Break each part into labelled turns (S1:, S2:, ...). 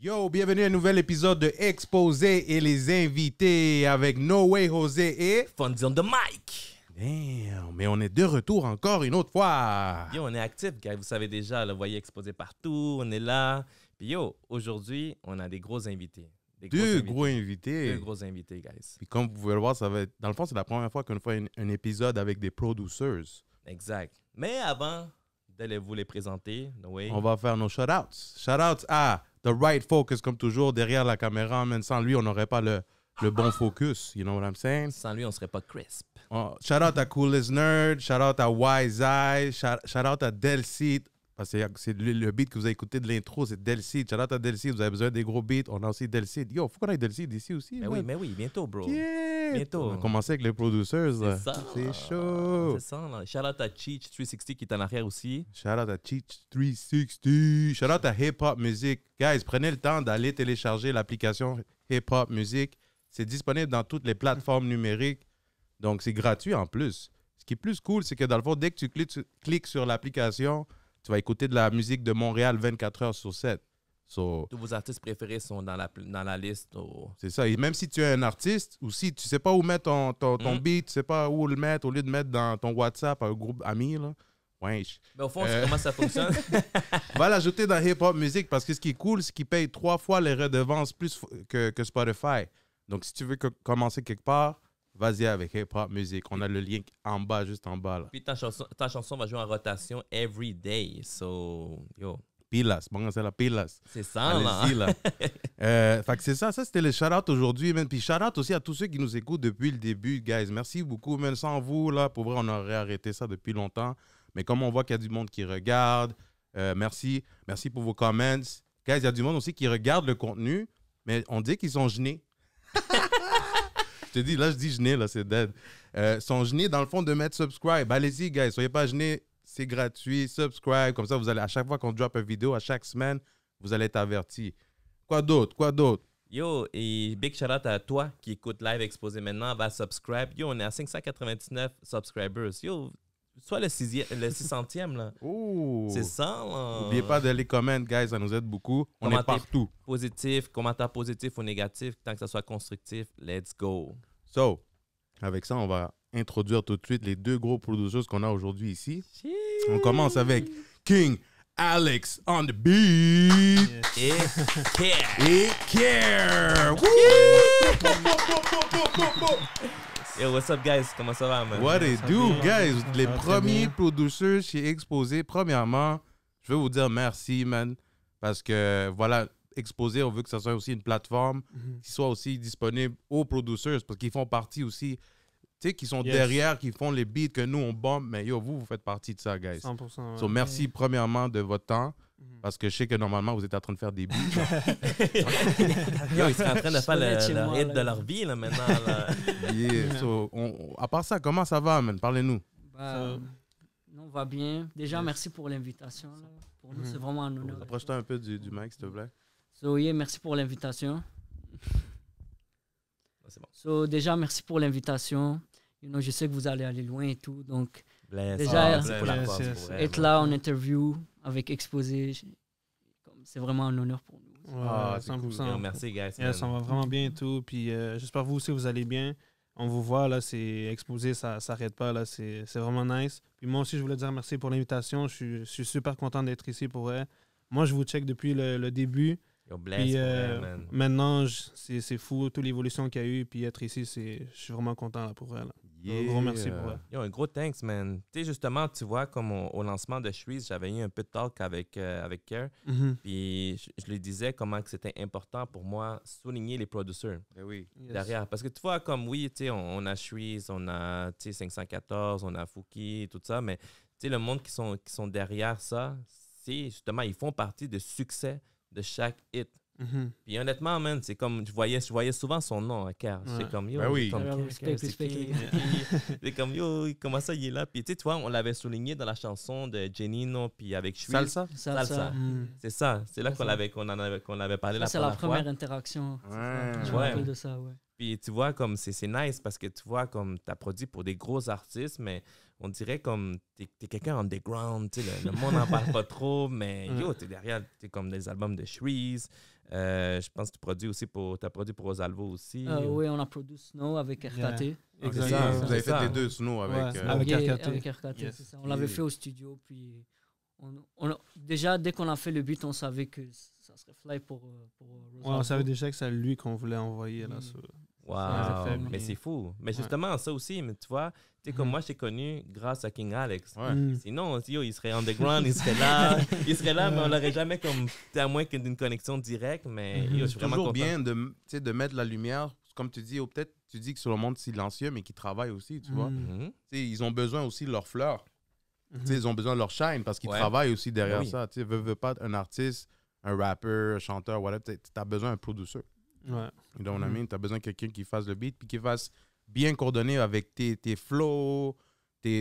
S1: Yo, bienvenue à un nouvel épisode de Exposé et les invités avec No Way José et...
S2: Fonzie on the mic!
S1: Damn, mais on est de retour encore une autre fois.
S2: Yo, on est actif, gars. Vous savez déjà, le voyez exposé partout, on est là. Puis yo, aujourd'hui, on a des gros invités.
S1: Deux gros invités.
S2: Deux gros invités, guys.
S1: Puis comme vous pouvez le voir, ça va être... Dans le fond, c'est la première fois qu'on fait un épisode avec des producers.
S2: Exact. Mais avant de vous les présenter, no way.
S1: On va faire nos shout-outs. Shout-outs à The Right Focus, comme toujours, derrière la caméra. Même sans lui, on n'aurait pas le bon focus. You know what I'm saying?
S2: Sans lui, on serait pas crisp.
S1: Shout-out à Coolest Nerd. Shout-out à Wise Eye. Shout-out à Delseed. Parce que c'est le beat que vous avez écouté de l'intro, c'est Delseed. Shout-out à Delseed. Vous avez besoin des gros beats. On a aussi Delseed. Yo, faut qu'on ait Delseed ici aussi.
S2: Mais oui, bientôt, bro.
S1: Yeah.
S2: Bientôt.
S1: On a commencé avec les producers. Là.
S2: C'est ça.
S1: C'est chaud.
S2: C'est ça, là. Shout-out à Cheech360 qui est en arrière aussi.
S1: Shout-out à Cheech360. Shout-out à Hip Hop Music. Guys, prenez le temps d'aller télécharger l'application Hip Hop Music. C'est disponible dans toutes les plateformes numériques. Donc, c'est gratuit en plus. Ce qui est plus cool, c'est que dans le fond, dès que tu cliques sur l'application, tu vas écouter de la musique de Montréal 24 heures sur 7. So,
S2: Tous vos artistes préférés sont dans la liste.
S1: c'est ça. Et même si tu es un artiste, ou si tu ne sais pas où mettre ton beat, tu ne sais pas où le mettre, au lieu de mettre dans ton WhatsApp, un groupe ami, là, wesh.
S2: Mais au fond, c'est comment ça fonctionne?
S1: Va l'ajouter dans Hip Hop Music parce que ce qui est cool, c'est qu'ils payent 3 fois les redevances plus que Spotify. Donc, si tu veux commencer quelque part, vas-y avec Hip Hop Music. On a le lien en bas, juste en bas. Là.
S2: Puis ta chanson va jouer en rotation every day. So, yo.
S1: Pilas. Bon, c'est la pilas.
S2: C'est ça, là.
S1: Allez-y, là. Fait que c'est ça. Ça, c'était le shout-out aujourd'hui, man. Puis shout-out aussi à tous ceux qui nous écoutent depuis le début, guys. Merci beaucoup, man. Sans vous, là, pour vrai, on aurait arrêté ça depuis longtemps. Mais comme on voit qu'il y a du monde qui regarde, merci. Merci pour vos comments. Guys, il y a du monde aussi qui regarde le contenu, mais on dit qu'ils sont gênés. Je te dis, là, je dis gênés, là, c'est dead. Sont gênés, dans le fond, de mettre subscribe. Allez-y, guys. Soyez pas gênés. C'est gratuit. Subscribe. Comme ça, vous allez, à chaque fois qu'on drop une vidéo, à chaque semaine, vous allez être avertis. Quoi d'autre?
S2: Yo, et big shout-out à toi qui écoute Live Exposé maintenant. Va subscribe. Yo, on est à 599 subscribers. Yo, soit le 600e, là.
S1: Oh.
S2: C'est ça, là.
S1: N'oubliez pas de les commenter, guys. Ça nous aide beaucoup. On est partout.
S2: Commentaire positif ou négatif, tant que ça soit constructif, let's go.
S1: So, avec ça, on va introduire tout de suite les deux gros producers qu'on a aujourd'hui ici. On commence avec King Alex on the beat.
S2: Et Care.
S1: Et Care.
S2: Yo, what's up, guys? Comment ça va, man?
S1: What it do, guys? Les premiers producers chez Exposé. Premièrement, je veux vous dire merci, man. Parce que, voilà, Exposé, on veut que ça soit aussi une plateforme qui soit aussi disponible aux producers. Parce qu'ils font partie aussi, tu sais, qui sont derrière, qui font les beats que nous, on bombe. Mais yo, vous faites partie de ça, guys.
S3: 100%. Ouais.
S1: So, merci, premièrement, de votre temps. Parce que je sais que normalement, vous êtes en train de faire des beats.
S2: Yo, ils sont en train de faire le hit de leur vie, là, maintenant. Là.
S1: Yeah. So, à part ça, comment ça va, man? Parlez-nous.
S4: On va bien. Déjà, merci pour l'invitation. Là. Pour nous, c'est vraiment un honneur.
S1: Approche-toi un peu du mic, s'il te plaît.
S4: So, yeah, merci pour l'invitation.
S2: C'est bon.
S4: So, déjà, merci pour l'invitation. You know, je sais que vous allez aller loin et tout. Donc,
S2: Bless.
S4: déjà,
S2: C'est pour la force, pour vrai,
S4: être là en interview avec Exposé, c'est vraiment un honneur pour nous.
S3: Ouais,
S1: Ah, c'est
S3: 100%.
S1: cool.
S2: Yo, merci, guys.
S3: Yes,
S2: man.
S3: on va vraiment bien et tout. Puis j'espère que vous aussi, vous allez bien. On vous voit, là, c'est exposé, ça s'arrête pas, là, c'est vraiment nice. Puis moi aussi, je voulais dire merci pour l'invitation. Je suis super content d'être ici pour elle. Moi, je vous check depuis le début.
S2: Yo, bless,
S3: Puis
S2: pour vrai, man.
S3: maintenant, c'est fou, toute l'évolution qu'il y a eu. Puis être ici, je suis vraiment content là, pour elle. Un gros merci pour elle.
S2: Yo, un gros thanks, man. Tu sais, justement, tu vois, comme au lancement de Shreeze, j'avais eu un peu de talk avec Care. Puis je lui disais comment que c'était important pour moi souligner les producers
S1: Oui.
S2: derrière. Parce que tu vois, comme oui, tu sais, on a Shreeze, on a 514, on a Fouki, tout ça, mais tu sais, le monde qui sont derrière ça, c'est justement, ils font partie du succès de chaque hit. Puis honnêtement, man, c'est comme, je voyais souvent son nom à Care. C'est comme, yo,
S1: Ben oui.
S2: comme,
S4: Respect,
S2: c'est
S4: respect.
S2: qui? C'est comme, yo, comment ça, il est là? Puis tu sais, tu vois, on l'avait souligné dans la chanson de Genino, puis avec Shreeze. Salsa. C'est ça. C'est là qu'on avait parlé
S4: Ça,
S2: la
S4: c'est la
S2: première fois.
S4: première interaction.
S1: Ouais.
S4: Je me rappelle de ça, ouais.
S2: Puis tu vois, comme c'est nice parce que tu vois, comme tu as produit pour des gros artistes, mais on dirait comme t'es quelqu'un underground, tu sais, le monde n'en parle pas trop, mais yo, t'es derrière, t'es comme des albums de Shreeze. Je pense que t'as produit pour Rosalvo aussi.
S4: Oui, on a produit Snow avec RKT.
S3: Yeah.
S1: Ok,
S3: Exact.
S1: vous avez fait
S2: ça.
S1: les deux Snow avec...
S3: Ouais,
S4: Avec,
S3: Avec RKT.
S4: avec RKT,
S3: Yes.
S4: c'est ça. On l'avait fait au studio, puis déjà, dès qu'on a fait le beat, on savait que ça serait fly pour Rosalvo.
S3: Ouais, on savait déjà que c'est lui qu'on voulait envoyer. Là,
S2: Wow,
S3: Ça fait,
S2: mais
S3: mais-
S2: c'est fou. Mais justement, ça aussi, mais tu vois, tu sais, comme moi, je t'ai connu grâce à King Alex.
S1: Ouais.
S2: Sinon, yo, il serait underground, il serait là, mais on l'aurait jamais comme, à moins que d'une connexion directe, mais yo, je suis
S1: C'est
S2: vraiment
S1: toujours
S2: content.
S1: bien de, tu sais, de mettre la lumière, comme tu dis, ou peut-être tu dis que c'est le monde silencieux, mais qui travaille aussi, tu vois.
S2: Mhm.
S1: Tu sais, ils ont besoin aussi de leur fleur. Tu sais,
S3: Mhm.
S1: ils ont besoin de leur shine parce qu'ils
S2: Ouais.
S1: travaillent aussi derrière
S2: Oui.
S1: ça. Tu sais, veux pas un artiste, un rappeur, un chanteur, whatever, tu as besoin d'un producer.
S3: Ouais.
S1: You know what I
S3: Mhm.
S1: mean? Tu as besoin de quelqu'un qui fasse le beat puis qui fasse bien coordonner avec tes flows,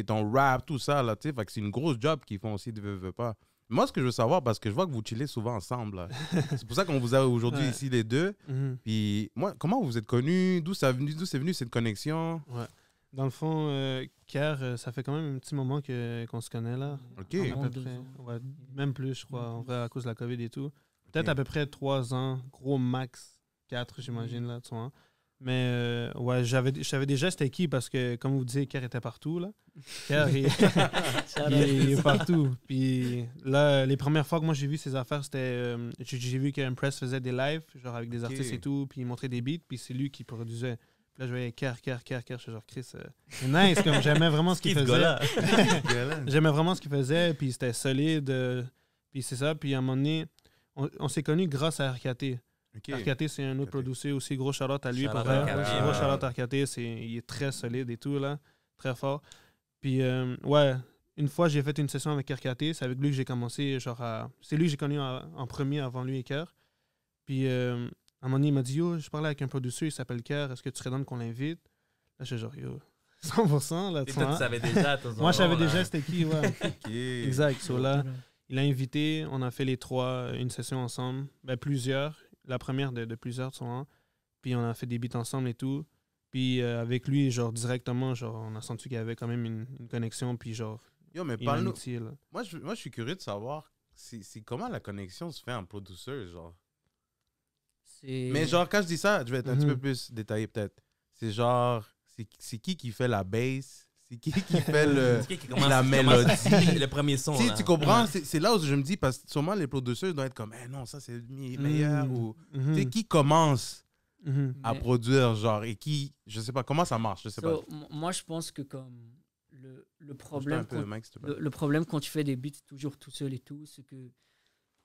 S1: ton rap, tout ça. Là, tu sais. Fait que c'est une grosse job qu'ils font aussi de veux pas. Moi, ce que je veux savoir, parce que je vois que vous chillez souvent ensemble. Là. C'est pour ça qu'on vous a aujourd'hui
S3: Ouais.
S1: ici les deux.
S3: Mhm.
S1: Puis moi, comment vous vous êtes connus? D'où c'est venu cette connexion?
S3: Ouais. Dans le fond, Kerr, ça fait quand même un petit moment qu'on se connaît là.
S1: OK.
S3: À
S4: Bon,
S3: peu
S4: 2
S3: près.
S4: ans.
S3: Ouais, même plus, je crois, en vrai, à cause de la COVID et tout. Peut-être
S1: Ok.
S3: à peu près 3 ans, gros max 4, j'imagine, là, tu vois. Mais ouais, je savais déjà c'était qui parce que, comme vous disiez, Kerr était partout, là. Kerr, il est partout. Puis là, les premières fois que moi j'ai vu ses affaires, c'était. J'ai vu qu'Impress faisait des lives, genre avec des
S1: Ok.
S3: artistes et tout, puis il montrait des beats, puis c'est lui qui produisait. Puis là, je voyais Kerr. Je suis genre, Chris, c'est nice, comme j'aimais vraiment ce qu'il
S2: Qui ce
S3: faisait.
S2: gars-là?
S3: J'aimais vraiment ce qu'il faisait, puis c'était solide. Puis c'est ça. Puis à un moment donné, on s'est connus grâce à RKT.
S1: OK.
S3: RKT, c'est un autre
S1: RKT.
S3: producer aussi. Gros shout-out à lui.
S2: Shout-out
S3: Pour
S2: à
S3: vrai.
S2: RKT,
S3: Gros
S2: ouais.
S3: shout-out à RKT. Il est très solide et tout, là. Très fort. Puis, ouais, une fois, j'ai fait une session avec RKT. C'est avec lui que j'ai commencé. C'est lui que j'ai connu en premier avant lui et Kerr. Puis, à un moment donné, il m'a dit, yo, je parlais avec un producer, il s'appelle Kerr. Est-ce que tu serais donné qu'on l'invite? Là, je suis genre, yo, 100%. Là,
S2: Et
S3: tu
S2: toi,
S3: vois.
S2: tu savais déjà. ton
S3: Moi, je savais
S2: nom, là.
S3: déjà c'était qui, ouais.
S1: OK.
S3: Exact. So, là, il a invité, on a fait les trois, une session ensemble. Ben, plusieurs. La première de plusieurs, souvent. Puis on a fait des beats ensemble et tout. Puis avec lui, genre, directement, genre, on a senti qu'il y avait quand même une connexion. Puis genre,
S1: Yo, mais
S3: une
S1: parle-nous.
S3: amitié, là.
S1: Moi, je suis curieux de savoir c'est comment la connexion se fait en producer, genre. Mais genre, quand je dis ça, je vais être un petit peu plus détaillé peut-être. C'est genre, c'est qui fait la bass? C'est qui fait
S2: C'est qui commence-
S1: la
S2: qui commence-
S1: mélodie?
S2: le premier son.
S1: Tu sais,
S2: là.
S1: tu comprends? C'est là où je me dis, parce que sûrement les producteurs doivent être comme, eh non, ça c'est meilleur. Ou, tu sais, qui commence à
S4: Mais-
S1: produire, genre, et qui, je sais pas, comment ça marche, je sais pas.
S4: Moi, je pense que comme le
S1: Bouge-toi
S4: problème,
S1: un peu, Mike, s'il te plaît.
S4: le problème quand tu fais des beats toujours tout seul et tout, c'est que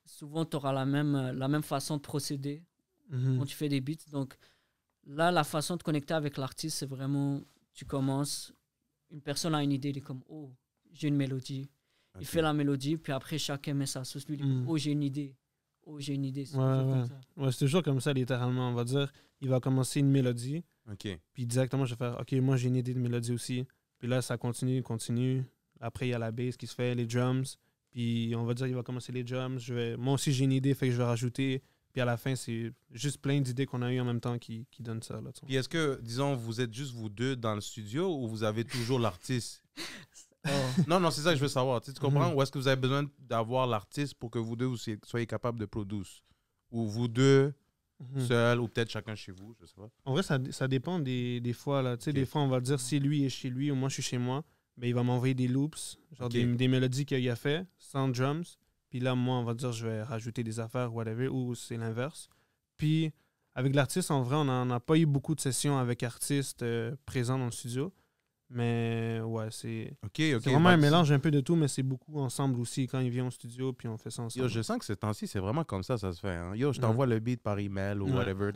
S4: souvent tu auras la même façon de procéder
S3: Mhm.
S4: quand tu fais des beats. Donc là, la façon de connecter avec l'artiste, c'est vraiment, tu commences, une personne a une idée, il est comme, oh, j'ai une mélodie.
S1: Ok.
S4: Il fait la mélodie, puis après, chacun met sa sauce. Lui, il est comme,
S3: Mm.
S4: oh, j'ai une idée. Oh, j'ai une idée. C'est
S3: Ouais,
S4: toujours comme
S3: ouais.
S4: ça.
S3: Ouais, c'est toujours comme ça, littéralement. On va dire, il va commencer une mélodie.
S1: OK.
S3: Puis directement, je vais faire, OK, moi, j'ai une idée de mélodie aussi. Puis là, ça continue. Après, il y a la bass qui se fait, les drums. Puis on va dire, il va commencer les drums. Moi aussi, j'ai une idée, fait que je vais rajouter. Puis à la fin, c'est juste plein d'idées qu'on a eues en même temps qui donnent ça. Là, tu vois.
S1: Puis est-ce que, disons, vous êtes juste vous deux dans le studio ou vous avez toujours l'artiste?
S4: Oh.
S1: Non, c'est ça que je veux savoir. Tu comprends?
S3: Mhm.
S1: Ou est-ce que vous avez besoin d'avoir l'artiste pour que vous deux vous soyez capables de produire? Ou vous deux,
S3: Mhm.
S1: seuls, ou peut-être chacun chez vous, je sais pas.
S3: En vrai, ça dépend des fois. Là. Tu sais,
S1: Ok.
S3: des fois, on va dire si lui est chez lui ou moi je suis chez moi, ben, il va m'envoyer des loops, genre
S1: Ok.
S3: des mélodies qu'il a fait, sans drums. Puis là, moi, on va dire je vais rajouter des affaires, whatever, ou c'est l'inverse. Puis avec l'artiste, en vrai, on n'en a pas eu beaucoup de sessions avec artistes présents dans le studio. Mais ouais, c'est
S1: OK.
S3: c'est vraiment un mélange un peu de tout, mais c'est beaucoup ensemble aussi quand il vient au studio, puis on fait ça ensemble.
S1: Yo, je sens que ce temps-ci, c'est vraiment comme ça se fait. Hein. Yo, je t'envoie le beat par email ou
S3: Ouais.
S1: whatever,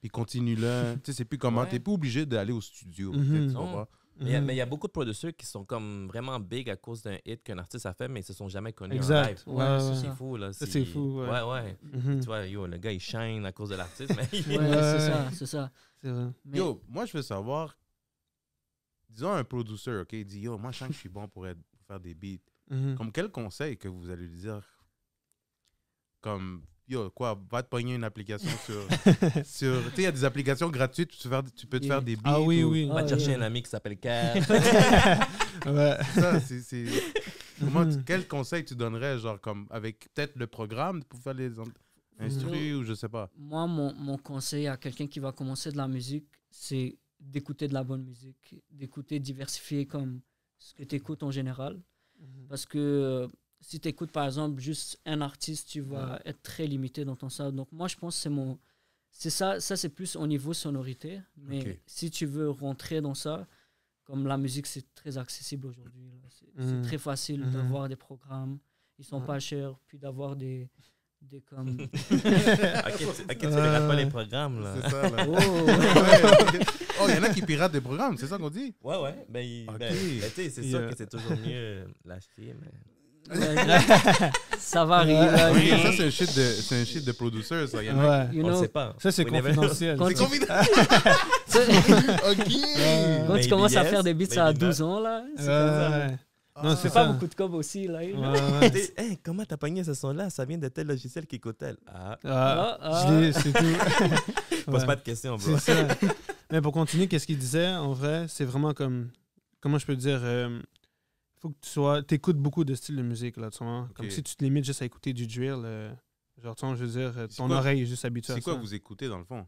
S1: puis continue là. Tu sais, c'est plus comment.
S2: Ouais.
S1: T'es plus obligé d'aller au studio.
S3: Mhm.
S1: peut-être, tu
S2: Non.
S1: comprends?
S3: Mhm.
S2: Mais il y a beaucoup de producteurs qui sont comme vraiment big à cause d'un hit qu'un artiste a fait, mais ils se sont jamais connus
S3: Exact.
S2: en live.
S3: Ouais,
S4: Ouais,
S3: ouais.
S4: c'est
S2: C'est
S4: ça.
S2: fou, là.
S3: Ça, c'est fou, ouais.
S2: Ouais.
S3: Mhm.
S2: Tu vois, yo, le gars, il shine à cause de l'artiste, mais il-
S4: Ouais,
S3: Ouais.
S4: c'est ça.
S3: C'est vrai.
S4: Mais
S1: Yo, moi, je veux savoir, disons un producer, OK, il dit, yo, moi, je sens que je suis bon pour faire des beats.
S3: Mhm.
S1: Comme quel conseil que vous allez lui dire? Comme, yo, quoi, va te pogner une application sur tu sais, il y a des applications gratuites, tu peux te faire des beats.
S3: Ah oui,
S1: ou-
S3: oui.
S2: On va te chercher un ami qui s'appelle Kat.
S3: Ouais.
S1: Ça, c'est... Quel conseil tu donnerais, genre, comme, avec peut-être le programme pour faire les instrus ou je sais pas?
S4: Moi, mon conseil à quelqu'un qui va commencer de la musique, c'est d'écouter de la bonne musique, d'écouter diversifier comme ce que tu écoutes en général. Parce que si tu écoutes, par exemple, juste un artiste, tu vas être très limité dans ton sound. Donc, moi, je pense que c'est ça. Ça, c'est plus au niveau sonorité. Mais
S1: Ok.
S4: si tu veux rentrer dans ça, comme la musique, c'est très accessible aujourd'hui. Là. C'est très facile d'avoir des programmes. Ils sont pas chers. Puis d'avoir des comme...
S2: Ok, tu pirates pas les programmes, là.
S1: C'est ça, là.
S4: Oh!
S1: Oh, il y en a qui piratent des programmes, c'est ça qu'on dit?
S2: Ouais. Ben,
S1: Ok.
S2: tu sais, c'est sûr que c'est toujours mieux l'acheter, mais...
S4: Ça va arriver. Là,
S1: Oui, ça, c'est un shit de producer, ça. Il y en a...
S3: Ouais.
S4: you
S2: On le
S4: know,
S2: sait pas.
S3: Ça, c'est
S2: We never know.
S3: confidentiel.
S4: Quand
S1: C'est
S4: tu-
S1: confidentiel. OK!
S4: Quand tu
S2: Maybe
S4: commences à
S2: yes,
S4: faire des beats
S2: maybe
S4: à
S2: not.
S4: 12 ans, là, c'est comme ça.
S3: Ouais. Non, c'est
S4: C'est
S3: ça.
S4: pas beaucoup de cob aussi, là.
S3: Ouais.
S2: Hey, comment t'as pogné ce son-là? Ça vient de tel logiciel qui coûte tel. Ah,
S3: Ah, je l'ai, c'est tout.
S2: pose
S3: Ouais.
S2: pas de questions, bro.
S3: C'est ça. Mais pour continuer, qu'est-ce qu'il disait, en vrai, c'est vraiment comme... Comment je peux dire... faut que tu écoutes beaucoup de styles de musique, là, tu vois. Comme
S1: Ok.
S3: si tu te limites juste à écouter du drill. Genre, tu vois, je veux dire,
S1: C'est
S3: ton
S1: quoi-
S3: oreille est juste habituée à
S1: C'est
S3: ça.
S1: quoi vous écoutez, dans le fond?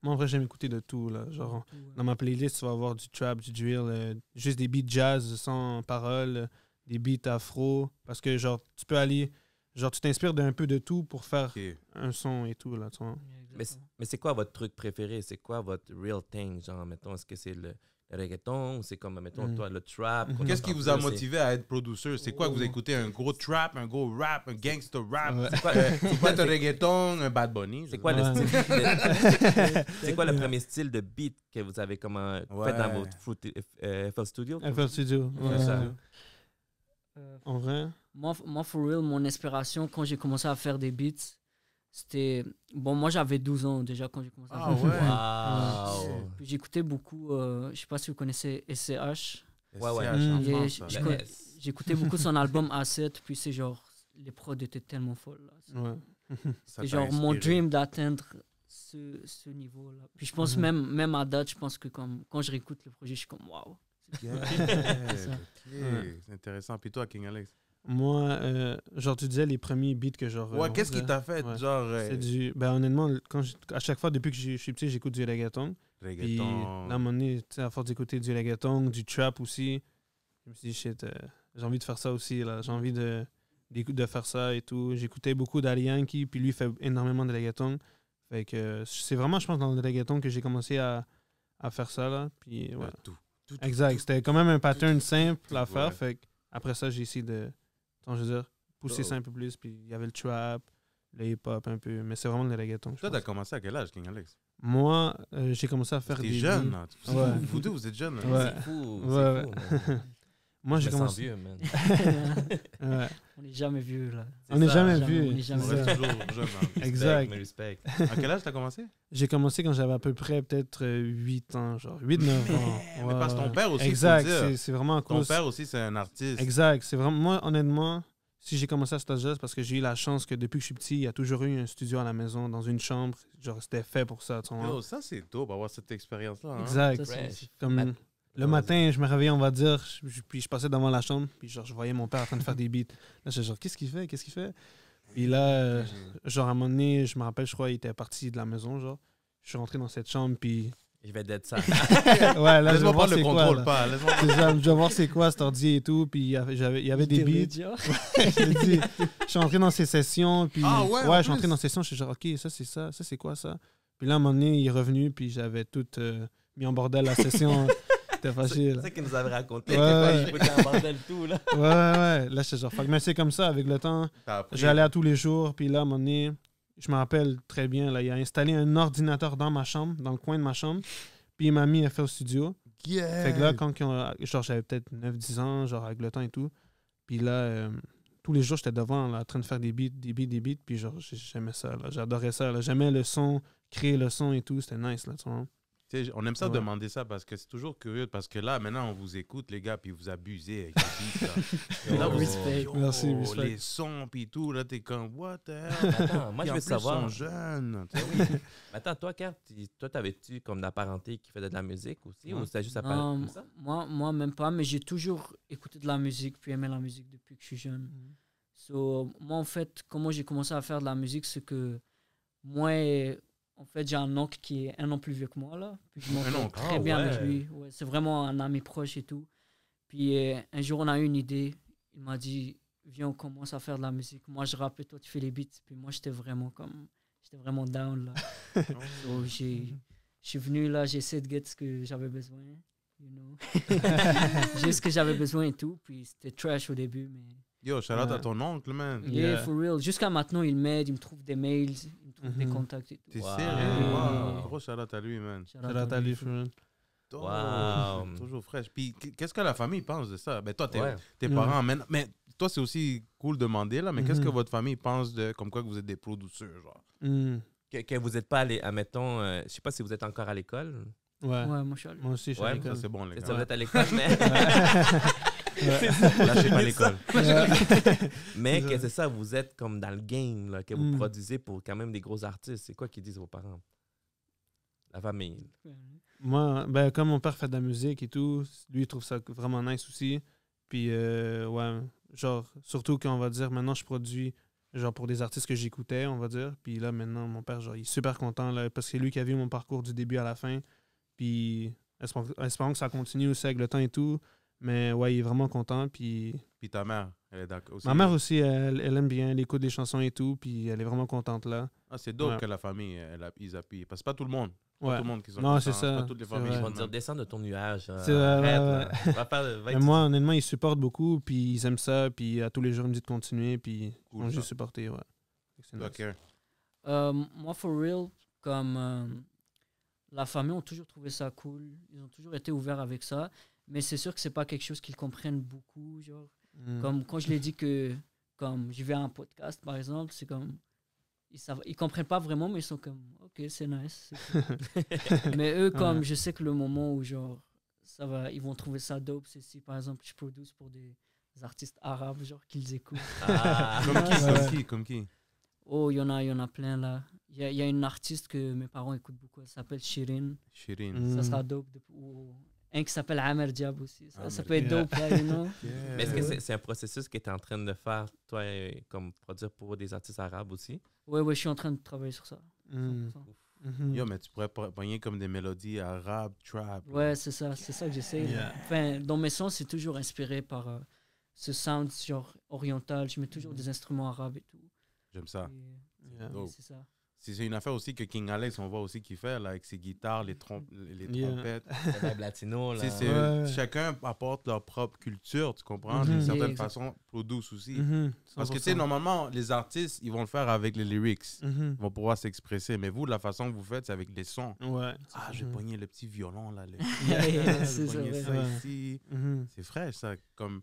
S3: Moi, en vrai, j'aime écouter de tout, là. Genre, dans ma playlist, tu vas avoir du trap, du drill, juste des beats jazz sans parole, des beats afro. Parce que, genre, tu peux aller... Genre, tu t'inspires d'un peu de tout pour faire
S1: OK.
S3: un son et tout, là, tu vois.
S2: Mais c'est quoi votre truc préféré? C'est quoi votre real thing? Genre, mettons, est-ce que c'est le reggaeton ou c'est comme, mettons, toi, le trap? qu'on
S1: Qu'est-ce qui
S2: entend
S1: vous a
S2: plus, c'est-
S1: motivé à être producer? C'est quoi que vous écoutez? Un gros trap, un gros rap, un gangster rap?
S3: Ouais.
S2: C'est quoi,
S1: C'est quoi un reggaeton, un bad bunny? je
S2: c'est
S1: sais
S2: quoi
S1: pas.
S2: le
S3: Ouais.
S2: style? C'est quoi le premier style de beat que vous avez comment
S1: Ouais.
S2: fait dans votre FL Studio?
S3: FL Studio.
S2: C'est ça.
S3: En vrai.
S4: Moi, for real, mon inspiration, quand j'ai commencé à faire des beats, c'était... Bon, moi, j'avais 12 ans déjà quand j'ai commencé à
S1: Ah
S4: faire
S1: ouais?
S2: Wow!
S4: Puis j'écoutais beaucoup, je sais pas si vous connaissez SCH.
S2: Ouais, ouais.
S1: SCH en
S4: Et
S1: France, ça.
S4: je
S2: Le
S4: connais-
S2: S.
S4: J'écoutais beaucoup son album A7, puis c'est genre... Les prods étaient tellement folles. Là.
S3: Ouais.
S1: Ça
S4: C'est
S1: t'a
S4: genre mon
S1: inspiré.
S4: dream d'atteindre ce niveau-là. Puis je pense même à date, je pense que comme, quand je réécoute le projet, je suis comme waouh.
S1: Yeah,
S4: ça.
S1: ok. C'est intéressant. Puis toi, King Alex?
S3: Moi, genre, tu disais les premiers beats que genre.
S1: Ouais, qu'est-ce qui t'a fait?
S3: Ouais.
S1: Genre,
S3: C'est du. Ben, honnêtement, à chaque fois, depuis que je suis petit, j'écoute du reggaeton. Puis,
S1: reggaeton.
S3: là, à un moment donné, tu sais, à force d'écouter du reggaeton, du trap aussi, je me suis dit, shit, j'ai envie de faire ça aussi, là. J'ai envie de faire ça et tout. J'écoutais beaucoup d'Ali Yankee, puis lui, il fait énormément de reggaeton. Fait que c'est vraiment, je pense, dans le reggaeton que j'ai commencé à faire ça, là. Puis, ouais.
S1: Tout.
S3: Exact. C'était quand même un pattern simple à faire.
S1: Ouais.
S3: Fait que après ça, j'ai essayé de, je veux dire, pousser
S1: Oh.
S3: ça un peu plus. Puis il y avait le trap, le hip-hop un peu. Mais c'est vraiment le reggaeton. je
S1: Toi,
S3: pense.
S1: t'as commencé à quel âge, King Alex?
S3: Moi, j'ai commencé à faire
S1: T'es
S3: des
S1: jeune,
S3: beats.
S1: là.
S3: Ouais.
S1: Vous deux, vous êtes jeunes. là.
S3: Ouais.
S2: C'est fou.
S3: Ouais,
S2: C'est fou, man.
S3: Moi,
S2: Je
S3: j'ai
S2: me sens
S3: commencé.
S2: vieux, man.
S3: Ouais.
S4: On n'est jamais vieux là.
S3: On n'est
S2: ça,
S3: jamais
S4: jamais,
S3: vu.
S4: on est jamais
S1: Vous
S3: C'est
S1: êtes
S3: ça.
S1: toujours jeune. hein.
S3: Exact.
S2: Mais respect.
S1: À quel âge t'as commencé?
S3: J'ai commencé quand j'avais à peu près peut-être 8 ans, genre 8-9 ans.
S1: Mais parce que ton père aussi,
S3: Exact.
S1: faut le dire.
S3: C'est vraiment à
S1: Ton
S3: cause.
S1: père aussi, c'est un artiste.
S3: Exact. C'est vraiment, moi, honnêtement, si j'ai commencé à cet âge-là, c'est parce que j'ai eu la chance que depuis que je suis petit, il y a toujours eu un studio à la maison, dans une chambre. Genre, c'était fait pour ça, tu vois.
S1: Yo, ça, c'est dope, avoir cette expérience-là. hein.
S3: Exact.
S4: Ça,
S2: Fresh.
S3: Comme le matin, je me réveillais, on va dire, puis je passais devant la chambre, puis genre, je voyais mon père en train de faire des beats. Là, j'étais genre, qu'est-ce qu'il fait? Qu'est-ce qu'il fait? Puis là, genre, à un moment donné, je me rappelle, je crois, il était parti de la maison, genre. Je suis rentré dans cette chambre, puis.
S2: Je vais d'être ça.
S3: Ouais, là, je vais
S1: Laisse-moi
S3: voir
S1: prendre le
S3: c'est quoi.
S1: contrôle,
S3: là.
S1: pas. Laisse-moi
S3: C'est ça, je vais voir c'est quoi cet ordi et tout, puis il y avait des beats. Je te dis, je suis rentré dans ces sessions, puis
S1: Ah ouais, en
S3: je suis rentré
S1: plus.
S3: dans ces sessions, je suis genre, ok, ça c'est quoi ça? Puis là, à un moment donné, il est revenu, puis j'avais tout mis en bordel la session. C'était facile.
S2: C'est ça qu'il nous avait raconté.
S3: Ouais.
S2: Je peux qu'il bordel tout, là.
S3: Ouais. Là, j'étais genre, fuck. Mais c'est comme ça, avec le temps.
S1: T'as appris.
S3: J'allais à tous les jours, puis là, à un moment donné, je me rappelle très bien, là, il a installé un ordinateur dans ma chambre, dans le coin de ma chambre, puis il m'a mis FL Studio.
S1: Yeah.
S3: Fait que là, genre, j'avais peut-être 9-10 ans, genre, avec le temps et tout. Puis là, tous les jours, j'étais devant, là, en train de faire des beats, puis genre, j'aimais ça, là. J'adorais ça, là. J'aimais le son, créer le son et tout, c'était nice, là, tu vois.
S1: Tu sais, on aime ça
S3: Ouais.
S1: demander ça parce que c'est toujours curieux. Parce que là, maintenant, on vous écoute, les gars, puis vous abusez avec les beats. Là.
S2: Yo,
S4: Respect.
S3: Merci, respect.
S1: Les sons, puis tout. Là, t'es comme, what the hell?
S2: Attends, moi,
S1: Puis
S2: je
S1: en
S2: veux
S1: plus,
S2: savoir.
S1: Ils sont jeunes. tu sais.
S2: Oui. Attends, toi, Kat, toi, t'avais-tu comme de la parenté qui faisait de la musique aussi ou c'était juste à part
S4: Non,
S2: comme ça?
S4: moi, même pas, mais j'ai toujours écouté de la musique, puis aimé la musique depuis que je suis jeune. So, moi, en fait, comment j'ai commencé à faire de la musique, c'est que moi, en fait, j'ai un oncle qui est 1 an plus vieux que moi, là. Puis je m'entends
S1: oncle.
S4: très
S2: Ah,
S4: bien avec
S2: ouais.
S4: lui. Ouais, c'est vraiment un ami proche et tout. Puis un jour, on a eu une idée. Il m'a dit, viens, on commence à faire de la musique. Moi, je rappe et toi, tu fais les beats. Puis moi, j'étais vraiment down, là. So, je suis venu, là, j'ai essayé de get ce que j'avais besoin. You know. J'ai ce que j'avais besoin et tout. Puis c'était trash au début, mais...
S1: Yo, shout out
S3: Ouais.
S1: à ton oncle, man.
S4: Yeah,
S3: Yeah.
S4: for real. Jusqu'à maintenant, il m'aide, il me trouve des mails, il me trouve des
S3: Mhm.
S4: contacts et tout.
S1: T'es
S2: Wow.
S1: sérieux? Wow.
S4: Ouais.
S1: Gros shout out à lui, man.
S4: Shout out
S3: Shout out
S4: à
S3: à
S4: lui.
S3: lui, Florent.
S1: Oh,
S2: Wow.
S1: Toujours fraîche. Puis, qu'est-ce que la famille pense de ça? Ben, toi,
S2: Ouais.
S1: tes
S3: Ouais.
S1: parents, mais toi, c'est aussi cool de demander, là, mais qu'est-ce que
S3: Mhm.
S1: votre famille pense de, comme quoi que vous êtes des producteurs, genre?
S3: Mm.
S2: Que vous n'êtes pas allé, admettons, je sais pas si vous êtes encore à l'école.
S3: Ouais.
S4: Ouais, moi, je suis allé.
S3: Moi aussi, je suis
S2: Ouais,
S3: à
S1: Ça,
S3: l'école.
S1: c'est bon, les
S2: C'est ça,
S1: gars.
S2: vous êtes à l'école, mais,
S1: Lâchez pas l'école.
S2: mais
S3: C'est
S2: que
S3: ça.
S2: c'est ça, vous êtes comme dans le game, là, que vous
S3: Mm.
S2: produisez pour quand même des gros artistes. C'est quoi qu'ils disent vos parents? La famille.
S3: Moi, ben, comme mon père fait de la musique et tout, lui, il trouve ça vraiment nice aussi. Puis, ouais, genre, surtout qu'on va dire, maintenant, je produis, genre, pour des artistes que j'écoutais, on va dire. Puis là, maintenant, mon père, genre, il est super content, là, parce que c'est lui qui a vu mon parcours du début à la fin. Puis, espérons que ça continue aussi avec le temps et tout. Mais, ouais, il est vraiment content. Puis,
S1: Puis ta mère, elle est d'accord aussi.
S3: ma mère aussi, elle aime bien, elle écoute des chansons et tout. Puis, elle est vraiment contente, là.
S1: Ah, c'est dope
S3: Ouais.
S1: que la famille, ils appuient. Parce que pas tout le monde. Pas
S3: Ouais.
S1: tout le monde qui sont
S3: Non,
S1: contents.
S3: c'est ça,
S1: Pas toutes les
S3: c'est
S1: familles.
S3: vrai.
S2: Ils
S1: sont
S2: vont te dire, descends de ton nuage.
S3: C'est vrai,
S2: Arrête,
S3: ouais,
S2: là. Va faire, va
S3: Mais
S2: être-
S3: moi, honnêtement, ils supportent beaucoup. Puis, ils aiment ça. Puis, à tous les jours, ils me disent de continuer. Puis,
S1: Cool,
S3: ils ont
S1: ça.
S3: juste supporté, ouais. C'est nice.
S1: Ok.
S4: Moi, for real, comme la famille ont toujours trouvé ça cool. Ils ont toujours été ouverts avec ça. Mais c'est sûr que c'est pas quelque chose qu'ils comprennent beaucoup. Genre.
S3: Mm.
S4: Comme quand je l'ai dit que comme je vais à un podcast, par exemple, c'est comme. Ils comprennent pas vraiment, mais ils sont comme, ok, c'est nice. c'est cool. Mais eux, comme
S3: Ouais.
S4: je sais que le moment où genre ça va, ils vont trouver ça dope, c'est si par exemple je produis pour des artistes arabes, genre qu'ils écoutent.
S2: Ah.
S1: Comme qui,
S3: Ouais.
S1: comme qui, comme qui?
S4: Oh, il y en a plein là. Il y a une artiste que mes parents écoutent beaucoup, elle s'appelle Shirin.
S1: Shirin.
S3: Mm.
S4: Ça sera dope. Ou un qui s'appelle Amer Diab aussi. Ça
S1: Amer
S4: peut être
S3: Diab.
S4: dope, là, you know.
S2: Mais est-ce que c'est un processus que tu es en train de faire, toi, comme produire pour des artistes arabes aussi?
S4: Ouais, je suis en train de travailler sur ça.
S3: Mm.
S4: 100%.
S3: Mhm.
S1: Yo, mais tu pourrais pogner comme des mélodies arabes, trap.
S4: Ouais, c'est ça que j'essaie.
S3: Yeah.
S4: Enfin, dans mes sons, c'est toujours inspiré par ce sound genre oriental. Je mets toujours des instruments arabes et tout.
S1: J'aime ça.
S4: Et,
S3: Yeah.
S1: Dope.
S4: c'est ça.
S1: C'est une affaire aussi que King Alex, on voit aussi qu'il fait, là, avec ses guitares, les
S3: Yeah.
S1: trompettes.
S2: Le vibe latino, là.
S1: Tu sais, c'est-
S3: Ouais.
S1: Chacun apporte leur propre culture, tu comprends?
S3: Mhm.
S1: D'une certaine
S4: Exact.
S1: façon, produce aussi.
S3: Mhm.
S1: Parce que, tu sais,
S3: 100%.
S1: normalement, les artistes, ils vont le faire avec les lyrics.
S3: Mhm.
S1: Ils vont pouvoir s'exprimer. Mais vous, la façon que vous faites, c'est avec les sons.
S3: Ouais.
S1: Ah, j'ai
S3: Mhm.
S1: pogné le petit violon, là.
S4: Yeah,
S1: J'ai
S4: c'est ça,
S1: pogné
S4: ouais.
S1: ça
S3: Ouais.
S1: ici.
S3: Mhm.
S1: C'est fraîche, ça. Comme...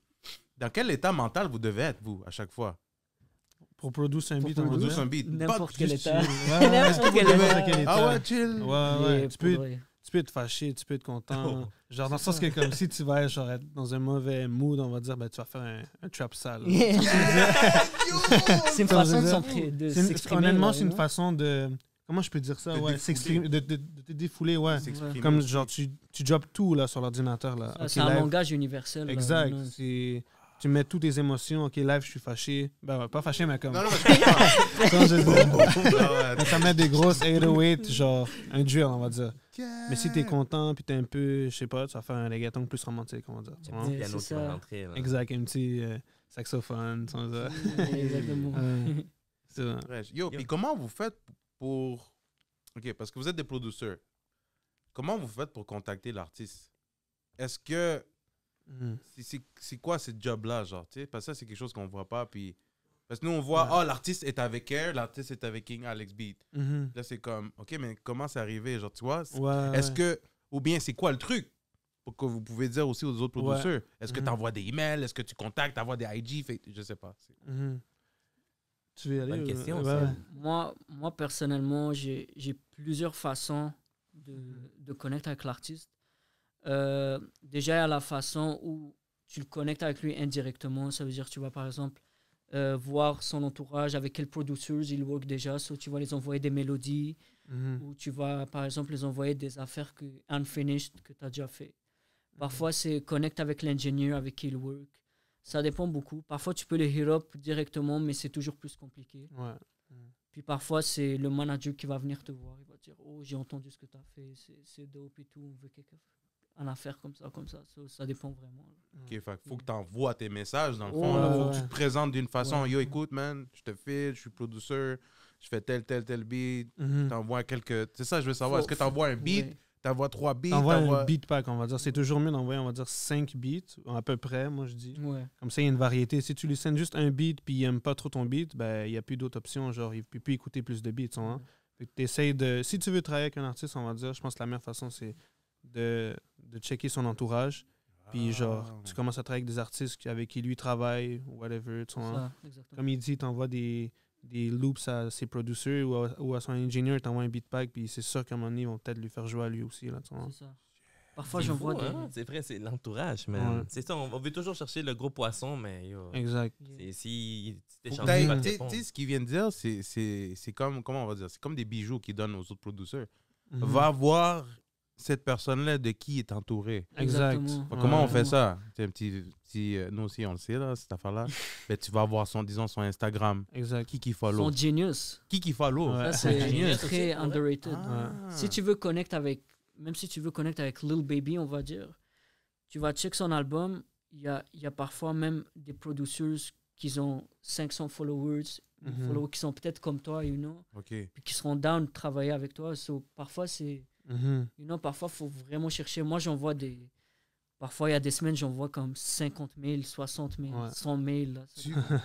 S1: Dans quel état mental vous devez être, vous, à chaque fois?
S3: Pour produire un
S4: Pour
S3: beat, on va
S1: Produire
S3: dire.
S1: un beat.
S4: N'importe
S1: Pas
S4: quel
S1: juste
S4: état.
S1: chill.
S3: Ouais,
S4: N'importe quel
S3: n'importe
S4: état.
S1: Ah ouais, chill.
S3: Ouais, ouais.
S4: Yeah,
S3: Tu
S4: pour
S3: peux,
S4: vrai.
S3: tu peux être fâché, tu peux être content.
S2: Oh.
S3: Genre, dans le sens que, comme si tu vas genre, être dans un mauvais mood, on va dire, ben, tu vas faire un trap sale.
S4: Yeah. C'est une
S3: Ça veut
S4: façon de
S3: dire-
S4: s'exprimer.
S3: Honnêtement,
S4: là,
S3: c'est
S4: you
S3: une
S4: know.
S3: façon de. Comment je peux dire ça?
S1: De
S3: Ouais,
S1: défouler.
S3: s'exprimer, de te défouler, ouais.
S1: S'exprimer
S3: Comme
S1: aussi.
S3: genre, tu drops tout là, sur l'ordinateur. Là.
S4: Ça,
S3: Ok,
S4: c'est un
S3: live.
S4: langage universel. là,
S3: Exact.
S4: you know.
S3: Tu mets toutes tes émotions. Ok, live, je suis fâché. Ben, ouais, pas fâché, mais comme.
S1: Non, non, mais je comprends.
S3: Quand je dis-
S1: Ah ouais.
S3: ça met des grosses 808, genre un drill, on va dire. Mais si t'es content, puis t'es un peu, je sais pas, tu vas faire un reggaeton plus romantique, on va dire. Tu vois?
S2: Un petit
S4: Ouais,
S2: piano
S4: c'est
S2: qui va
S4: ça.
S2: rentrer. là.
S3: Exact, un petit saxophone, sans ça.
S4: Exactement.
S3: Ouais. C'est ça.
S1: Fraîche. Yo, puis comment vous faites pour... OK, parce que vous êtes des producteurs. Comment vous faites pour contacter l'artiste? Est-ce que...
S3: Mhm.
S1: C'est quoi ce job-là, genre, tu sais? Parce que ça, c'est quelque chose qu'on voit pas, puis... Parce que nous, on voit,
S3: Ouais.
S1: l'artiste est avec Air, l'artiste est avec King Alex Beat.
S3: Mhm.
S1: Là, c'est comme, OK, mais comment c'est arrivé, genre, tu vois?
S3: Ouais,
S1: Est-ce
S3: ouais.
S1: que... Ou bien, c'est quoi le truc? Pour que vous pouvez dire aussi aux autres
S3: Ouais.
S1: producteurs. Est-ce que
S3: Mhm.
S1: tu envoies des emails? Est-ce que tu contactes? Tu envoies des IG? Je sais pas.
S3: Mhm. Tu veux y aller?
S2: Bonne question,
S3: ouais.
S2: ça.
S4: Moi, personnellement, j'ai plusieurs façons de connecter avec l'artiste. Déjà, il y a la façon où tu le connectes avec lui indirectement. Ça veut dire que tu vas, par exemple, voir son entourage, avec quels producers il work déjà. So, tu vas les envoyer des mélodies ou tu vas, par exemple, les envoyer des affaires unfinished que tu as déjà fait. Parfois, c'est connect avec l'ingénieur avec qui il work. Ça dépend beaucoup. Parfois, tu peux les hit up directement, mais c'est toujours plus compliqué.
S3: Ouais.
S4: Puis parfois, c'est le manager qui va venir te voir. Il va dire, oh, j'ai entendu ce que tu as fait, c'est dope et tout. On veut une affaire comme ça, comme ça. Ça dépend vraiment.
S1: OK, faut que tu envoies tes messages, dans le
S4: Ouais,
S1: fond. Il faut
S3: ouais.
S1: que tu te présentes d'une façon.
S4: Ouais.
S1: Yo, écoute, man, je te file, je suis producer, je fais tel beat. T'envoies quelques... C'est ça, je veux savoir. Est-ce que t'envoies un beat?
S4: Ouais.
S1: T'envoies 3 beats?
S3: T'envoies un beat pack, on va dire. C'est toujours mieux d'envoyer, on va dire, 5 beats, à peu près, moi je dis.
S4: Ouais.
S3: Comme ça, il y a une variété. Si tu lui sends juste un beat puis il n'aime pas trop ton beat, ben il n'y a plus d'autres options. Genre, il ne peut plus écouter plus de beats. Hein? Fait que t'essayes de... Si tu veux travailler avec un artiste, on va dire, je pense que la meilleure façon, c'est de checker son entourage. Puis genre, tu commences à travailler avec des artistes avec qui lui travaille, whatever. Tu vois, hein?
S4: Ça, exactement.
S3: Comme il dit, tu envoies des loops à ses producers ou à son ingénieur, tu envoies un beat pack, puis c'est sûr qu'à un moment donné, ils vont peut-être lui faire jouer à lui aussi. Là, tu vois.
S4: C'est ça. Parfois,
S2: C'est
S4: j'envoie
S2: fou,
S4: des...
S2: hein? C'est vrai, c'est l'entourage, man.
S3: Ouais.
S2: C'est ça, on veut toujours chercher le gros poisson, mais yo,
S3: Exact.
S2: si t'es
S1: Faut que
S2: chanceux, il va te
S1: tu
S2: répondre.
S1: sais, ce qu'il vient de dire, c'est comme, comment on va dire, c'est comme des bijoux qu'ils donnent aux autres producteurs.
S3: Mhm.
S1: Va voir cette personne-là de qui il est entouré.
S3: Exact.
S4: Exactement.
S1: Fait, comment on fait
S4: Ouais.
S1: ça? C'est un petit, nous aussi, on le sait, là, cette affaire-là. Ben, tu vas voir disons, son Instagram.
S3: Exact.
S1: Qui follow?
S4: Son genius.
S1: Qui follow?
S3: Ouais.
S4: Ça, c'est
S2: Genius
S4: très
S2: aussi, pour vrai.
S4: underrated.
S1: Ah.
S4: Si tu veux connecter avec... Même si tu veux connecter avec Lil Baby, on va dire, tu vas check son album. Il y a parfois même des producers qui ont 500 followers,
S3: Mhm.
S4: qui sont peut-être comme toi, you know,
S1: OK.
S4: puis qui seront down de travailler avec toi. So, parfois, c'est...
S3: Mhm.
S4: You know, parfois, il faut vraiment chercher. Moi, j'envoie des... Parfois, il y a des semaines, j'envoie comme 50 000, 60 000,
S3: Ouais.
S4: 100 000. Là.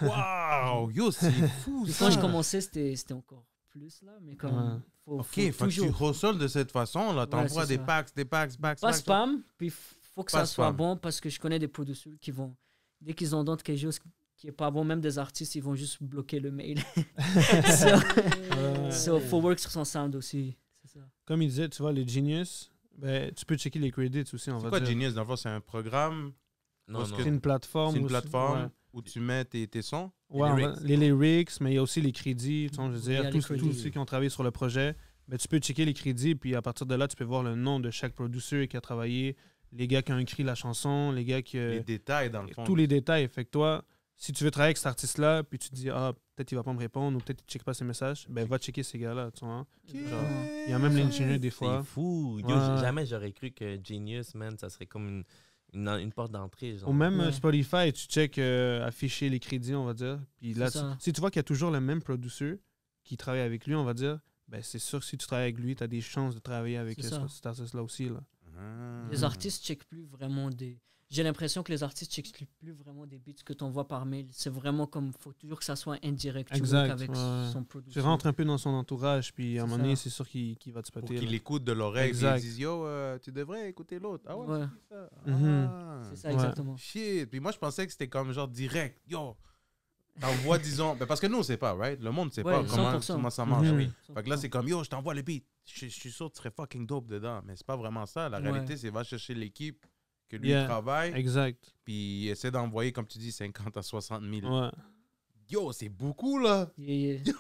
S1: Wow! Yo, c'est fou,
S4: Puis
S1: ça!
S4: quand je commençais, c'était encore plus, là. Mais comme...
S3: Ouais.
S4: Faut
S1: OK, fait que tu reçoles de cette façon, là. T'envoies
S4: c'est
S1: des
S4: ça.
S1: packs,
S4: Pas spam, puis faut que
S1: Pas
S4: ça soit
S1: spam.
S4: bon parce que je connais des producteurs qui vont... Dès qu'ils ont d'autres quelque chose qui est pas bon, même des artistes, ils vont juste bloquer le mail. So, faut work sur son sound aussi. C'est ça.
S3: Comme il disait, tu vois, les Genius, ben, tu peux checker les credits aussi, on
S1: C'est
S3: va
S1: quoi
S3: dire.
S1: Genius? Dans le fond, c'est un programme,
S2: Non,
S1: Parce
S2: non.
S1: que
S3: C'est une plateforme.
S1: c'est une
S3: aussi.
S1: plateforme où tu mets tes sons.
S3: Ouais,
S2: Les
S3: les lyrics, mais il y a aussi les crédits. Tu sais, je veux
S4: Oui, il y a
S3: dire,
S4: les
S3: tous
S4: crédits.
S3: ceux qui ont travaillé sur le projet, ben, tu peux checker les crédits, puis à partir de là, tu peux voir le nom de chaque producer qui a travaillé, les gars qui ont écrit la chanson, les gars qui...
S1: Les détails, dans le fond.
S3: tous les détails. Fait que toi, si tu veux travailler avec cet artiste-là, puis tu te dis, ah, peut-être il va pas me répondre, ou peut-être il ne check pas ses messages, ben va checker ces gars-là, tu vois. Genre, il y a même l'ingénieur des fois.
S2: C'est fou. Yo,
S3: Ouais.
S2: jamais j'aurais cru que Genius, man, ça serait comme une porte d'entrée. Genre.
S3: Ou même
S4: Ouais.
S3: Spotify, tu check afficher les crédits, on va dire. Puis là,
S4: C'est ça.
S3: si tu vois qu'il y a toujours le même producer qui travaille avec lui, on va dire, ben c'est sûr que si tu travailles avec lui, tu as des chances de travailler avec
S4: C'est ça.
S3: cet artiste-là aussi. Là.
S1: Ah.
S4: Les artistes checkent plus vraiment des... J'ai l'impression que les artistes checkent plus vraiment des beats que tu envoies par mail. C'est vraiment comme... faut toujours que ça soit indirect. Tu
S3: Exact,
S4: work avec
S3: ouais.
S4: son
S3: Tu
S4: producer.
S3: rentres un peu dans son entourage, puis à un
S4: C'est
S3: moment donné,
S4: ça.
S3: c'est sûr qu'il va te
S1: Pour
S3: spotter.
S1: qu'il
S3: là.
S1: écoute de l'oreille. Puis
S3: Exact.
S1: ils disent, yo, tu devrais écouter l'autre. Ah ouais,
S4: Ouais.
S1: c'est ça.
S3: Mhm.
S1: Ah.
S4: C'est ça,
S3: Ouais.
S4: exactement.
S1: Shit. Puis moi, je pensais que c'était comme genre direct. Yo, t'envoies, disons. Ben, parce que nous, on sait pas, right? Le monde ne sait
S4: Ouais,
S1: pas comment
S4: 100%.
S1: ça marche.
S3: Mhm.
S1: Oui. Fait que là, c'est comme, yo, je t'envoie le beat. Je suis sûr que tu serais fucking dope dedans. Mais c'est pas vraiment ça. La
S4: Ouais.
S1: réalité, c'est va chercher l'équipe que lui
S3: Yeah.
S1: travaille.
S3: Exact.
S1: Puis essaie d'envoyer, comme tu dis, 50 à 60 000.
S3: Ouais.
S1: Yo, c'est beaucoup, là.
S4: Yeah.
S1: Yo.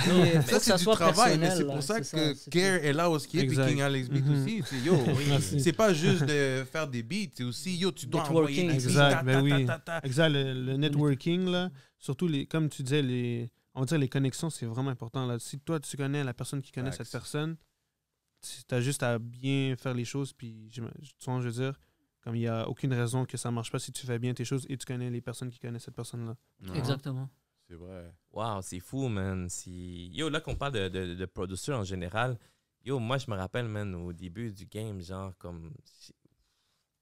S4: Mais faut
S1: Ça,
S4: que ça
S1: c'est du
S4: soit
S1: travail, mais
S4: personnel,
S1: c'est
S4: là.
S1: pour ça
S4: C'est
S1: que
S4: c'est
S1: Care est là aussi, puis
S3: Exact.
S1: King Alex Beat
S3: Mhm.
S1: aussi. C'est, yo,
S3: Merci.
S1: c'est pas juste de faire des beats, c'est aussi, yo, tu dois envoyer
S4: Networking.
S1: des beats,
S3: Exact,
S1: ta,
S3: ben
S1: ta,
S3: oui.
S1: ta, ta, ta.
S3: Exact, le networking, là, surtout, comme tu disais, on va dire les connexions, c'est vraiment important. Là. Si toi, tu connais la personne qui connaît
S1: Facts.
S3: cette personne, tu as juste à bien faire les choses, puis tu vois, je veux dire, comme il n'y a aucune raison que ça ne marche pas si tu fais bien tes choses et tu connais les personnes qui connaissent cette personne-là.
S1: Non,
S4: Exactement.
S1: C'est vrai.
S2: Wow, c'est fou, man. Yo, là qu'on parle de producer en général, yo, moi, je me rappelle, man, au début du game, genre, comme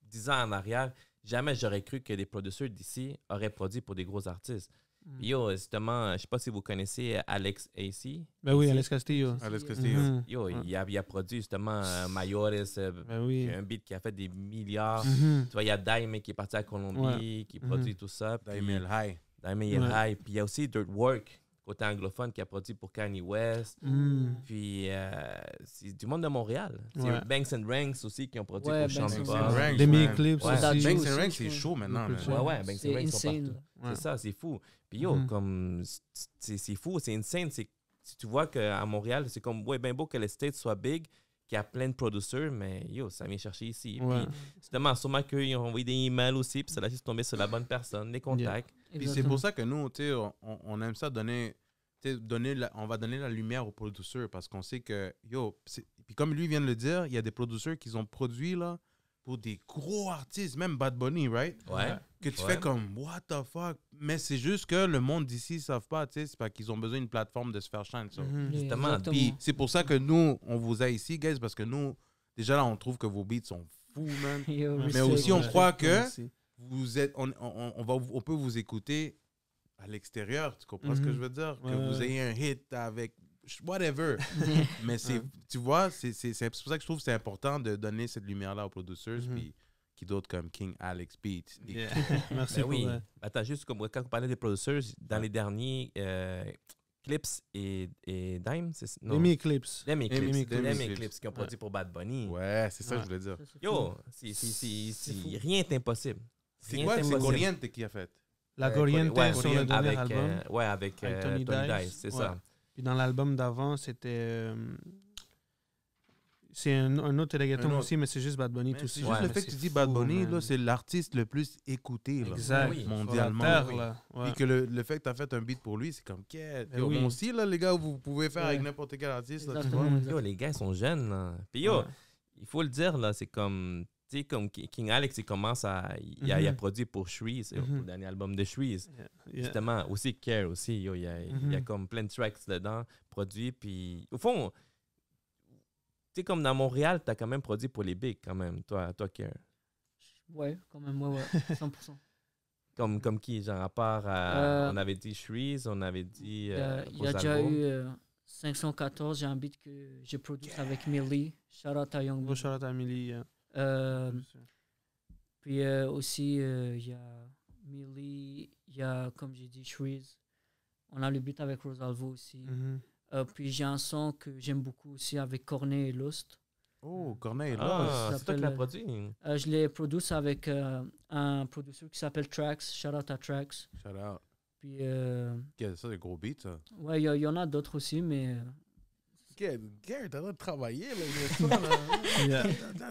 S2: 10 ans en arrière, jamais j'aurais cru que des producteurs d'ici auraient produit pour des gros artistes. Puis yo, justement, je sais pas si vous connaissez Alex AC.
S3: Ben oui,
S2: Ici.
S3: Alex Castillo.
S1: Alex Castillo.
S3: Mhm.
S2: Yo,
S3: Ouais.
S2: il a produit justement Mayores,
S3: Ben oui.
S2: un beat qui a fait des milliards.
S3: Mhm.
S2: Tu vois, il y a Daime qui est parti à Colombie, qui produit tout ça. puis
S1: Daimel High.
S2: Daime il est
S3: Ouais.
S2: high. Puis il y a aussi Dirt Work côté anglophone qui a produit pour Kanye West. Puis c'est du monde de Montréal.
S3: Ouais.
S2: C'est Banks and Ranks aussi qui ont produit
S4: Ouais,
S2: pour Sean
S4: Banks and
S2: Paul.
S1: Ranks.
S3: Demi
S1: man.
S3: Eclipse
S2: Ouais.
S3: aussi.
S4: Banks
S1: Banks and Ranks,
S4: je
S1: c'est
S4: crois.
S1: chaud maintenant. man.
S2: Ouais, ouais, Banks and
S4: C'est
S2: Ranks sont
S4: insane.
S2: partout.
S4: là.
S3: Ouais.
S2: C'est ça, c'est fou. Puis yo, comme c'est fou, c'est insane. Si tu vois qu'à Montréal, c'est comme, ouais, bien beau que les States soient big, qu'il y a plein de producers, mais yo, ça vient chercher ici.
S3: Ouais.
S2: Puis justement, sûrement qu'ils ont envoyé des emails aussi, puis ça l'a juste tombé sur la bonne personne, les contacts.
S1: Puis c'est pour ça que nous, tu sais, on aime ça donner, on va donner la lumière aux producteurs parce qu'on sait que, puis comme lui vient de le dire, il y a des producteurs qui ont produit là pour des gros artistes, même Bad Bunny, right?
S2: Ouais.
S1: Que tu
S2: Ouais.
S1: fais comme, what the fuck? Mais c'est juste que le monde d'ici ne savent pas, tu sais, c'est parce qu'ils ont besoin d'une plateforme de se faire shine. So.
S2: Justement,
S4: Exactement.
S1: Puis c'est pour ça que nous, on vous a ici, guys, parce que nous, déjà là, on trouve que vos beats sont fous, man.
S4: Yo,
S1: Mais
S4: respect.
S1: aussi, on croit que
S3: Merci.
S1: vous êtes, on peut vous écouter à l'extérieur, tu comprends ce que je veux dire? Que
S3: Ouais,
S1: vous
S3: ouais.
S1: ayez un hit avec whatever. Mais c'est, tu vois, c'est pour ça que je trouve que c'est important de donner cette lumière-là aux producers, puis qui d'autres comme King Alex Beats. Et-
S3: Yeah. Merci
S2: Ben
S3: pour
S2: oui. Attends, juste comme quand on parlait des producers, dans les derniers Clips et Dime, c'est non.
S3: Demi Eclipse.
S2: Demi
S1: Demi
S2: Eclipse.
S1: Eclipse.
S2: Demi Eclipse qui ont produit pour Bad Bunny.
S1: Ouais, c'est ça que
S3: Ouais.
S1: je voulais dire.
S4: Ça, c'est
S2: Yo,
S4: fou.
S2: rien n'est impossible.
S1: C'est
S2: Rien
S1: quoi?
S2: n'est
S1: C'est
S2: impossible.
S1: Corriente qui a fait.
S3: La Goriente
S2: Ouais,
S3: sur le dernier
S2: avec,
S3: album.
S2: avec
S3: Avec
S2: Tony
S3: Tony
S2: Dice,
S3: Dice.
S2: c'est
S3: Ouais.
S2: ça.
S3: Puis dans l'album d'avant, c'était. C'est un autre reggaeton
S1: Un autre.
S3: aussi, mais c'est juste Bad Bunny
S1: Mais
S3: tout
S1: c'est
S3: seul.
S1: juste
S2: Ouais,
S1: le
S2: mais
S1: fait que tu
S3: c'est
S1: dis Bad
S3: fou,
S1: Bunny,
S3: man.
S1: là, c'est l'artiste le plus écouté là,
S3: Exact.
S2: Oui.
S1: mondialement.
S3: Sur la terre,
S1: Oui.
S3: là. Ouais.
S1: Puis que le fait que tu as fait un beat pour lui, c'est comme quête.
S3: Ben
S1: Yo,
S3: oui.
S1: Moi aussi, là, les gars, vous pouvez faire
S4: Ouais.
S1: avec n'importe quel artiste. Là, tu
S4: Exactement.
S1: vois.
S2: Yo, les gars, ils sont jeunes, là. Puis yo,
S3: Ouais.
S2: il faut le dire, là, c'est comme... Tu sais, comme King Alex, il commence à... Il a produit pour Shreeze, le dernier album de Shreeze.
S3: Yeah.
S2: Justement, aussi Care aussi, yo, il y a comme plein de tracks dedans, produits, puis... Au fond, tu sais, comme dans Montréal, t'as quand même produit pour les bigs, quand même, toi Care.
S4: Ouais, quand même, ouais, 100%.
S2: Comme qui, genre, à part... on avait dit Shreeze, on avait dit...
S4: Il y a déjà eu 514, j'ai un beat que j'ai produit avec Millie. Shout out à Young
S3: Gros
S4: Millie.
S3: shout-out à Amélie.
S4: Puis aussi, il y a Millie, il y a, comme j'ai dit, Shreeze. On a le beat avec Rosalvo aussi.
S3: Mhm.
S4: Puis j'ai un son que j'aime beaucoup aussi avec Cornet et Lost.
S1: Oh, Corneille, là.
S2: Ah,
S4: ça
S2: c'est toi qui l'as
S4: s'appelle,
S2: produit?
S4: Je l'ai produit avec un producteur qui s'appelle Trax. Shout out à Trax.
S1: Shout out.
S4: Puis,
S1: Quel ça, des gros beats, ça.
S4: ouais, il y en a d'autres aussi, mais
S1: Gare, t'as l'air de travailler, là. il y a ça, là.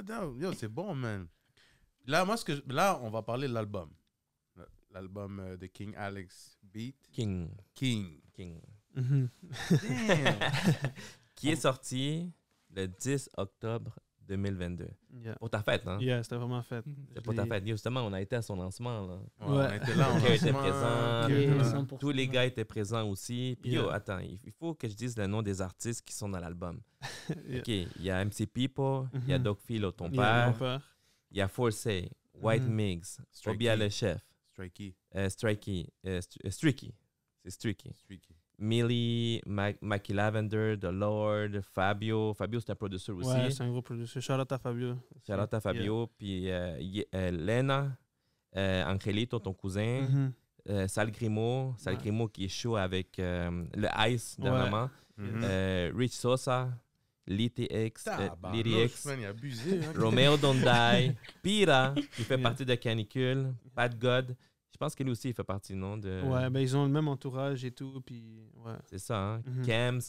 S3: Yeah.
S1: Yo, c'est bon, man. Là, là, on va parler de l'album. L'album de King Alex Beat.
S2: King.
S3: Mhm.
S1: Damn.
S2: Qui est sorti le 10 octobre 2022.
S3: Yeah.
S2: Pour ta fête, hein?
S3: Yeah, c'était vraiment fait.
S2: C'est pour ta fête. Justement, on a été à son lancement, là.
S1: Ouais, on était là, on
S2: Qui était
S1: lancement.
S2: présent.
S1: Qui était
S4: Yeah,
S1: là.
S4: 100%.
S2: Tous les gars étaient présents aussi. Puis
S3: Yeah.
S2: yo, attends, il faut que je dise le nom des artistes qui sont dans l'album.
S3: Yeah.
S2: OK, il y a MC People, il y a
S3: Mhm.
S2: Doc Philo, ton
S3: Yeah,
S2: père,
S3: mon père.
S2: il y a Forcey, White
S3: Mhm.
S2: Migs,
S1: Strikey.
S2: Obia le chef,
S1: Strikey.
S2: Strikey, Streaky, c'est Streaky.
S1: Strikey.
S2: Millie, Mackie Lavender, The Lord, Fabio. Fabio, c'est un producteur aussi.
S3: Ouais, c'est un gros producteur. Shout-out à Fabio.
S2: Shout-out à Fabio. Puis Lena, Angelito, ton cousin.
S3: Mhm.
S2: Sal Grimo. Sal
S3: Ouais.
S2: Grimo qui est chaud avec le Ice de
S3: Ouais.
S2: maman.
S1: Mhm.
S2: Rich Sosa. Liti X.
S1: Tabarnouche,
S2: Liri X.
S1: man, il a abusé. Hein.
S2: Romeo Dondai. Pira, qui fait
S3: Yeah.
S2: partie de Canicule. Pat God. Je pense que lui aussi, il fait partie, non? De...
S3: Ouais, ben ils ont le même entourage et tout. Puis, ouais.
S2: C'est ça, hein?
S3: Mhm.
S2: Cams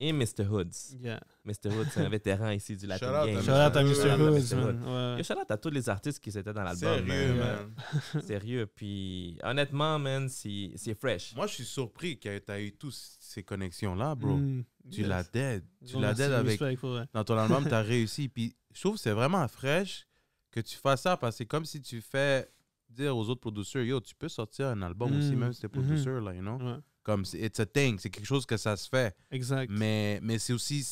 S2: et Mr. Hoods.
S3: Yeah.
S2: Mr. Hoods, c'est un vétéran ici du Latin
S1: Shout out
S2: Game.
S1: à
S3: Shout-out à
S1: Shout-out
S3: Mr.
S1: à
S3: Hoods,
S2: Mr.
S3: man. Ouais.
S2: Yo, shout-out à tous les artistes qui étaient dans l'album.
S1: Sérieux,
S2: man.
S1: man.
S2: Sérieux. Puis, honnêtement, man, c'est fresh.
S1: Moi, je suis surpris que tu as eu tous ces connexions-là, bro.
S3: Mm.
S1: Tu
S3: Yes.
S1: l'as dead. Tu
S3: Bon,
S1: l'as
S3: merci,
S1: dead avec.
S3: respect, pour vrai.
S1: Dans ton album, tu as réussi. Puis je trouve que c'est vraiment fraîche que tu fasses ça parce que c'est comme si tu fais dire aux autres producteurs, yo, tu peux sortir un album aussi, même si t'es producteur, là, you know?
S3: Ouais.
S1: Comme, it's a thing. C'est quelque chose que ça se fait.
S3: Exact.
S1: Mais c'est aussi,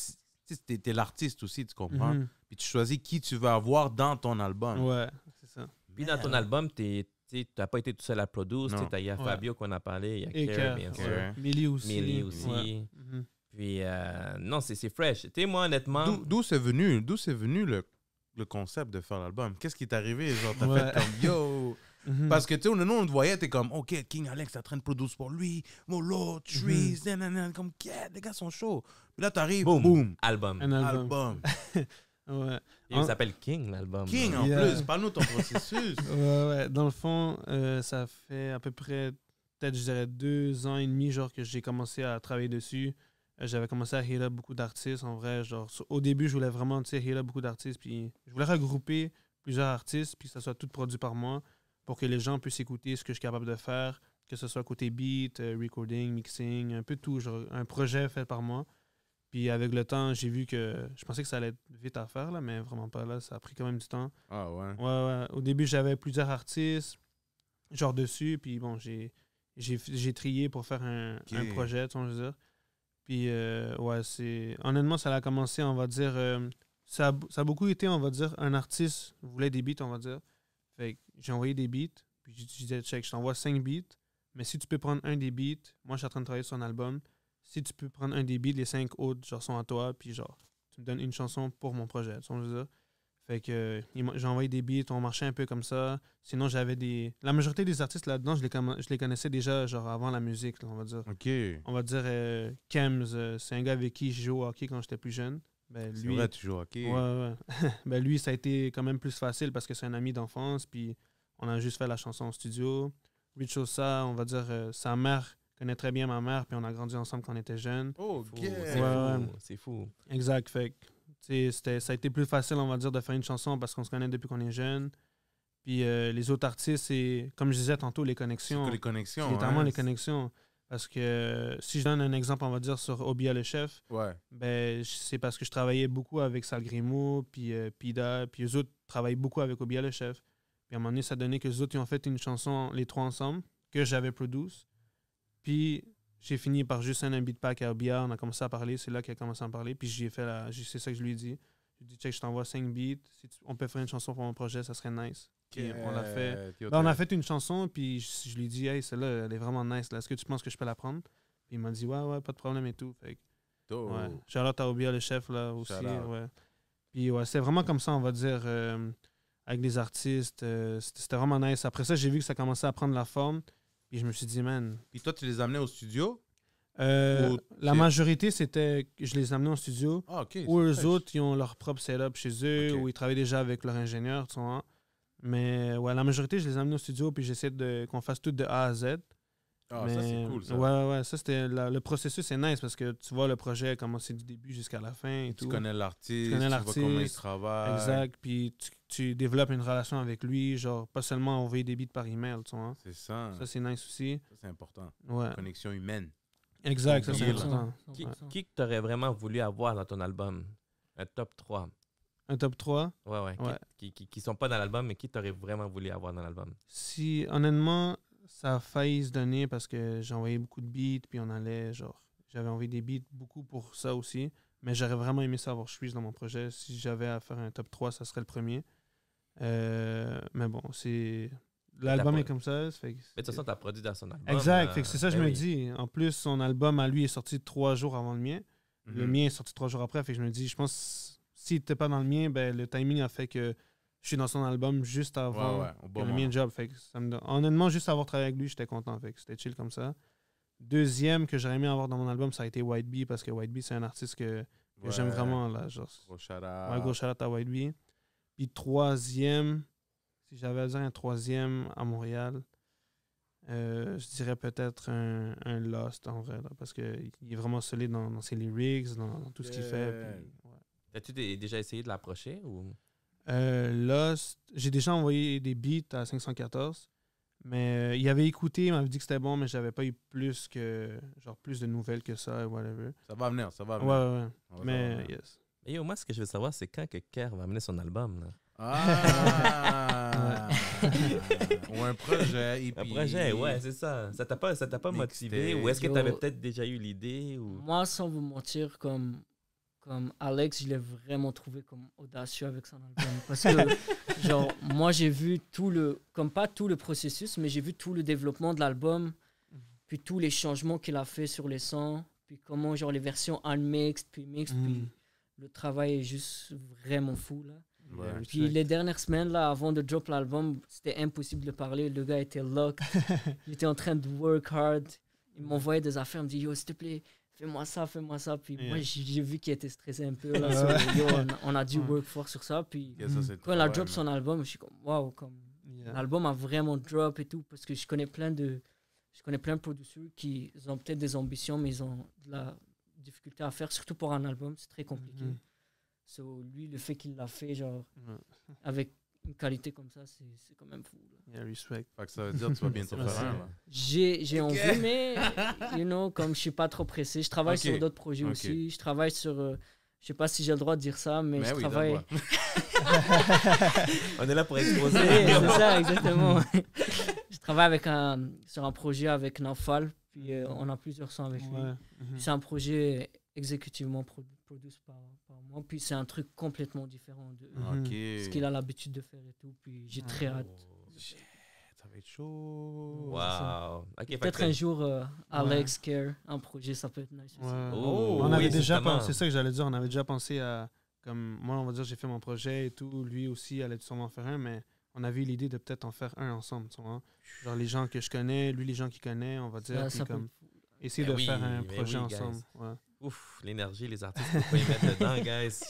S1: tu sais, t'es l'artiste aussi, tu comprends?
S3: Mhm.
S1: Puis tu choisis qui tu veux avoir dans ton album.
S3: Ouais, c'est ça.
S2: Puis, dans ton album, tu n'as pas été tout seul à produire.
S1: Non.
S2: Il y a
S3: Ouais.
S2: Fabio qu'on a parlé, il y a
S3: Et
S2: Kerr,
S3: Kerr,
S2: bien
S3: ouais.
S2: sûr.
S3: Millie aussi.
S2: Millie aussi.
S3: Ouais. Mhm.
S2: Puis, non, c'est fresh. Tu sais, moi, honnêtement,
S1: D'où c'est venu le concept de faire l'album? Qu'est-ce qui t'est arrivé? Genre, t'as
S3: Ouais.
S1: fait comme, yo, Parce que, tu sais, nous, on te voyait, t'es comme, OK, King Alex est en train de produire pour lui, Molo, Trees, nanana, comme, yeah, les gars sont chauds. Puis là, t'arrives, boum,
S2: Album.
S3: Un album. Ouais.
S2: Il s'appelle King, l'album.
S1: King, en plus, parle-nous de ton processus.
S3: Ouais. Dans le fond, ça fait à peu près, peut-être, je dirais 2 ans et demi, genre, que j'ai commencé à travailler dessus. J'avais commencé à healer beaucoup d'artistes, en vrai. Genre, au début, je voulais vraiment, tu sais, healer beaucoup d'artistes. Puis je voulais regrouper plusieurs artistes, puis que ça soit tout produit par moi, pour que les gens puissent écouter ce que je suis capable de faire, que ce soit côté beat, recording, mixing, un peu tout, genre, un projet fait par moi. Puis avec le temps, j'ai vu que je pensais que ça allait être vite à faire, là, mais vraiment pas là. Ça a pris quand même du temps.
S1: Ah ouais.
S3: Ouais. Au début, j'avais plusieurs artistes, genre dessus, puis bon, j'ai trié pour faire un projet, tu sais, je veux dire. Puis ouais, c'est... Honnêtement, ça a commencé, on va dire... ça a beaucoup été, on va dire, un artiste voulait des beats, on va dire. Fait que j'ai envoyé des beats, puis je disais, check, je t'envoie 5 beats, mais si tu peux prendre un des beats, moi, je suis en train de travailler sur un album. Si tu peux prendre un des beats, les 5 autres, genre, sont à toi, puis genre, tu me donnes une chanson pour mon projet, tu vois, je veux dire. Fait que j'ai envoyé des beats, on marchait un peu comme ça. Sinon, j'avais des... La majorité des artistes là-dedans, je les connaissais déjà, genre, avant la musique, là, on va dire.
S1: OK.
S3: On va dire Kems, c'est un gars avec qui je jouais au hockey quand j'étais plus jeune. Ben,
S1: C'est
S3: lui,
S1: vrai, tu joues au hockey.
S3: ouais. Ben, lui, ça a été quand même plus facile parce que c'est un ami d'enfance, puis on a juste fait la chanson en studio. Rich Osa, on va dire, sa mère connaît très bien ma mère, puis on a grandi ensemble quand on était jeunes.
S1: Oh,
S2: Fou,
S1: OK.
S2: c'est fou.
S3: Exact. Fait que, ça a été plus facile, on va dire, de faire une chanson parce qu'on se connaît depuis qu'on est jeune. Puis les autres artistes, c'est, comme je disais tantôt, les connexions.
S1: C'est que les connexions.
S3: C'est littéralement
S1: hein.
S3: les connexions. Parce que si je donne un exemple, on va dire, sur Obia le chef,
S1: Ouais.
S3: ben, c'est parce que je travaillais beaucoup avec Sal Grimaud, puis Pida, puis eux autres travaillent beaucoup avec Obia le chef. Puis à un moment donné, ça donnait que les autres ils ont fait une chanson, les trois ensemble, que j'avais produite. Puis j'ai fini par juste un beat pack à Obia, on a commencé à parler, c'est là qu'il a commencé à en parler, puis c'est ça que je lui ai dit. Je lui ai dit, check, je t'envoie 5 beats, si on peut faire une chanson pour mon projet, ça serait nice. Puis on l'a fait. Ben, on a fait une chanson, puis je lui ai dit, hey, celle-là, elle est vraiment nice. Là. Est-ce que tu penses que je peux la prendre? Puis il m'a dit, ouais, pas de problème et tout. Fait que, ouais. Charlotte à Obia, le chef, là aussi. Ouais. Puis ouais, c'est vraiment comme ça, on va dire, avec des artistes. C'était vraiment nice. Après ça, j'ai vu que ça commençait à prendre la forme. Puis je me suis dit, man.
S1: Puis toi, tu les amenais au studio?
S3: La majorité, c'était que je les amenais au studio.
S1: Ah, OK.
S3: Ou eux autres, ils ont leur propre setup chez eux,
S1: Ok.
S3: ou ils travaillent déjà avec leur ingénieur, tu vois. Mais ouais, la majorité, je les amenais au studio, puis j'essaie qu'on fasse tout de A à Z.
S1: Ah,
S3: mais,
S1: ça, c'est cool, ça.
S3: Ouais, ça, c'était le processus, c'est nice parce que tu vois le projet commencer du début jusqu'à la fin et
S1: Tu
S3: tout.
S1: connais l'artiste,
S3: Tu connais
S1: vois comment il travaille.
S3: Exact, puis tu développes une relation avec lui, genre pas seulement envoyer des beats par email, tu vois.
S1: C'est ça.
S3: Ça, c'est nice aussi.
S1: Ça, c'est important.
S3: Ouais.
S1: Connexion humaine.
S3: Exact, ça, c'est
S2: 100%.
S3: important.
S2: Qui que t'aurais vraiment voulu avoir dans ton album? Un top 3.
S3: Un top 3.
S2: Ouais. Qui sont pas dans l'album, mais qui t'aurais vraiment voulu avoir dans l'album?
S3: Si, honnêtement, ça a failli se donner parce que j'ai envoyé beaucoup de beats, puis j'avais envoyé des beats beaucoup pour ça aussi. Mais j'aurais vraiment aimé ça avoir Shreeze dans mon projet. Si j'avais à faire un top 3, ça serait le premier. Mais bon, l'album est comme ça. Fait que
S2: Mais de toute façon, t'as produit dans son album.
S3: exact, fait que c'est ça que je
S2: ben
S3: me
S2: oui.
S3: dis. En plus, son album à lui est sorti 3 jours avant le mien. Le
S1: Mhm.
S3: mien est sorti 3 jours après. Fait que je me dis, je pense s'il n'était pas dans le mien, ben, le timing a fait que je suis dans son album juste avant
S1: au
S3: que
S1: bon
S3: le
S1: moment.
S3: mien job. Fait que honnêtement, juste avoir travaillé avec lui, j'étais content. Fait que c'était chill comme ça. Deuxième que j'aurais aimé avoir dans mon album, ça a été White Bee parce que White Bee, c'est un artiste que j'aime vraiment. Là, genre,
S1: Gros shout-out.
S3: ouais, gros shout-out à White Bee. Puis troisième, si j'avais à dire un troisième à Montréal, je dirais peut-être un Lost en vrai, là, parce qu'il est vraiment solide dans ses lyrics, dans tout ce qu'il fait. Puis, ouais.
S2: As-tu déjà essayé de l'approcher ou...
S3: Lost, j'ai déjà envoyé des beats à 514, mais il avait écouté, il m'avait dit que c'était bon, mais j'avais pas eu plus de nouvelles que ça, whatever.
S1: Ça va venir, ça va
S3: Ouais,
S1: venir.
S3: ouais.
S1: Ça va
S3: Mais
S1: venir.
S3: yes.
S2: Et yo, moi, ce que je veux savoir, c'est quand que Kerr va amener son album. Là.
S1: Ah! Ou un projet. Et
S2: Un
S1: puis-
S2: projet, ouais, c'est ça. Ça t'a pas motivé?
S1: Mixtape.
S2: Ou est-ce que
S4: Yo.
S2: tu avais peut-être déjà eu l'idée? Ou...
S4: Moi, sans vous mentir, comme Alex, je l'ai vraiment trouvé comme audacieux avec son album. Parce que, genre, moi, j'ai vu comme pas tout le processus, mais j'ai vu tout le développement de l'album, puis tous les changements qu'il a fait sur les sons, puis comment, genre, les versions unmixed, puis mixed, puis le travail est juste vraiment fou, là.
S1: Ouais.
S4: Puis les dernières semaines, là, avant de drop l'album, c'était impossible de parler. Le gars était locked. Il était en train de work hard. Il m'envoyait des affaires. Il me dit, yo, s'il te plaît, fais-moi ça, fais-moi ça. Puis moi, j'ai vu qu'il était stressé un peu. Là, yo, on a dû work fort sur ça. Puis quand il a drop son album, je suis comme, waouh, comme l'album a vraiment drop et tout. Parce que je connais plein de producteurs qui ont peut-être des ambitions, mais ils ont de la difficulté à faire, surtout pour un album. C'est très compliqué. So, lui, le fait qu'il l'a fait, genre, avec une qualité comme ça, c'est quand même fou.
S3: Yeah, respect.
S1: Fait que ça veut dire que tu vas bientôt faire un, là.
S4: J'ai envie, mais, comme je suis pas trop pressé, je travaille sur d'autres projets aussi. Je travaille sur, je sais pas si j'ai le droit de dire ça, mais je travaille...
S2: On est là pour exposer.
S4: C'est ça, exactement. Je travaille sur un projet avec Nafal, puis on a plusieurs sons avec lui. C'est un projet exécutivement produit par moi, puis c'est un truc complètement différent de ce qu'il a l'habitude de faire et tout, puis j'ai très hâte.
S1: Ça va être chaud.
S2: Wow.
S4: Peut-être un jour, Alex Care, un projet, ça peut être nice aussi.
S3: On avait déjà pensé, c'est ça que j'allais dire, on avait déjà pensé à, comme moi, on va dire, j'ai fait mon projet et tout, lui aussi allait sûrement en faire un, mais on avait eu l'idée de peut-être en faire un ensemble, tu vois. Genre les gens que je connais, lui les gens qu'il connaît, on va dire, puis comme essayer de faire un projet ensemble.
S2: Ouf, l'énergie, les artistes, il faut pas y mettre dedans, guys.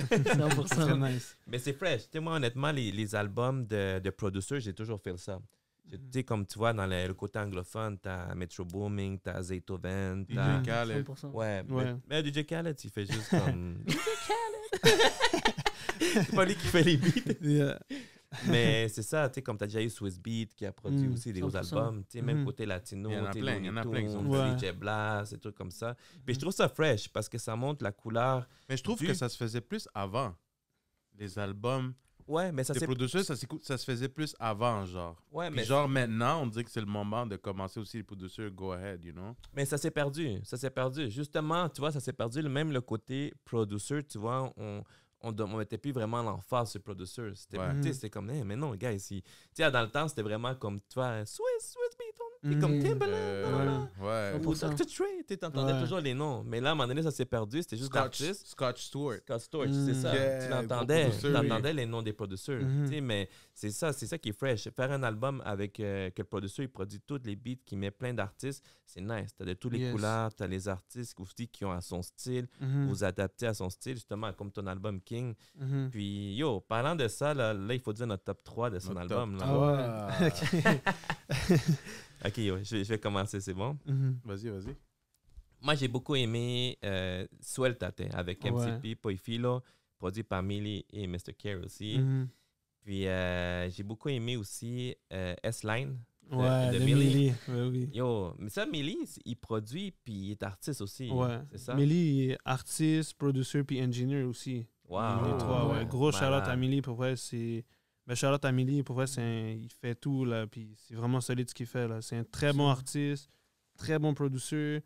S4: 100%.
S3: Très nice.
S2: Mais c'est fresh. Tu sais, moi, honnêtement, les albums de producers, j'ai toujours fait ça. Tu sais, comme tu vois, dans le côté anglophone, t'as Metro Booming, t'as Zaytoven, t'as...
S1: DJ Khaled.
S4: 100%.
S2: Ouais.
S3: Ouais.
S2: Mais DJ Khaled, il fait juste comme... DJ Khaled! C'est pas lui qui fait les beats.
S3: Yeah.
S2: Mais c'est ça, tu sais, comme tu as déjà eu Swiss Beat qui a produit aussi des gros
S4: 100%.
S2: albums, tu sais, même côté latino,
S1: Il y en a
S2: tu sais,
S1: plein, il y en a plein qui sont
S2: Looney Tunes, DJ Blast, des trucs comme ça. Puis je trouve ça fresh parce que ça montre la couleur.
S1: Mais je trouve que ça se faisait plus avant. Les albums
S2: Ouais, mais ça
S1: des
S2: c'est...
S1: producteurs, ça se faisait plus avant, genre.
S2: Ouais,
S1: Puis
S2: mais...
S1: genre maintenant, on dit que c'est le moment de commencer aussi les producteurs, go ahead, you know?
S2: Mais ça s'est perdu, Justement, tu vois, ça s'est perdu. Même le côté producer, tu vois, on mettait plus vraiment l'emphase sur producer. C'était c'était comme, hey, mais non, gars, ici. Tu sais, dans le temps, c'était vraiment comme, tu vois, Swiss Beat, comme Timbaland,
S1: ouais.
S2: ou Dr. Dre, tu t'entendais toujours les noms. Mais là, à un moment donné, ça s'est perdu, c'était juste l'artiste.
S1: Scotch Stewart.
S2: C'est ça.
S1: Yeah,
S2: tu l'entendais les noms des producteurs. Tu sais, mais c'est ça qui est fresh. Faire un album avec que le producteur il produit tous les beats, qui met plein d'artistes, c'est nice. T'as de tous les couleurs, t'as les artistes aussi qui ont à son style, vous adaptez à son style, justement, comme ton album King. Puis, yo, parlant de ça, là, il faut dire notre top 3 de son album. Là.
S3: Ah ouais.
S2: Ok, yo, je vais commencer, c'est bon?
S1: Vas-y.
S2: Moi, j'ai beaucoup aimé Suéltate avec MCP, Poifilo, produit par Millie et Mr. Care aussi. Puis, j'ai beaucoup aimé aussi S-Line de Millie.
S3: Oui.
S2: Yo, mais ça, Millie, il produit puis il est artiste aussi.
S3: Ouais.
S2: C'est ça?
S3: Millie est artiste, producer puis engineer aussi.
S2: Wow.
S3: Les trois, ouais. Gros
S2: Malade.
S3: shout-out à Millie, pour vrai, c'est... Ben, shout-out à Millie, pour vrai, il fait tout, là, puis c'est vraiment solide ce qu'il fait, là. C'est un très bon artiste, très bon producer,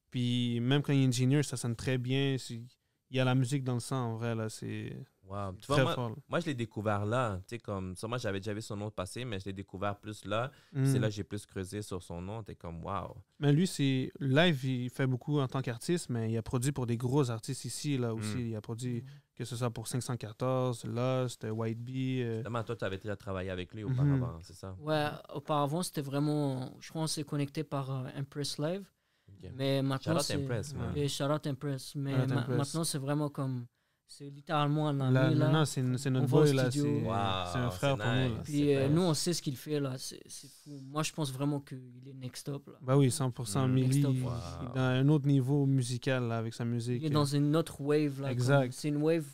S3: puis même quand il est engineer, ça sonne très bien. Il y a la musique dans le sang, en vrai, là, c'est...
S2: Wow. Tu
S3: très
S2: vois,
S3: fort.
S2: moi, je l'ai découvert là. Tu sais, comme, sûrement, j'avais déjà vu son nom passer, mais je l'ai découvert plus là. C'est là que j'ai plus creusé sur son nom. T'es comme, wow.
S3: Mais lui, c'est live, il fait beaucoup en tant qu'artiste, mais il a produit pour des gros artistes ici, là aussi. Il a produit, que ce soit pour 514, Lost, White Bee.
S2: Justement, toi, tu avais déjà travaillé avec lui auparavant, c'est ça?
S4: Ouais, auparavant, c'était vraiment... Je crois qu'on s'est connecté par Impress Live.
S2: Okay.
S4: Mais maintenant,
S2: Shout-out Impress, man.
S4: Et shout-out Impress. Mais
S3: Impress.
S4: maintenant, c'est vraiment comme... C'est littéralement un ami,
S3: Là,
S4: là.
S3: non, c'est notre
S4: va au
S3: boy, là.
S4: studio.
S3: C'est un frère
S2: c'est
S3: pour nous,
S2: nice.
S3: là.
S4: Puis nous, on sait ce qu'il fait, là. C'est fou. Moi, je pense vraiment qu'il est next up, là.
S3: Bah oui, 100%. Millie,
S4: Next up.
S3: il est dans un autre niveau musical, là, avec sa musique.
S4: Il est dans une autre wave, là.
S3: Exact.
S4: C'est une wave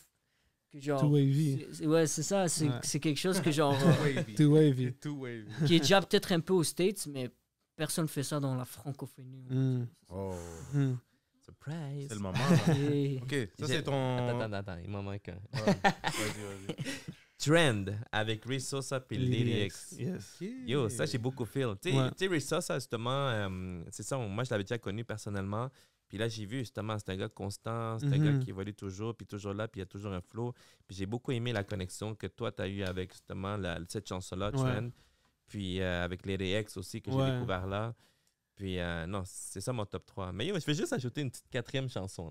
S4: que genre...
S3: Too wavy.
S4: Ouais, c'est ça. C'est quelque chose que genre...
S3: Too wavy.
S4: qui est déjà peut-être un peu aux States, mais personne ne fait ça dans la francophonie.
S1: Oh.
S2: Surprise.
S1: C'est le moment, là.
S4: Et-
S1: OK, ça, c'est ton...
S2: Attends, il m'en manque un.
S1: Ouais. Vas-y.
S2: Trend avec Ray Sosa et Lady X.
S3: Yes.
S2: Yo, ça, j'ai beaucoup feel. Tu
S3: Ouais.
S2: sais, Ray Sosa, justement, c'est ça, moi, je l'avais déjà connu personnellement. Puis là, j'ai vu, justement, c'est un gars constant, c'est un gars qui évolue toujours, puis toujours là, puis il y a toujours un flow. Puis j'ai beaucoup aimé la connexion que toi, tu as eue avec, justement, cette chanson-là, Trend. Puis avec Lady X aussi, que j'ai découvert là. Puis non, c'est ça mon top 3. Mais yo, je vais juste ajouter une petite 4e chanson.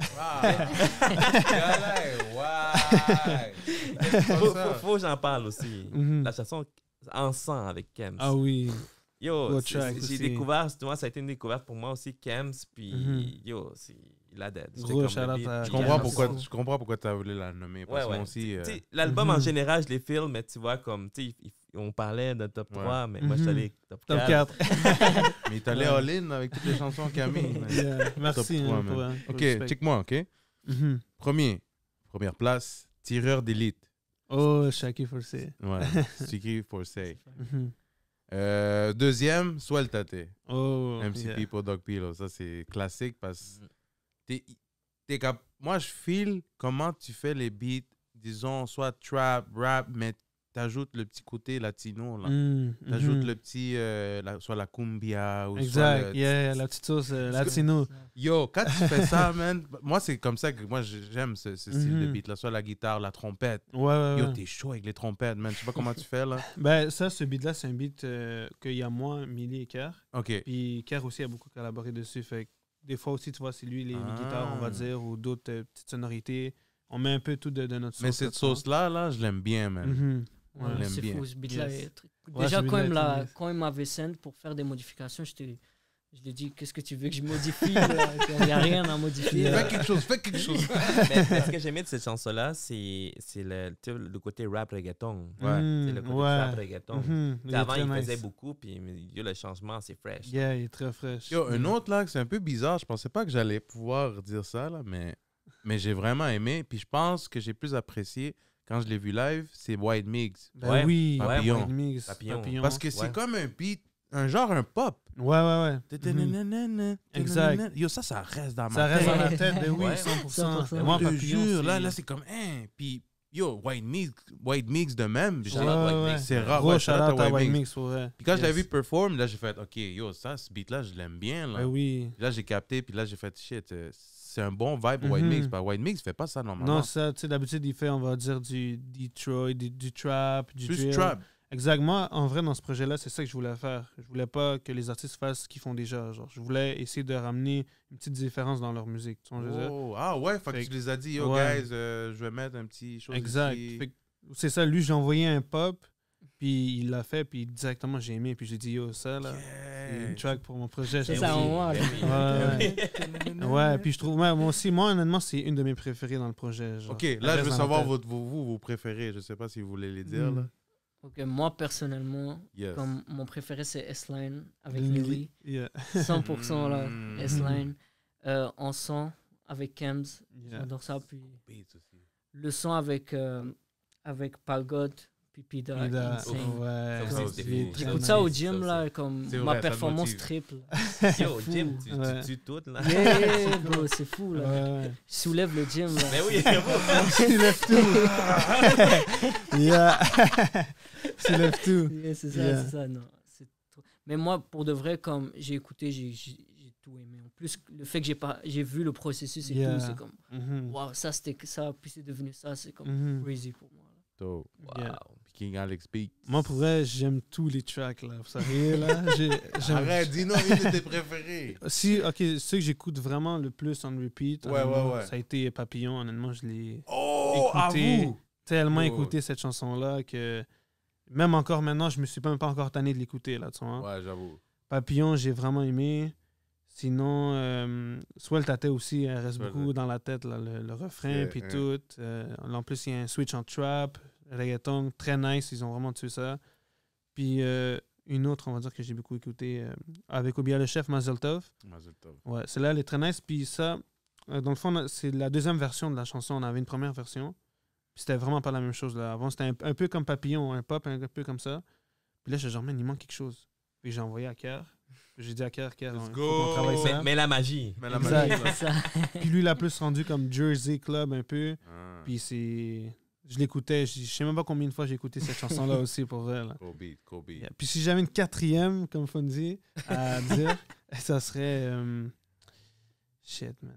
S2: Faut que j'en parle aussi.
S3: Mhm.
S2: La chanson Ensemble avec Kems.
S3: Ah oui.
S2: Yo,
S3: Gros track
S2: j'ai
S3: aussi.
S2: découvert, moi, ça a été une découverte pour moi aussi, Kems, puis
S3: Mhm.
S2: yo, il a dead. J'étais
S3: Gros
S2: comme
S3: shout-out
S2: le beat,
S3: à
S2: puis
S1: Je comprends
S3: Kems.
S1: pourquoi tu as voulu la nommer. Parce
S2: Ouais,
S1: que
S2: ouais.
S1: aussi,
S2: Tu sais, l'album en
S3: Mhm.
S2: général, je les filme, mais tu vois, comme, tu sais, on parlait de top
S1: Ouais.
S2: 3, mais moi, je suis allé top 4.
S3: Top 4.
S1: mais il allé
S3: Ouais.
S1: all-in avec toutes les chansons Camille.
S3: Yeah. Merci.
S1: Top 3,
S3: hein,
S1: man.
S3: pour
S1: Ok,
S3: respect.
S1: check-moi, ok?
S3: Mhm.
S1: Première place, tireur d'élite.
S3: Oh, Shaki Forcé.
S1: Ouais, Sticky Forsay.
S3: Mhm.
S1: Deuxième, Swell Tate.
S3: Oh,
S1: MCP
S3: yeah.
S1: pour Dog Pillow. Ça, c'est classique parce que moi, je feel comment tu fais les beats, disons, soit trap, rap, mais t'ajoutes le petit côté latino, là.
S3: Mhm.
S1: T'ajoutes
S3: Mhm.
S1: le petit, soit la cumbia ou soit
S3: Exact,
S1: le...
S3: yeah, la petite sauce latino.
S1: Yo, quand tu fais ça, man, moi, c'est comme ça que moi, j'aime ce style de
S3: Mhm.
S1: beat, là. Soit la guitare, la trompette.
S3: Ouais, ouais,
S1: Yo,
S3: ouais.
S1: t'es chaud avec les trompettes, man. Je sais pas comment tu fais, là.
S3: Ben, ça, ce beat-là, c'est un beat qu'il y a moi, Millie et Kerr.
S1: OK.
S3: Puis Kerr aussi a beaucoup collaboré dessus. Fait que des fois aussi, tu vois, c'est lui les guitares, on va dire, ou d'autres petites sonorités. On met un peu tout de notre sauce.
S1: Mais cette sauce-là, là, je l'aime bien, man.
S3: Mhm.
S4: Ouais,
S1: Je l'aime
S4: c'est
S1: bien.
S4: fou, ce beat-là.
S3: Yes. Ouais,
S4: Déjà,
S3: ce beat-là est nice.
S4: quand il m'avait send pour faire des modifications, je lui ai dit, qu'est-ce que tu veux que je modifie? Il n'y a rien à modifier.
S1: Fais quelque chose, fais quelque chose.
S2: mais ce que j'aimais de cette chanson-là, c'est le côté rap reggaeton.
S1: Ouais.
S2: C'est le côté
S3: ouais.
S2: rap reggaeton.
S3: Mhm.
S2: Tu
S3: Il
S2: sais,
S3: est
S2: avant,
S3: très
S2: il
S3: nice.
S2: faisait beaucoup, puis yo, le changement, c'est fresh.
S3: Yeah, il est très fraîche.
S1: Yo, un autre, là, que c'est un peu bizarre. Je pensais pas que j'allais pouvoir dire ça, là, mais j'ai vraiment aimé. Puis je pense que j'ai plus apprécié quand je l'ai vu live, c'est White Mix.
S3: Ben
S2: Ouais.
S3: oui,
S1: Papillon.
S3: White Mix,
S2: Papillon.
S1: Parce que c'est
S2: Ouais.
S1: comme un beat, un genre un pop.
S3: Ouais, ouais, ouais. Mhm. Exact.
S1: Yo, ça reste dans ma
S3: Ça reste
S1: tête.
S3: dans la tête, ben oui,
S2: Ouais.
S3: 100%.
S4: 100%.
S3: Et moi,
S1: Je te
S3: Papillon,
S1: jure,
S3: c'est-
S1: là, c'est comme, puis yo, White Mix de même.
S2: Ouais,
S1: j'ai-
S3: ouais.
S1: C'est rare.
S3: Gros
S1: Ouais,
S3: shout-out à White Mix, pour vrai.
S1: Puis quand je l'ai
S3: Yes.
S1: vu perform, là, j'ai fait, OK, yo, ça, ce beat-là, je l'aime bien, là.
S3: Ben oui.
S1: Là, j'ai capté, puis là, j'ai fait, shit, c'est un bon vibe pour White
S3: Mhm.
S1: Mix. Parce que White Mix fait pas ça normalement.
S3: Non, ça, tu sais, d'habitude, il fait, on va dire, du Detroit, du trap, du
S1: Plus
S3: drill.
S1: trap.
S3: Exactement. En vrai, dans ce projet-là, c'est ça que je voulais faire. Je voulais pas que les artistes fassent ce qu'ils font déjà. Genre, je voulais essayer de ramener une petite différence dans leur musique. Tu vois ce que je veux dire?
S1: Oh, ah ouais, fait que
S3: Fait
S1: tu les as dit, yo,
S3: ouais.
S1: guys, je vais mettre un petit chose
S3: Exact.
S1: ici.
S3: Fait que c'est ça. Lui, j'ai envoyé un pop, puis il l'a fait, puis directement, j'ai aimé. Puis j'ai dit, yo, ça, là, c'est une track pour mon projet.
S4: C'est
S3: J'ai
S4: ça,
S3: dit,
S4: on voit.
S3: Ouais. Ouais, puis je trouve, moi aussi, moi, honnêtement, c'est une de mes préférées dans le projet. Genre.
S1: OK,
S3: Elle
S1: là, je
S3: reste
S1: veux
S3: dans
S1: savoir
S3: ma tête.
S1: vos préférés. Je sais pas si vous voulez les dire, là.
S4: Ok, moi, personnellement,
S1: Yes.
S4: comme mon préféré, c'est S-Line avec
S3: Lily.
S4: Lily.
S3: Yeah.
S4: 100% là,
S1: Mm.
S4: S-Line. En son avec Kems,
S3: Yeah.
S4: j'adore ça. Puis
S1: Beats aussi.
S4: le son avec Palgod, puis Pida,
S3: Pida,
S4: insane.
S3: ouais.
S2: Ça aussi, c'était
S3: Il est
S2: fou.
S3: très
S4: J'écoute
S3: nice.
S4: ça au
S2: Ça
S4: gym,
S2: aussi.
S4: là, comme
S1: C'est
S4: ma
S1: vrai, ça te
S4: performance
S1: motive.
S4: triple.
S2: Yo,
S4: fou.
S2: Jim, tu
S3: Ouais.
S2: tues tout, là.
S4: Yeah, bro, c'est fou, là.
S3: Ouais.
S4: Je soulève le gym, là.
S2: Mais oui,
S3: Tu lèves tout. Yeah. Tu lèves tout.
S4: Yeah, c'est ça,
S3: Yeah.
S4: c'est ça. Non, c'est trop- Mais moi, pour de vrai, comme j'ai écouté, j'ai tout aimé. En plus, le fait que j'ai vu le processus et
S3: Yeah.
S4: tout, c'est comme,
S3: Mhm.
S4: waouh, ça c'était que ça, puis c'est devenu ça, c'est comme
S3: Mhm.
S4: crazy pour moi. là.
S1: Dope.
S3: Yeah.
S2: wow.
S1: King Alex Beats.
S3: Moi, pour vrai, j'aime tous les tracks, là. Vous savez, là. J'aime-
S1: Arrête, dis-nous une de tes préférés.
S3: Si, ok, ceux que j'écoute vraiment le plus en repeat,
S1: Ouais,
S3: honnêtement,
S1: ouais.
S3: ça a été Papillon. Honnêtement, je l'ai
S1: Oh, à
S3: écouté,
S1: vous!
S3: tellement
S1: Oh.
S3: écouté cette chanson-là que même encore maintenant, je me suis même pas encore tanné de l'écouter, là, tu vois.
S1: Ouais, j'avoue.
S3: Papillon, j'ai vraiment aimé. Sinon, Swell Tate aussi, elle reste
S1: Swell
S3: beaucoup dans la tête, là, le refrain,
S1: Yeah,
S3: puis
S1: yeah.
S3: tout. En plus, il y a un switch en trap, reggaeton, très nice, ils ont vraiment tué ça. Puis une autre, on va dire, que j'ai beaucoup écouté, avec Obia le chef, Mazel Tov.
S1: Mazel tov.
S3: Ouais, celle-là, elle est très nice. Puis ça, dans le fond, c'est la deuxième version de la chanson. On avait une première version. Puis c'était vraiment pas la même chose. Là. Avant, c'était un peu comme Papillon, un pop, un peu comme ça. Puis là, je genre, man, il manque quelque chose. Puis j'ai envoyé à Kerr. J'ai dit à Kerr,
S1: Let's
S3: il faut
S1: go.
S3: qu'on travaille ça.
S2: Mais la magie.
S1: Mais la
S3: Exact.
S1: magie, là.
S4: Ça.
S3: Puis lui, il a plus rendu comme Jersey Club un peu.
S1: Ah,
S3: Puis c'est... Je l'écoutais. Je sais même pas combien de fois j'ai écouté cette chanson-là aussi, pour vrai. Là.
S1: Kobe.
S3: Yeah. Puis si j'avais une quatrième, comme Fonzie, à dire, ça serait... Shit, man.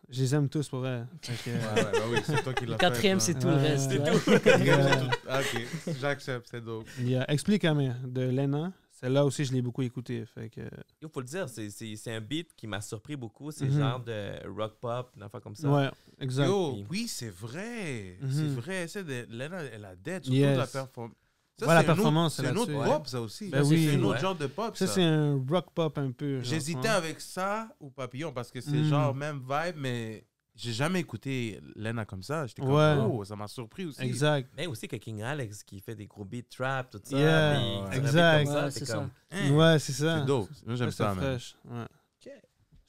S3: Je les aime tous, pour vrai. Fait que,
S1: Ouais, bah oui, c'est toi qui l'as
S4: Le
S1: fait.
S4: quatrième,
S1: ça.
S4: c'est tout le
S3: Ouais.
S4: reste.
S3: C'est
S4: là.
S1: Quatrième,
S3: Yeah.
S1: c'est tout. Ah, ok, j'accepte, c'est dope.
S3: Il y a Explique-moi de Lena. celle-là aussi, je l'ai beaucoup écoutée. Fait que...
S2: Il faut le dire, c'est un beat qui m'a surpris beaucoup. C'est
S3: Mhm.
S2: genre de rock pop, une affaire comme ça.
S3: Ouais, exact.
S1: Yo,
S2: Puis-
S1: oui, c'est vrai.
S3: Mhm.
S1: C'est vrai. Lena, elle a dead, surtout
S3: Yes.
S1: la performance. Ça,
S3: Ouais, la
S1: c'est un autre-
S3: performance,
S1: c'est un autre
S3: là-dessus.
S1: pop, ça aussi.
S3: Ben
S1: C'est
S3: oui.
S1: un autre
S2: Ouais.
S1: genre de pop,
S3: Ça,
S1: ça.
S3: c'est un rock pop un peu. genre,
S1: J'hésitais
S3: hein.
S1: avec ça ou Papillon parce que c'est
S3: Mm.
S1: genre même vibe, mais j'ai jamais écouté Lena comme ça. J'étais comme,
S3: Ouais.
S1: oh, ça m'a surpris aussi.
S3: Exact.
S2: Mais aussi que King Alex qui fait des gros beats trap, tout ça.
S3: Yeah,
S2: puis sur un beat
S3: exact.
S2: comme ça,
S4: Ouais,
S2: t'es
S4: c'est ça.
S2: comme,
S1: Hein,
S3: Ouais, c'est ça.
S1: c'est dope. Moi, j'aime ça,
S3: c'est
S1: man.
S3: fraîche. Ouais.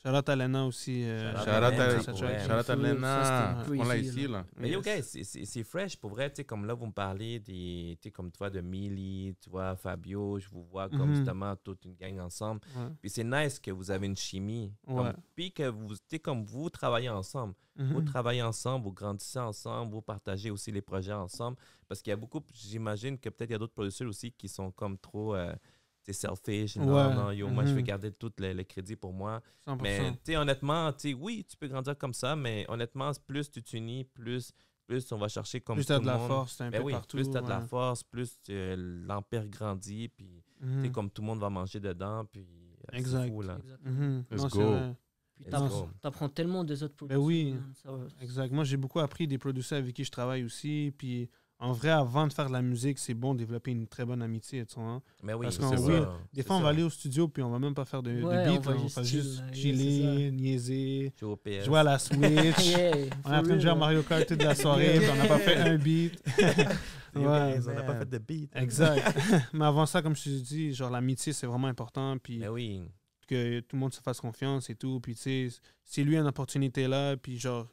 S3: Charlotte à Lena aussi.
S2: Shout-out
S1: Shout
S2: à
S1: out
S2: Lena,
S1: à
S2: pour vrai.
S1: shout out à Lena.
S4: Ça, c'était
S1: On l'a
S4: crazy,
S1: ici,
S4: là.
S1: là.
S2: Mais yo,
S3: Yes.
S2: guys, c'est fresh pour vrai. Tu sais, comme là, vous me parlez des. Tu sais, comme toi, de Millie, tu vois, Fabio, je vous vois comme
S3: Mhm.
S2: justement toute une gang ensemble.
S3: Ouais.
S2: Puis c'est nice que vous avez une chimie. Comme-
S3: Ouais.
S2: Puis que vous, tu sais, comme vous travaillez ensemble. Vous
S3: Mhm.
S2: travaillez ensemble, vous grandissez ensemble, vous partagez aussi les projets ensemble. Parce qu'il y a beaucoup, j'imagine que peut-être il y a d'autres producteurs aussi qui sont comme trop. Tu sais, selfish. Non,
S3: Ouais.
S2: non, yo, moi, je vais
S3: Mhm.
S2: garder tout le crédit pour moi.
S3: 100%.
S2: Mais tu sais, honnêtement, tu sais, oui, tu peux grandir comme ça, mais honnêtement, plus tu t'unis, plus on va chercher comme
S3: plus
S2: tout
S3: t'as
S2: le
S3: de la
S2: monde.
S3: force, c'est un
S2: Ben
S3: peu
S2: oui,
S3: partout.
S2: plus tu as de la
S3: ouais.
S2: force, plus l'empire grandit, puis tu sais,
S3: Mhm.
S2: comme tout le monde va manger dedans, puis c'est
S3: Exact.
S2: fou, là.
S4: Exactement.
S3: Mhm.
S1: Let's
S3: Non, c'est
S1: go.
S3: vrai.
S4: Puis
S2: Let's go.
S4: t'apprends tellement des autres
S3: Ben
S4: productions.
S3: oui.
S4: man, ça va.
S3: Exact. Moi, j'ai beaucoup appris des producteurs avec qui je travaille aussi. Puis, en vrai, avant de faire de la musique, c'est bon de développer une très bonne amitié. Tu vois, hein.
S2: Mais oui,
S3: Parce
S2: c'est
S3: qu'on-
S2: ça.
S3: oui, Des
S2: C'est
S3: fois, on
S2: ça.
S3: va aller au studio, puis on va même pas faire de
S4: Ouais,
S3: beat.
S4: on va
S3: On
S4: juste
S3: va
S4: chill,
S3: juste
S4: là, yeah,
S3: chiller, niaiser,
S2: Jouer au PS.
S3: jouer à la Switch.
S4: Yeah,
S3: On est en
S4: for
S3: train de
S4: real,
S3: jouer à
S4: là.
S3: Mario Kart toute la soirée, puis on n'a pas fait un beat.
S2: Yo,
S3: Ouais,
S2: guys, on n'a pas
S1: man.
S2: fait de beat.
S3: Exact. Mais avant ça, comme je te dis, genre l'amitié, c'est vraiment important. Puis
S2: Mais oui.
S3: que tout le monde se fasse confiance et tout. Puis tu sais, si lui a une opportunité là, puis genre,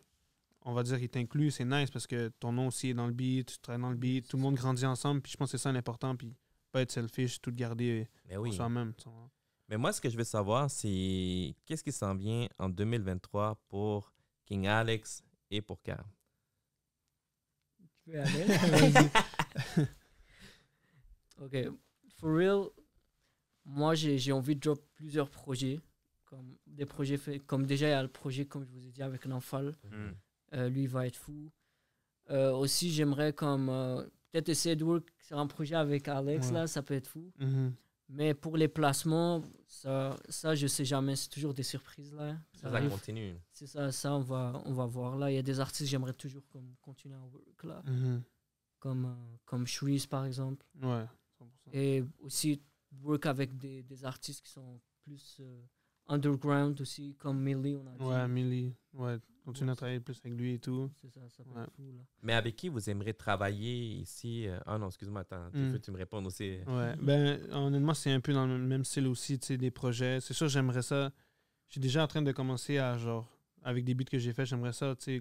S3: on va dire qu'il t'inclut, c'est nice parce que ton nom aussi est dans le beat, tu travailles dans le beat, tout le monde grandit ensemble. Puis je pense que c'est ça l'important. Puis pas être selfish, tout garder
S2: Mais
S3: pour
S2: oui.
S3: soi-même. Tu vois.
S2: Mais moi, ce que je veux savoir, c'est qu'est-ce qui s'en vient en 2023 pour King Alex et pour Carl?
S4: Tu peux y aller? Ok, for real, moi j'ai envie de drop plusieurs projets. Comme des projets faits, comme déjà il y a le projet, comme je vous ai dit, avec l'Enfal. Lui, il va être fou. Aussi, j'aimerais comme peut-être essayer de work sur un projet avec Alex,
S3: Ouais.
S4: là, ça peut être fou.
S3: Mhm.
S4: Mais pour les placements, ça je sais jamais, c'est toujours des surprises, là. Ça
S2: Ça
S4: arrive.
S2: continue.
S4: C'est ça, on va voir. Là, il y a des artistes que j'aimerais toujours comme, continuer à work, là.
S3: Mhm.
S4: Comme Shreeze, par exemple.
S3: Ouais. 100%.
S4: Et aussi work avec des artistes qui sont plus underground aussi, comme Millie, on a dit.
S3: Ouais, Millie. Ouais, continue à travailler plus avec lui et tout.
S4: C'est ça peut
S3: Ouais.
S4: être fou, là.
S2: Mais avec qui vous aimeriez travailler ici? Ah non, excuse-moi, attends. Tu me réponds aussi.
S3: Ouais, ben honnêtement, c'est un peu dans le même style aussi, tu sais, des projets. C'est sûr, j'aimerais ça. Je suis déjà en train de commencer à, genre, avec des beats que j'ai fait, j'aimerais ça, tu sais,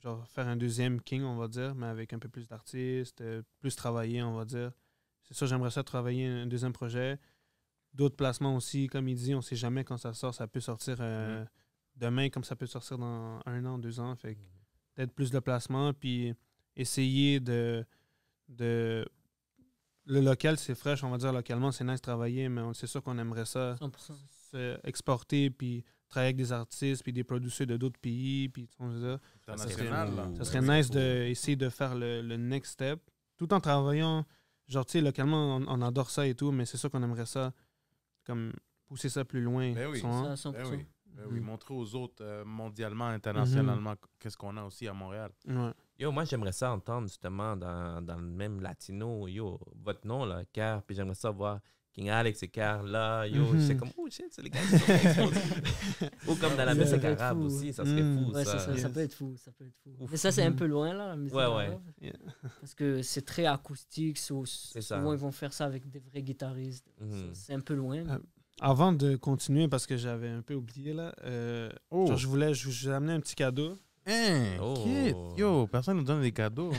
S3: genre, faire un deuxième King, on va dire, mais avec un peu plus d'artistes, plus travailler, on va dire. C'est sûr, j'aimerais ça travailler un deuxième projet. D'autres placements aussi, comme il dit, on sait jamais quand ça sort, ça peut sortir demain, comme ça peut sortir dans 1 an, 2 ans. Fait que peut-être plus de placements, puis essayer de le local, c'est fraîche, on va dire localement, c'est nice de travailler, mais c'est sûr qu'on aimerait ça
S4: 100%.
S3: exporter, puis travailler avec des artistes, puis des producteurs de d'autres pays, puis on veut dire,
S1: International, là.
S3: ça serait nice d'essayer de faire le next step, tout en travaillant, genre, tu sais, localement, on adore ça et tout, mais c'est sûr qu'on aimerait ça, comme, pousser ça plus loin.
S1: Ben oui.
S3: tu vois.
S4: Ça, 100%.
S1: Ben oui. Ben oui,
S3: Mhm.
S1: montrer aux autres, mondialement, internationalement, qu'est-ce qu'on a aussi à Montréal.
S3: Ouais.
S2: Yo, moi, j'aimerais ça entendre justement dans le même latino, yo, votre nom, là, Car, puis j'aimerais ça voir King Alex et Car, là, yo,
S3: Mhm.
S2: c'est comme, oh shit, c'est les gars qui sont explosés. Ou comme dans la
S4: Ça
S2: musique
S4: peut être
S2: arabe
S4: fou.
S2: aussi, ça serait
S3: Mhm.
S2: fou,
S4: Ouais,
S2: ça.
S4: ça
S3: Yes.
S4: peut être fou, ça peut être fou.
S2: Ouf.
S4: Mais ça, c'est un peu loin, là, la musique
S2: Ouais, ouais.
S4: arabe,
S3: Yeah.
S4: parce que c'est très acoustique,
S2: ça.
S4: souvent ils vont faire ça avec des vrais guitaristes.
S2: Mhm.
S4: C'est un peu loin. mais-
S3: Avant de continuer, parce que j'avais un peu oublié, là,
S1: Oh.
S3: genre, je vous ai amené un petit cadeau.
S1: Hein,
S2: Oh.
S1: kid. Yo, personne nous donne des cadeaux.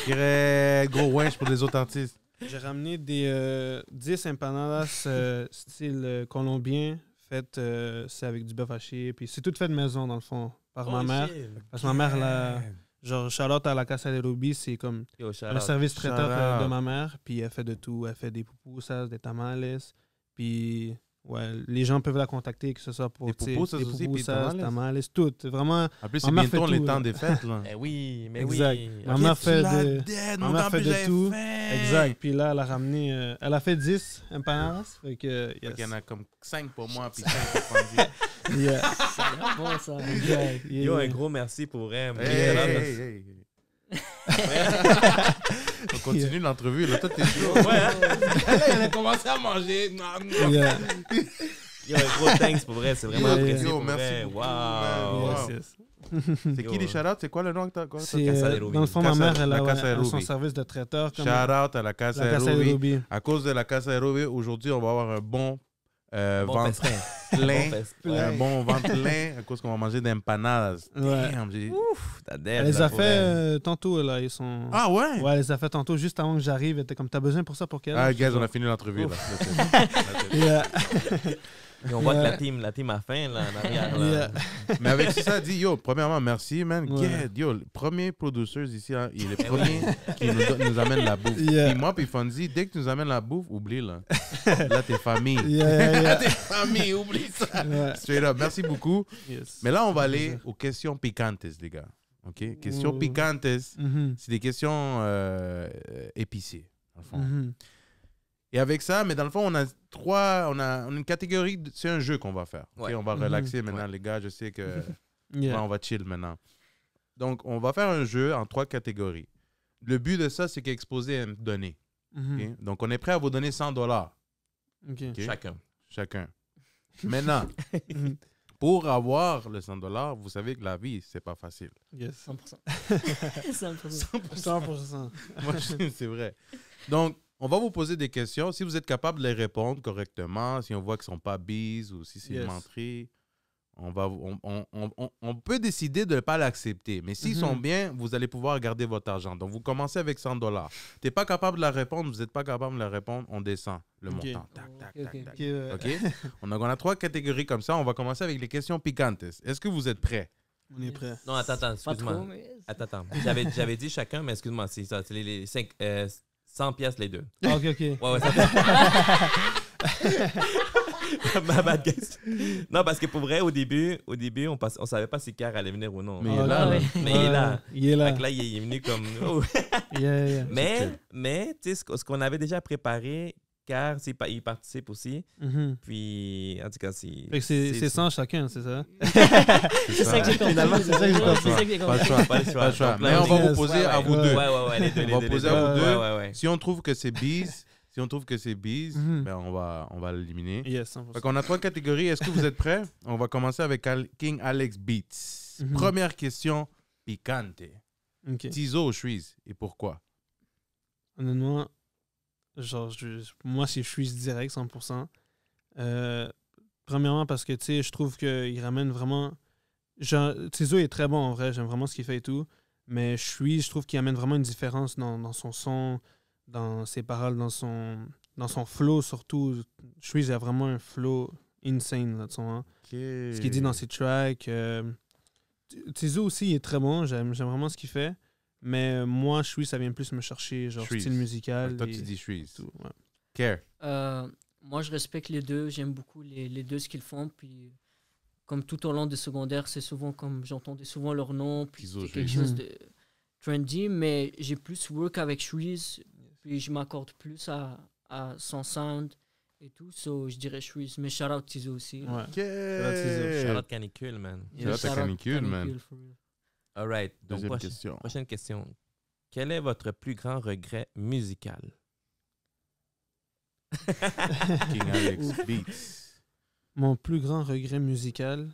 S1: Il y aurait gros winch pour les autres artistes.
S3: J'ai ramené des 10 empanadas style colombien. Faites, c'est avec du bœuf haché. Puis c'est tout fait de maison, dans le fond, par ma
S2: Oh,
S3: mère.
S2: shit.
S3: Parce que ma mère, là, genre, Charlotte à la Casa de Ruby, c'est comme
S2: Yo, shout
S3: un
S2: out.
S3: service traiteur
S1: Shout out.
S3: de ma mère. Puis elle fait de tout. Elle fait des pupusas, des tamales. Puis les gens peuvent la contacter, que ce soit pour
S1: Les pupusas
S3: les
S1: aussi, puis
S3: pupusas, tamales, tout. Vraiment,
S1: En plus,
S3: Ma
S1: c'est
S3: mère
S1: bientôt
S3: fait
S1: les
S3: tout,
S1: temps
S3: là.
S1: des fêtes. Là.
S2: Mais oui, mais
S3: Exact.
S2: oui.
S3: Ma mère fait
S1: de
S3: tout. Exact. Puis là, elle a ramené... elle a fait 10 empanadas. Fait que,
S1: Il
S3: yes.
S1: y en a comme 5 pour moi, puis 5 pour Franzi.
S3: Yeah.
S4: Ça a l'air bon, ça.
S3: Exact. Yeah.
S2: Yo, un gros merci pour elle.
S1: Hey. On continue l'entrevue, là. Toi, t'es chaud.
S2: Ouais, hein?
S1: Là, elle a commencé à manger.
S3: Yeah.
S2: Yo, un gros thanks pour vrai, c'est vraiment
S3: Yo,
S2: apprécié.
S1: yo,
S2: pour
S1: merci
S2: vrai.
S1: beaucoup,
S2: Wow.
S1: man.
S3: Yes, yes.
S1: C'est qui les shout-outs? C'est quoi le nom que t'as?
S3: C'est,
S2: Casa de Ruby.
S3: dans le fond,
S1: Casa-
S3: ma mère, elle
S1: la
S3: a
S1: Casa de
S3: ouais, son
S1: Ruby.
S3: service de traiteur. Comme
S1: Shout-out à la Casa
S3: la Casa de
S1: Ruby.
S3: Ruby.
S1: À cause de la Casa Ruby, aujourd'hui, on va avoir un bon
S2: Bon
S1: ventre
S2: festin.
S1: plein.
S2: Bon festin.
S3: Ouais.
S1: Un bon ventre plein à cause qu'on va manger d'empanadas.
S3: Ouais.
S1: Damn,
S2: T'as
S3: Elle les a fait tantôt, là. Ils sont...
S1: Ah ouais?
S3: Ouais, elle les a fait tantôt, juste avant que j'arrive. Elle était comme, t'as besoin pour ça, pour quelle?
S1: Ah, guys, on a fini l'entrevue, là.
S3: Yeah.
S2: Et on voit que
S3: Yeah.
S2: la team a faim, là, en arrière. Là.
S3: Yeah.
S1: Mais avec ça, dit, yo, premièrement, merci, man.
S3: Ouais.
S1: Get, yo, le premier producers ici, hein, il est le premier qui nous amène la bouffe.
S3: Yeah.
S1: Puis moi, puis Fonzie, dès que tu nous amènes la bouffe, oublie, là. Là, t'es famille.
S3: Yeah.
S1: T'es famille, oublie ça.
S3: Ouais.
S1: Straight up. Merci beaucoup.
S3: Yes.
S1: Mais là, on va aller aux questions piquantes, les gars. OK? Questions
S3: Ouh.
S1: piquantes,
S3: Mhm.
S1: c'est des questions épicées, dans le fond.
S3: Mhm.
S1: Et avec ça, mais dans le fond, on a une catégorie, c'est un jeu qu'on va faire. OK?
S2: Ouais.
S1: On va
S3: Mhm.
S1: relaxer maintenant, les gars. Je sais que
S3: Yeah.
S1: là, on va chill maintenant. Donc, on va faire un jeu en 3 catégories. Le but de ça, c'est qu'exposer une donnée.
S3: Mhm.
S1: OK? Donc, on est prêt à vous donner $100
S3: OK.
S1: OK?
S2: Chacun.
S1: chacun. Maintenant,
S3: Mhm.
S1: pour avoir le $100, vous savez que la vie, c'est pas facile.
S3: Yes.
S4: 100%. 100%.
S3: 100%.
S1: Moi, c'est vrai. Donc, on va vous poser des questions. Si vous êtes capable de les répondre correctement, si on voit qu'ils ne sont pas bises ou si c'est
S3: Yes.
S1: une menterie, on peut décider de ne pas l'accepter. Mais s'ils sont bien, vous allez pouvoir garder votre argent. Donc, vous commencez avec $100. Tu n'es pas capable de la répondre, vous n'êtes pas capable de la répondre, on descend le
S3: Ok.
S1: montant. Tac, tac,
S4: Ok,
S1: tac,
S4: ok.
S1: tac.
S3: OK,
S1: OK? On a 3 catégories comme ça. On va commencer avec les questions piquantes. Est-ce que vous êtes prêts?
S3: on est prêt.
S2: Non, attends,
S4: Pas
S2: excuse-moi.
S4: trop, mais...
S2: Attends. J'avais dit chacun, mais excuse-moi, c'est ça. C'est les 100 pièces les deux.
S3: Ah, OK, OK.
S2: Ouais, ça Ma bad guess. Non, parce que pour vrai, au début on savait pas si Car allait venir ou non.
S1: Mais il
S3: Ah,
S1: est là,
S3: ouais.
S1: là.
S2: Mais il est là.
S3: Il est là.
S2: Fait que là, il est venu comme. Oh.
S3: Yeah.
S2: Mais tu sais, ce qu'on avait déjà préparé, Car, il participe aussi.
S3: Mhm.
S2: Puis, en tout cas, c'est.
S3: Fait que c'est 100 chacun, c'est ça?
S4: C'est ça que j'ai compris.
S3: Finalement, c'est ça que j'ai compris.
S4: C'est ça que j'ai
S1: Pas le
S4: compris.
S1: choix.
S2: Pas le choix.
S1: Pas le choix.
S2: Donc là,
S1: Mais on va
S3: dit-
S1: vous poser à vous
S3: Ouais.
S1: deux.
S2: Ouais, les deux.
S1: On va poser à vous deux.
S2: Ouais.
S1: Si on trouve que c'est bise,
S3: Mhm.
S1: ben on va l'éliminer.
S3: Yes, 100%.
S1: Fait qu'on a 3 catégories. Est-ce que vous êtes prêts? On va commencer avec King Alex Beats.
S3: Mhm.
S1: Première question piquante.
S3: OK.
S1: Tizo ou Shreeze? Et pourquoi?
S3: Honnêtement, genre, moi, c'est Shreeze direct, 100%. Premièrement, parce que, tu sais, je trouve qu'il ramène vraiment... Genre, Tizo est très bon, en vrai. J'aime vraiment ce qu'il fait et tout. Mais Shreeze, je trouve qu'il amène vraiment une différence dans son son, dans ses paroles, dans son flow, surtout. Shreeze a vraiment un flow insane, là, tu vois. Ce qu'il dit dans ses tracks. Tizo aussi, il est très bon. J'aime vraiment ce qu'il fait. Mais moi, Shreeze, ça vient plus me chercher, genre,
S1: Shreeze.
S3: style musical.
S1: Toi,
S3: et
S1: tu dis Shreeze.
S3: tout, ouais.
S1: Care.
S4: Moi, je respecte les deux. J'aime beaucoup les deux ce qu'ils font. Puis, comme tout au long du secondaire, c'est souvent comme j'entendais souvent leur nom. Puis,
S1: Tizo,
S4: c'est quelque
S3: Shreeze.
S4: chose de trendy. Mais j'ai plus work avec Shreeze. Puis, je m'accorde plus à son sound et tout. So, je dirais Shreeze. Mais shout out Tizo aussi.
S3: Ouais.
S1: Care.
S2: Charlotte Canicule, man.
S1: Shout out à Canicule, man.
S4: for real.
S2: All right. Donc,
S1: Deuxième question.
S2: prochaine question. Quel est votre plus grand regret musical?
S1: King Alex Beats.
S3: Mon plus grand regret musical.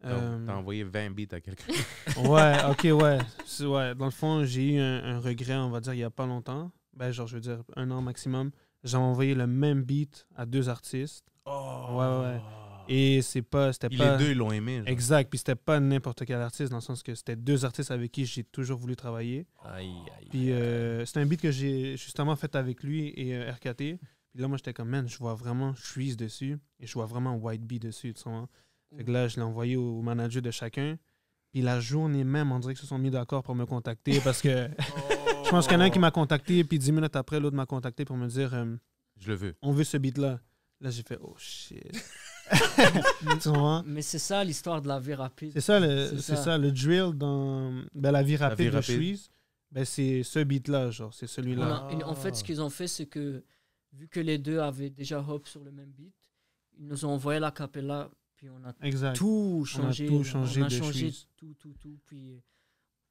S1: T'as envoyé 20 beats à quelqu'un.
S3: Ouais, ok, ouais. Ouais. Dans le fond, j'ai eu un regret, on va dire, il n'y a pas longtemps. Ben, genre, je veux dire, 1 an maximum. J'ai envoyé le même beat à 2 artistes. Ouais. Et c'était pas.
S1: Les deux, ils l'ont aimé. genre.
S3: Exact. Puis c'était pas n'importe quel artiste, dans le sens que c'était 2 artistes avec qui j'ai toujours voulu travailler.
S2: Aïe.
S3: Puis c'est un beat que j'ai justement fait avec lui et RKT. Puis là, moi, j'étais comme, man, je vois vraiment Shreeze dessus et je vois vraiment White Bee dessus, tu vois. Fait que là, je l'ai envoyé au manager de chacun. Puis la journée même, on dirait qu'ils se sont mis d'accord pour me contacter parce que je pense qu'il y en a un qui m'a contacté, puis 10 minutes après, l'autre m'a contacté pour me dire
S1: Je le veux.
S3: on veut ce beat-là. Là, j'ai fait, oh shit. Tu vois?
S4: Mais c'est ça l'histoire de la vie rapide.
S3: C'est ça,
S4: C'est ça.
S3: le drill dans la vie rapide de
S1: rapide.
S3: Shreeze. Ben, c'est ce beat-là, genre. C'est
S4: On
S3: celui-là.
S4: en fait, ce qu'ils ont fait, c'est que vu que les deux avaient déjà hop sur le même beat, ils nous ont envoyé la cappella, puis on a
S3: Exact.
S4: tout changé.
S3: tout changé
S4: on a
S3: de
S4: changé
S3: Shreeze.
S4: tout. Puis,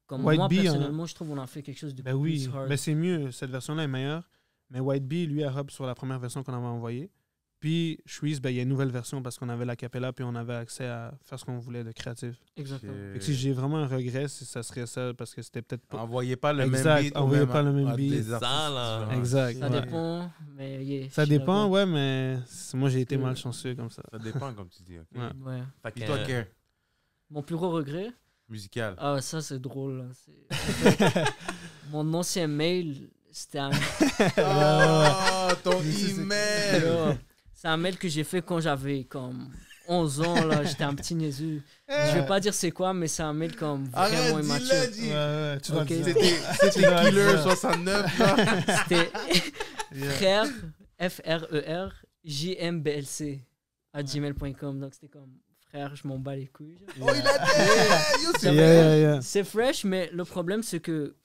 S4: comme
S3: White
S4: moi,
S3: Bee,
S4: personnellement, je trouve qu'on a fait quelque chose de
S3: Ben oui,
S4: plus hard.
S3: ben c'est mieux. Cette version-là est meilleure. Mais White Bee, lui, a hop sur la première version qu'on avait envoyée. Puis Shreeze, ben, il y a une nouvelle version parce qu'on avait la cappella puis on avait accès à faire ce qu'on voulait de créatif.
S4: Exactement.
S3: Fait que si j'ai vraiment un regret, ça serait ça parce que c'était peut-être pas.
S1: Envoyez pas le
S3: Exact,
S1: même beat.
S3: envoyez
S1: ou
S3: pas le même
S1: à
S3: beat.
S1: des
S2: Ça,
S1: artistes
S2: là.
S1: différents.
S3: Exact.
S4: Ça
S3: Ouais.
S4: dépend, mais yeah,
S3: Ça
S4: je suis
S3: dépend,
S4: d'accord.
S3: ouais, mais moi j'ai été
S4: Mm.
S3: malchanceux comme ça.
S1: Ça dépend, comme tu dis. ok.
S3: Ouais.
S4: Ouais.
S2: Fait
S1: Puis
S2: que,
S1: toi, Kerr,
S4: Mon plus gros regret,
S1: musical.
S4: ah, ça c'est drôle. Là. Mon ancien mail, c'était un...
S1: Oh, ton
S3: C'est-
S1: email!
S4: Yo, c'est un mail que j'ai fait quand j'avais comme 11 ans. Là, j'étais un petit niaiseux. Je vais pas dire c'est quoi, mais c'est un mail comme vraiment
S1: Arrête,
S4: immature.
S1: dis-le,
S3: Ouais,
S1: dis!
S3: ouais, tu dois
S4: Ok.
S3: le dire.
S1: C'était
S3: Tu dois
S1: Killer
S3: dire.
S1: 69, là.
S4: C'était
S3: Yeah.
S4: frère, F-R-E-R, J-M-B-L-C, à gmail.com. Donc c'était comme frère, je m'en bats les couilles. genre.
S1: Oh, il a dit! Yo, c'est
S3: Yeah.
S4: C'est fresh, mais le problème c'est que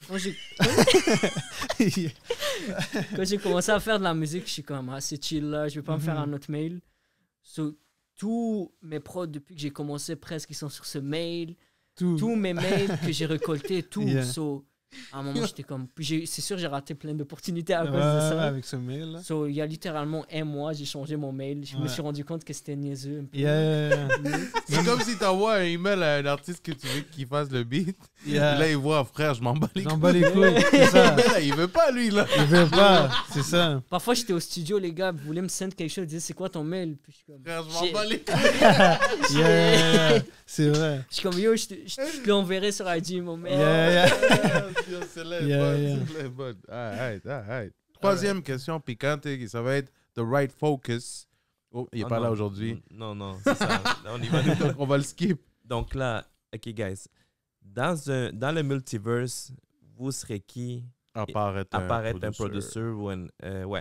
S4: quand j'ai commencé à faire de la musique, je suis comme, ah, c'est chill là, je vais pas me faire un autre mail. So, tous mes prods, depuis que j'ai commencé, presque, ils sont sur ce mail. Tous mes mails que j'ai récoltés, tout.
S3: Yeah.
S4: So, à un moment, j'étais comme. Puis c'est sûr, j'ai raté plein d'opportunités à
S3: Ouais,
S4: cause de ça.
S3: avec ce mail là.
S4: So, il y a littéralement un mois, j'ai changé mon mail. Je me
S3: Ouais.
S4: suis rendu compte que c'était niaiseux. Un peu.
S3: Yeah.
S1: C'est comme si t'envoies un email à un artiste que tu veux qu'il fasse le beat. Et là, il voit, frère, je m'en bats les
S3: J'en
S1: couilles.
S3: bats les couilles, c'est ça.
S1: Mais là, il veut pas, lui, là.
S3: Il veut pas, c'est ça.
S4: Parfois, j'étais au studio, les gars voulaient me send quelque chose. Ils disaient, c'est quoi ton mail? Puis je suis comme.
S1: Frère, je
S4: J'ai-
S1: m'en bats les couilles.
S3: Yeah, c'est vrai.
S4: Je suis comme, yo, je te l'enverrai sur IG, mon mail.
S3: Yeah.
S1: C'est la
S3: Yeah,
S1: bonne,
S3: yeah.
S1: c'est la bonne. Alright. Troisième question piquante, ça va être The Right Focus. Oh, il est
S2: Oh,
S1: pas
S2: non.
S1: là aujourd'hui.
S2: Non, c'est ça. Là, on y va.
S1: Donc, on va le skip.
S2: Donc là, OK, guys. Dans le multiverse, vous serez qui?
S1: Apparaître
S2: Apparaître un producteur ou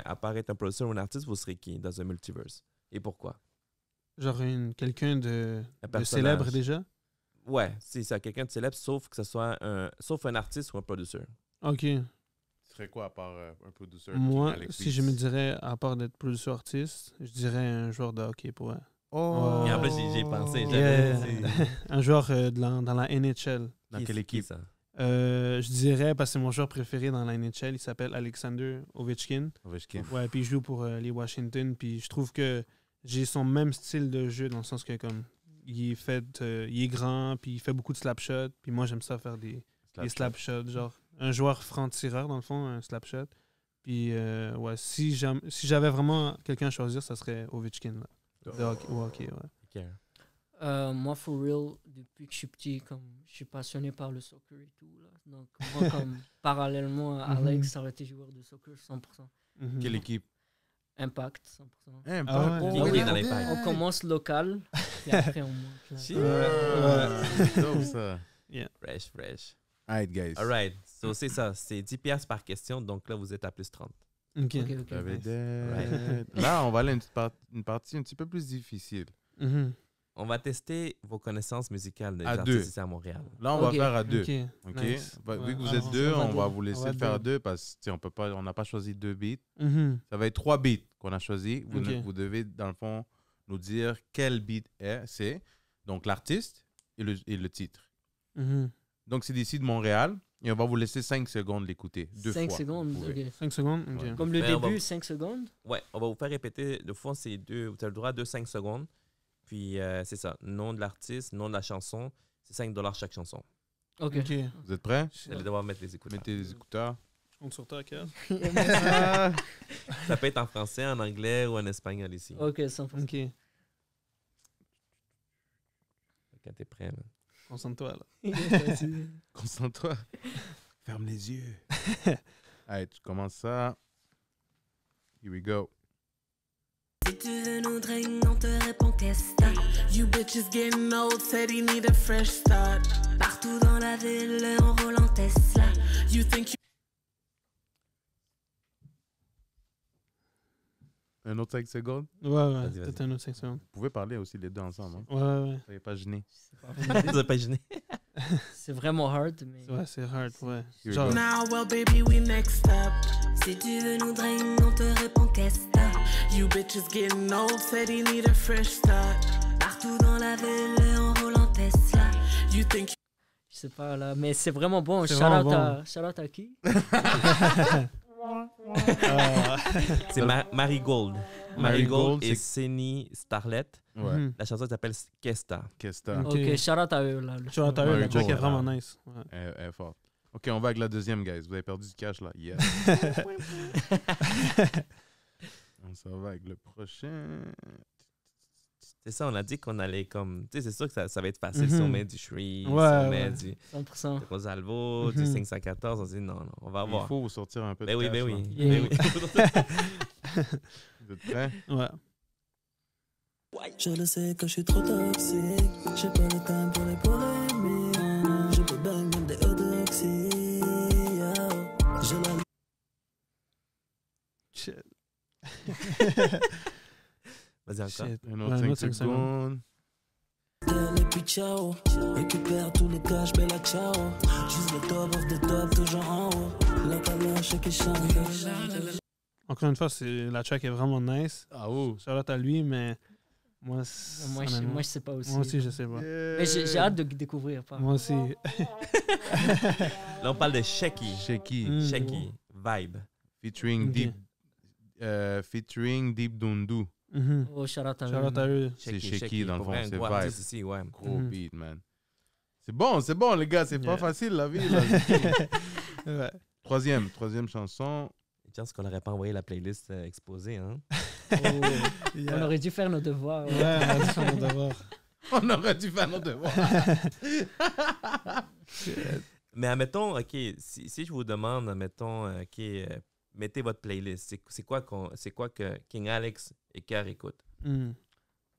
S2: apparaître un producteur ou un artiste, vous serez qui dans un multiverse? Et pourquoi?
S3: Genre quelqu'un de
S2: personnage.
S3: célèbre déjà.
S2: Ouais, c'est ça, quelqu'un de célèbre, sauf que ce soit un artiste ou un producteur.
S3: Ok.
S1: Ce serait quoi à part un producteur?
S3: Moi,
S1: Alex
S3: si
S1: Reese?
S3: je me dirais, à part d'être producteur artiste, je dirais un joueur de hockey pour elle.
S1: Oh!
S2: Et en plus, j'y ai pensé.
S3: Yeah.
S2: J'avais dit,
S3: Un joueur dans la NHL.
S1: Dans
S2: qui-
S1: quelle
S2: qui
S1: équipe?
S2: ça?
S3: Je dirais, parce que c'est mon joueur préféré dans la NHL, il s'appelle Alexander Ovechkin.
S1: Ovechkin.
S3: Ouais, puis il joue pour les Washington. Puis je trouve que j'ai son même style de jeu dans le sens que comme il est grand, puis il fait beaucoup de slap shots. Puis moi j'aime ça faire des slap shots, genre un joueur franc-tireur dans le fond, un slap shot. Puis ouais, si j'avais vraiment quelqu'un à choisir, ça serait Ovechkin là. De hockey, ouais.
S2: Ok.
S4: Moi, for real, depuis que je suis petit, comme je suis passionné par le soccer et tout. Là. Donc, moi, comme parallèlement à Alex, ça aurait été joueur de soccer 100%.
S3: Mhm.
S1: Quelle équipe?
S4: Impact, 100%.
S1: Hein,
S3: Ah
S1: pas-
S3: ouais.
S2: Qui
S4: Oui,
S2: est dans l'impact?
S4: On commence local, et après on monte. Là.
S2: Shit.
S1: C'est dope, ça.
S2: Fresh.
S1: Alright, guys.
S2: Alright. So, c'est ça. C'est 10 piastres par question. Donc là, vous êtes à plus 30.
S3: Ok.
S4: Ok, ok.
S1: J'avais
S2: Nice.
S1: des- Là, on va aller à une partie un petit peu plus difficile.
S3: Mhm.
S2: On va tester vos connaissances musicales des
S1: À
S2: artistes
S1: deux.
S2: ici à Montréal.
S1: Là, on
S4: Ok.
S1: va faire à deux.
S3: Ok.
S1: OK?
S3: Nice.
S1: Vu
S3: Ouais.
S1: que vous
S3: Alors,
S1: êtes deux,
S4: on va
S1: on va
S4: deux.
S1: vous laisser
S3: On va
S1: le faire à
S3: deux.
S1: deux parce qu'on n'a pas choisi deux beats.
S3: Mhm.
S1: Ça va être 3 beats qu'on a choisis. Vous,
S3: Ok.
S1: vous devez, dans le fond, nous dire quel beat c'est. Donc, l'artiste et le titre.
S3: Mhm.
S1: Donc, c'est d'ici de Montréal. Et on va vous laisser 5 secondes l'écouter. 2 fois.
S4: 5 secondes,
S1: vous pouvez.
S4: ok.
S3: 5 secondes? Ok.
S1: Ouais.
S4: Comme le
S2: Ben, on va-
S4: début, 5 secondes.
S2: Ouais, on va vous faire répéter. De fond, c'est deux. Vous avez le droit de 5 secondes. Puis, c'est ça. Nom de l'artiste, nom de la chanson. C'est 5 $ chaque chanson.
S4: Ok.
S3: Ok.
S1: Vous êtes prêts?
S2: Vous allez devoir mettre les écouteurs.
S1: Mettez les écouteurs.
S3: Je compte sur toi, Kev.
S2: Ça peut être en français, en anglais ou en espagnol ici.
S4: Ok, 100%.
S3: Ok.
S2: Quand t'es prêt, man.
S3: Concentre-toi, là.
S1: Concentre-toi. Ferme les yeux. Allez, tu commences ça. Here we go.
S5: Si tu veux nous drainer, on te répond qu'est-ce que t'as. You bitches getting old, said he need a fresh start. Partout dans la ville, on roule en Tesla. You think you...
S1: Un autre 5 secondes?
S3: Ouais, ouais,
S2: Vas-y,
S3: peut-être
S2: vas-y.
S3: un autre 5 secondes.
S1: Vous pouvez parler aussi les deux ensemble. Hein?
S3: Ouais.
S1: Soyez pas gênés.
S2: Vous n'êtes pas gêné.
S4: C'est vraiment hard, mais
S3: Ouais, c'est hard, ouais.
S1: Here we
S3: Genre,
S1: go.
S5: Now, well, baby, we next up.
S6: Si tu veux nous drainer, on te répond qu'est-ce que t'as.
S5: You bitches getting old, said he need a fresh start.
S6: Partout dans la ville, on roule en Tesla.
S5: You think
S4: je sais pas là. Mais c'est vraiment bon.
S3: C'est
S4: Shout
S3: vraiment
S4: out
S3: bon.
S4: à qui?
S2: C'est Marigold.
S1: Marigold,
S2: Marigold et
S1: c'est-
S2: Seni Starlet.
S1: Ouais.
S3: mhm.
S2: La chanson s'appelle Kesta.
S1: Qu'est-ce que t'as?
S3: Ok.
S4: Ok, shout out à eux là.
S3: Tu vois, t'as eu, le
S1: Marigold,
S3: track est
S1: ouais.
S3: vraiment nice. Ouais.
S1: Elle est forte. Ok, on va avec la deuxième, guys. Vous avez perdu du cash là. Yeah. On s'en va avec le prochain.
S2: C'est ça, on a dit qu'on allait comme. Tu sais, c'est sûr que ça va être facile si on met du Shreeze, si
S3: Ouais,
S2: on
S3: ouais.
S2: met du
S4: 100%.
S2: Rosalvo, du
S3: Mhm.
S2: 514. On se dit non, on va
S1: Il
S2: voir.
S1: faut vous sortir un peu de
S2: Ben oui,
S1: cash.
S2: ben
S1: là.
S2: oui.
S4: Yeah.
S2: Ben oui.
S1: Vous êtes prêts?
S3: Ouais.
S7: Je le sais que je suis trop toxique. J'ai pas le temps pour les polémiques. Je peux bang même des eudoxies. Je la
S3: Shit.
S2: Vas-y encore.
S3: Shit.
S1: Un
S3: Ouais,
S1: autre
S3: un
S1: 5
S3: autre 5
S1: secondes.
S7: gueule et puis ciao. Récupère tous les cash, bella ciao. Juste le top of the top, toujours en haut. La calache qui chante.
S3: Encore une fois, la track est vraiment nice.
S1: Ah oh.
S3: Shout out à lui, mais moi,
S4: Moi,
S3: honnêtement,
S4: moi, je sais pas aussi.
S3: moi aussi, je sais pas.
S4: Mais j'ai hâte de découvrir. Pas.
S3: Moi aussi.
S2: Là, on parle de Shaky.
S1: Shaky.
S3: Mm.
S2: Shaky. Vibe.
S1: Featuring
S3: Ok.
S1: Deep Dundu.
S3: Mhm.
S4: Oh, shout out à
S3: Shout
S4: eux.
S3: out à eux.
S1: C'est Shaky, dans le
S2: Pour
S1: fond,
S2: vrai, un
S1: c'est
S2: gros
S1: vibe.
S2: artiste ici, ouais.
S1: Gros
S3: Mhm.
S1: beat, man. C'est bon, les gars. C'est pas
S3: Yeah.
S1: facile, la vie. Là.
S3: Ouais.
S1: Troisième chanson.
S2: Une chance qu'on n'aurait pas envoyé la playlist exposée, hein.
S4: Oh,
S3: Yeah.
S4: on aurait dû faire nos devoirs.
S3: Ouais, on a dû faire mon devoir.
S1: On aurait dû faire nos devoirs.
S2: Mais admettons, OK, si je vous demande, admettons, OK, mettez votre playlist. C'est quoi que King Alex et Cœur écoutent?
S3: Mm.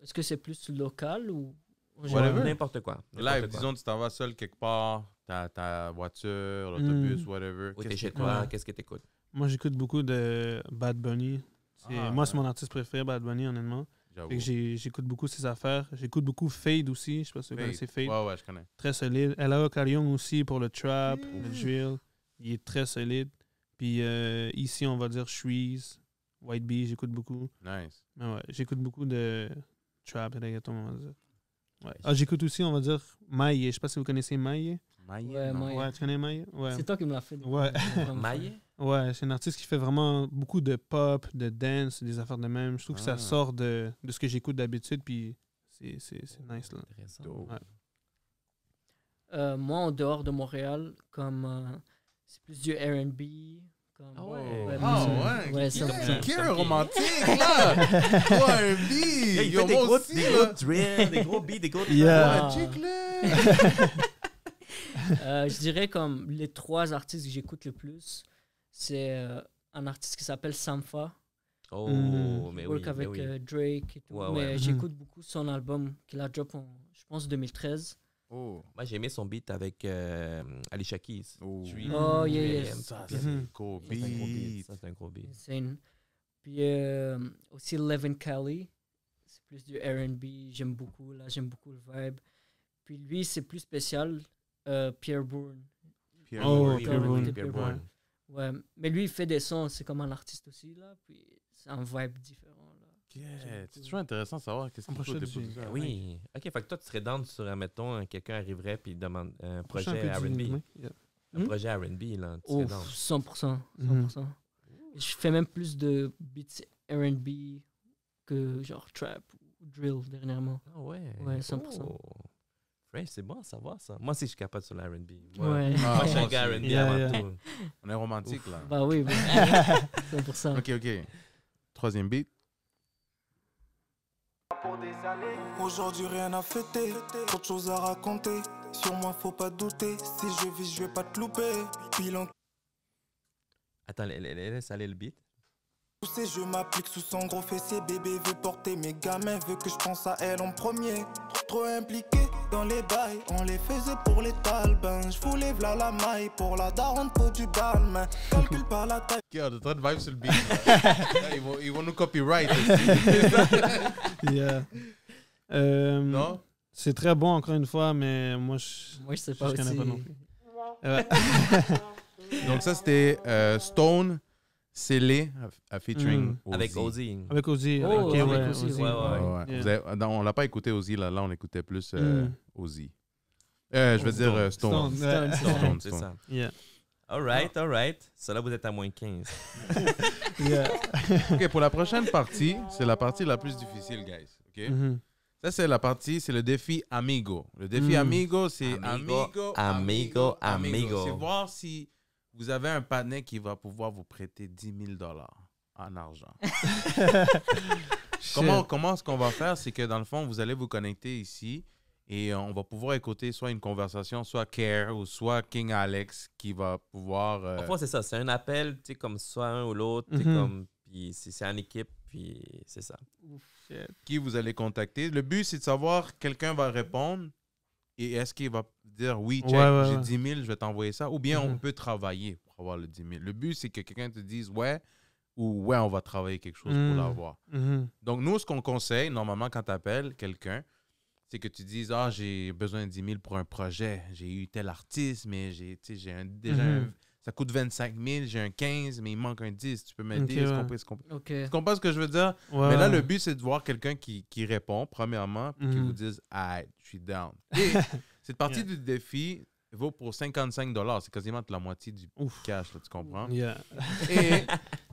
S4: Est-ce que c'est plus local ou
S1: Whatever.
S2: N'importe quoi.
S1: Live,
S2: n'importe quoi.
S1: disons, tu t'en vas seul quelque part, ta voiture, l'autobus, whatever.
S2: Ou t'es
S1: Qu'est-ce
S2: chez
S1: que-
S2: toi,
S3: Ouais.
S2: qu'est-ce que t'écoutes?
S3: Moi, j'écoute beaucoup de Bad Bunny.
S1: Ah,
S3: Moi, c'est
S1: ouais.
S3: mon artiste préféré, Bad Bunny, honnêtement.
S1: J'avoue.
S3: Fait que j'écoute beaucoup ses affaires. J'écoute beaucoup Fade aussi. Je sais pas si vous
S1: Fade.
S3: connaissez Fade.
S1: Ouais, je connais.
S3: Très solide. Ella Carillon aussi pour le trap, le drill. Il est très solide. Puis ici, on va dire Shreeze, White Bee, j'écoute beaucoup.
S1: Nice.
S3: Mais ouais, j'écoute beaucoup de trap et reggaeton, on va dire. Ouais. Ah, j'écoute aussi, on va dire, Maïe. Je sais pas si vous connaissez Maïe.
S1: Maïe,
S4: Ouais,
S1: non.
S4: Maïe.
S3: Ouais, tu connais Maïe? Ouais.
S4: C'est toi qui me l'as fait.
S3: Ouais.
S2: Maille?
S3: Ouais, c'est un artiste qui fait vraiment beaucoup de pop, de dance, des affaires de même. Je trouve que ça
S1: Ah.
S3: sort de ce que j'écoute d'habitude, puis c'est nice, là.
S2: Intéressant.
S1: Dope.
S3: Ouais.
S4: Moi, en dehors de Montréal, comme c'est plus du R&B. Comme,
S2: Ah ouais.
S1: Ah ouais.
S4: Ouais,
S1: Qui
S4: ça.
S1: qui est un romantique, là? Ouais, un beat.
S2: Là, il
S1: Yo,
S2: fait des
S1: moi
S2: gros,
S1: aussi,
S2: des
S1: là.
S2: gros drills, des gros beats, des gros
S3: Yeah.
S1: Ouais, check-le.
S4: Je dirais comme les trois artistes que j'écoute le plus, c'est un artiste qui s'appelle Sampha,
S2: Oh,
S3: Mm.
S2: mais oui,
S4: work
S2: mais
S4: avec
S2: oui.
S4: Drake et tout.
S2: Ouais,
S4: mais
S2: ouais.
S4: j'écoute beaucoup son album qu'il a drop en, je pense, 2013.
S1: Oh.
S2: Moi, j'ai aimé son beat avec Alicia Keys.
S1: Oh.
S2: Dream.
S4: Oh, yeah, yeah.
S2: Dream.
S1: Ça,
S2: Ça,
S1: c'est
S3: Mhm.
S1: gros
S2: c'est un gros beat.
S1: beat.
S2: Ça, c'est un gros beat.
S4: Insane. Puis aussi Levin Kelly, c'est plus du R&B, j'aime beaucoup, là, j'aime beaucoup le vibe. Puis lui, c'est plus spécial, Pierre Bourne.
S1: Pierre
S3: Oh,
S1: Bourne.
S3: Pierre Bourne.
S2: Pierre Bourne.
S4: Ouais, mais lui, il fait des sons, c'est comme un artiste aussi, là, puis c'est un vibe différent, là.
S1: Yeah, c'est toujours intéressant de savoir qu'est-ce qu'il faut
S3: Prochaine
S1: des
S3: du-
S1: producteurs.
S2: Oui. OK, fait que toi, tu serais down sur, admettons, quelqu'un arriverait puis demande un
S3: Prochain
S2: projet
S3: peu du-
S2: R&B.
S3: ouais, yeah.
S2: Un
S4: Hmm?
S2: projet R&B, là, tu
S4: Oh,
S2: serais down.
S4: 100%.
S3: Mhm.
S4: 100%. Je fais même plus de beats R&B que genre trap ou drill dernièrement.
S2: Ah ouais?
S4: Ouais, 100%.
S2: Oh. Fresh, c'est bon à savoir ça. Moi aussi, je suis capable sur la R&B.
S4: Ouais.
S1: Ah,
S2: Moi, je suis
S1: moi
S2: un gars
S1: aussi.
S2: R&B
S3: Yeah,
S2: avant
S3: yeah.
S2: tout.
S1: On est romantique, là.
S4: Bah oui, bah, 100%.
S1: Ok. Troisième beat.
S8: Aujourd'hui rien à fêter, trop de choses à raconter. Sur moi faut pas douter, si je vis je vais pas te louper. Bilan
S2: Attends, laisse aller le beat.
S8: Tous ces jeux m'appliquent sous son gros fessier. Bébé veut porter mes gamins, veut que je pense à elle en premier. Trop impliqué dans les bails, on les faisait pour les talbins. Je voulais v'là la maille, pour la daronne faut du balmain. Calcule par la taille.
S1: Ok, on est en train de vibe sur le beat. Là. Ils vont nous copyright aussi.
S3: Yeah.
S1: Non?
S3: C'est très bon, encore une fois, mais moi,
S4: Moi, je sais pas
S3: connais
S4: aussi.
S3: pas non plus. Ouais.
S1: Donc ça, c'était Stone, Scellé, featuring Ozzy.
S2: Avec Ozzy.
S3: Avec Ozzy.
S4: Oh,
S3: ok,
S4: avec
S3: ouais,
S4: Ozzy,
S3: Ozzy.
S2: ouais.
S1: Ouais.
S3: Yeah.
S1: Vous avez- non, on l'a pas écouté Ozzy, là on écoutait plus Ozzy. Je veux
S2: Stone.
S1: dire Stone.
S3: Stone,
S1: Stone,
S2: C'est
S1: Stone.
S2: ça.
S3: Yeah.
S2: All right. Ça, là, vous êtes à moins 15.
S3: Yeah.
S1: Ok, pour la prochaine partie, c'est la partie la plus difficile, guys. Ok?
S3: Mhm.
S1: Ça, c'est la partie, c'est le défi Amigo. Le défi Amigo, c'est
S2: Amigo.
S1: C'est voir si vous avez un partenaire qui va pouvoir vous prêter 10 000 $ en argent. Comment ce qu'on va faire, c'est que dans le fond, vous allez vous connecter ici et on va pouvoir écouter soit une conversation, soit Care ou soit King Alex qui va pouvoir...
S2: Parfois, c'est ça. C'est un appel, tu sais, comme soit un ou l'autre. Tu sais,
S3: Mhm.
S2: comme... Puis c'est en équipe, puis c'est ça.
S1: qui vous allez contacter. Le but, c'est de savoir, quelqu'un va répondre et est-ce qu'il va dire oui, check,
S3: Ouais,
S1: j'ai
S3: ouais.
S1: 10 000, je vais t'envoyer ça. Ou bien on
S3: Mhm.
S1: peut travailler pour avoir le 10 000. Le but, c'est que quelqu'un te dise ouais ou ouais, on va travailler quelque chose pour l'avoir.
S3: Mhm.
S1: Donc, nous, ce qu'on conseille, normalement, quand tu appelles quelqu'un, c'est que tu dises ah, j'ai besoin de 10 000 pour un projet. J'ai eu tel artiste, mais ça coûte 25 000, j'ai un 15, mais il manque un 10. Tu peux m'aider?
S3: Ok,
S1: Est-ce qu'on peut-
S4: Ok.
S1: Tu comprends ce que je veux dire?
S3: Ouais,
S1: Mais là,
S3: ouais.
S1: le but, c'est de voir quelqu'un qui répond, premièrement, puis qui
S3: Mhm.
S1: vous dise « Ah, je suis down ». Et cette partie
S3: Yeah.
S1: du défi vaut pour 55 $. C'est quasiment la moitié du
S3: Ouf.
S1: cash, là, tu comprends?
S3: Yeah.
S1: Et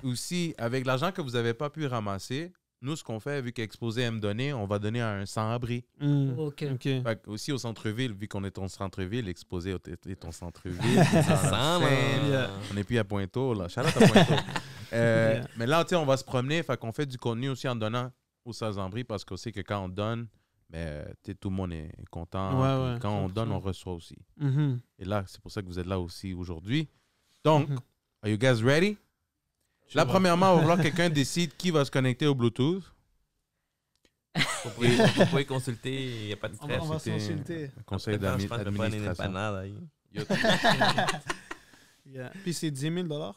S1: aussi, avec l'argent que vous n'avez pas pu ramasser, nous, ce qu'on fait, vu qu'Exposé aime donner, on va donner à un sans-abri.
S3: Mm.
S4: Ok.
S3: Ok.
S1: Fait que aussi au centre-ville, vu qu'on est au centre-ville, Exposé est au centre-ville.
S2: Ça sent,
S1: Scène.
S2: là.
S3: Yeah.
S1: On n'est plus à Pointeau, là. Shout out à Pointeau.
S3: Yeah.
S1: Mais là, tu sais, on va se promener. Fait qu'on fait du contenu aussi en donnant aux sans-abri parce qu'on sait que quand on donne, tu sais, tout le monde est content.
S3: Ouais,
S1: Puis
S3: ouais,
S1: quand on
S3: 100%.
S1: donne, on reçoit aussi.
S3: Mhm.
S1: Et là, c'est pour ça que vous êtes là aussi aujourd'hui. Donc,
S3: Mhm.
S1: are you guys ready? Là, premièrement, on va voir quelqu'un décide qui va se connecter au Bluetooth.
S2: Vous pouvez consulter, il n'y a pas de
S3: On
S2: stress.
S3: va
S1: C'était
S3: s'insulter.
S1: un conseil
S2: Je pense que je vais prendre une
S1: d'administration.
S2: empanade, là.
S1: Yo,
S3: Yeah. Puis c'est 10 000 $?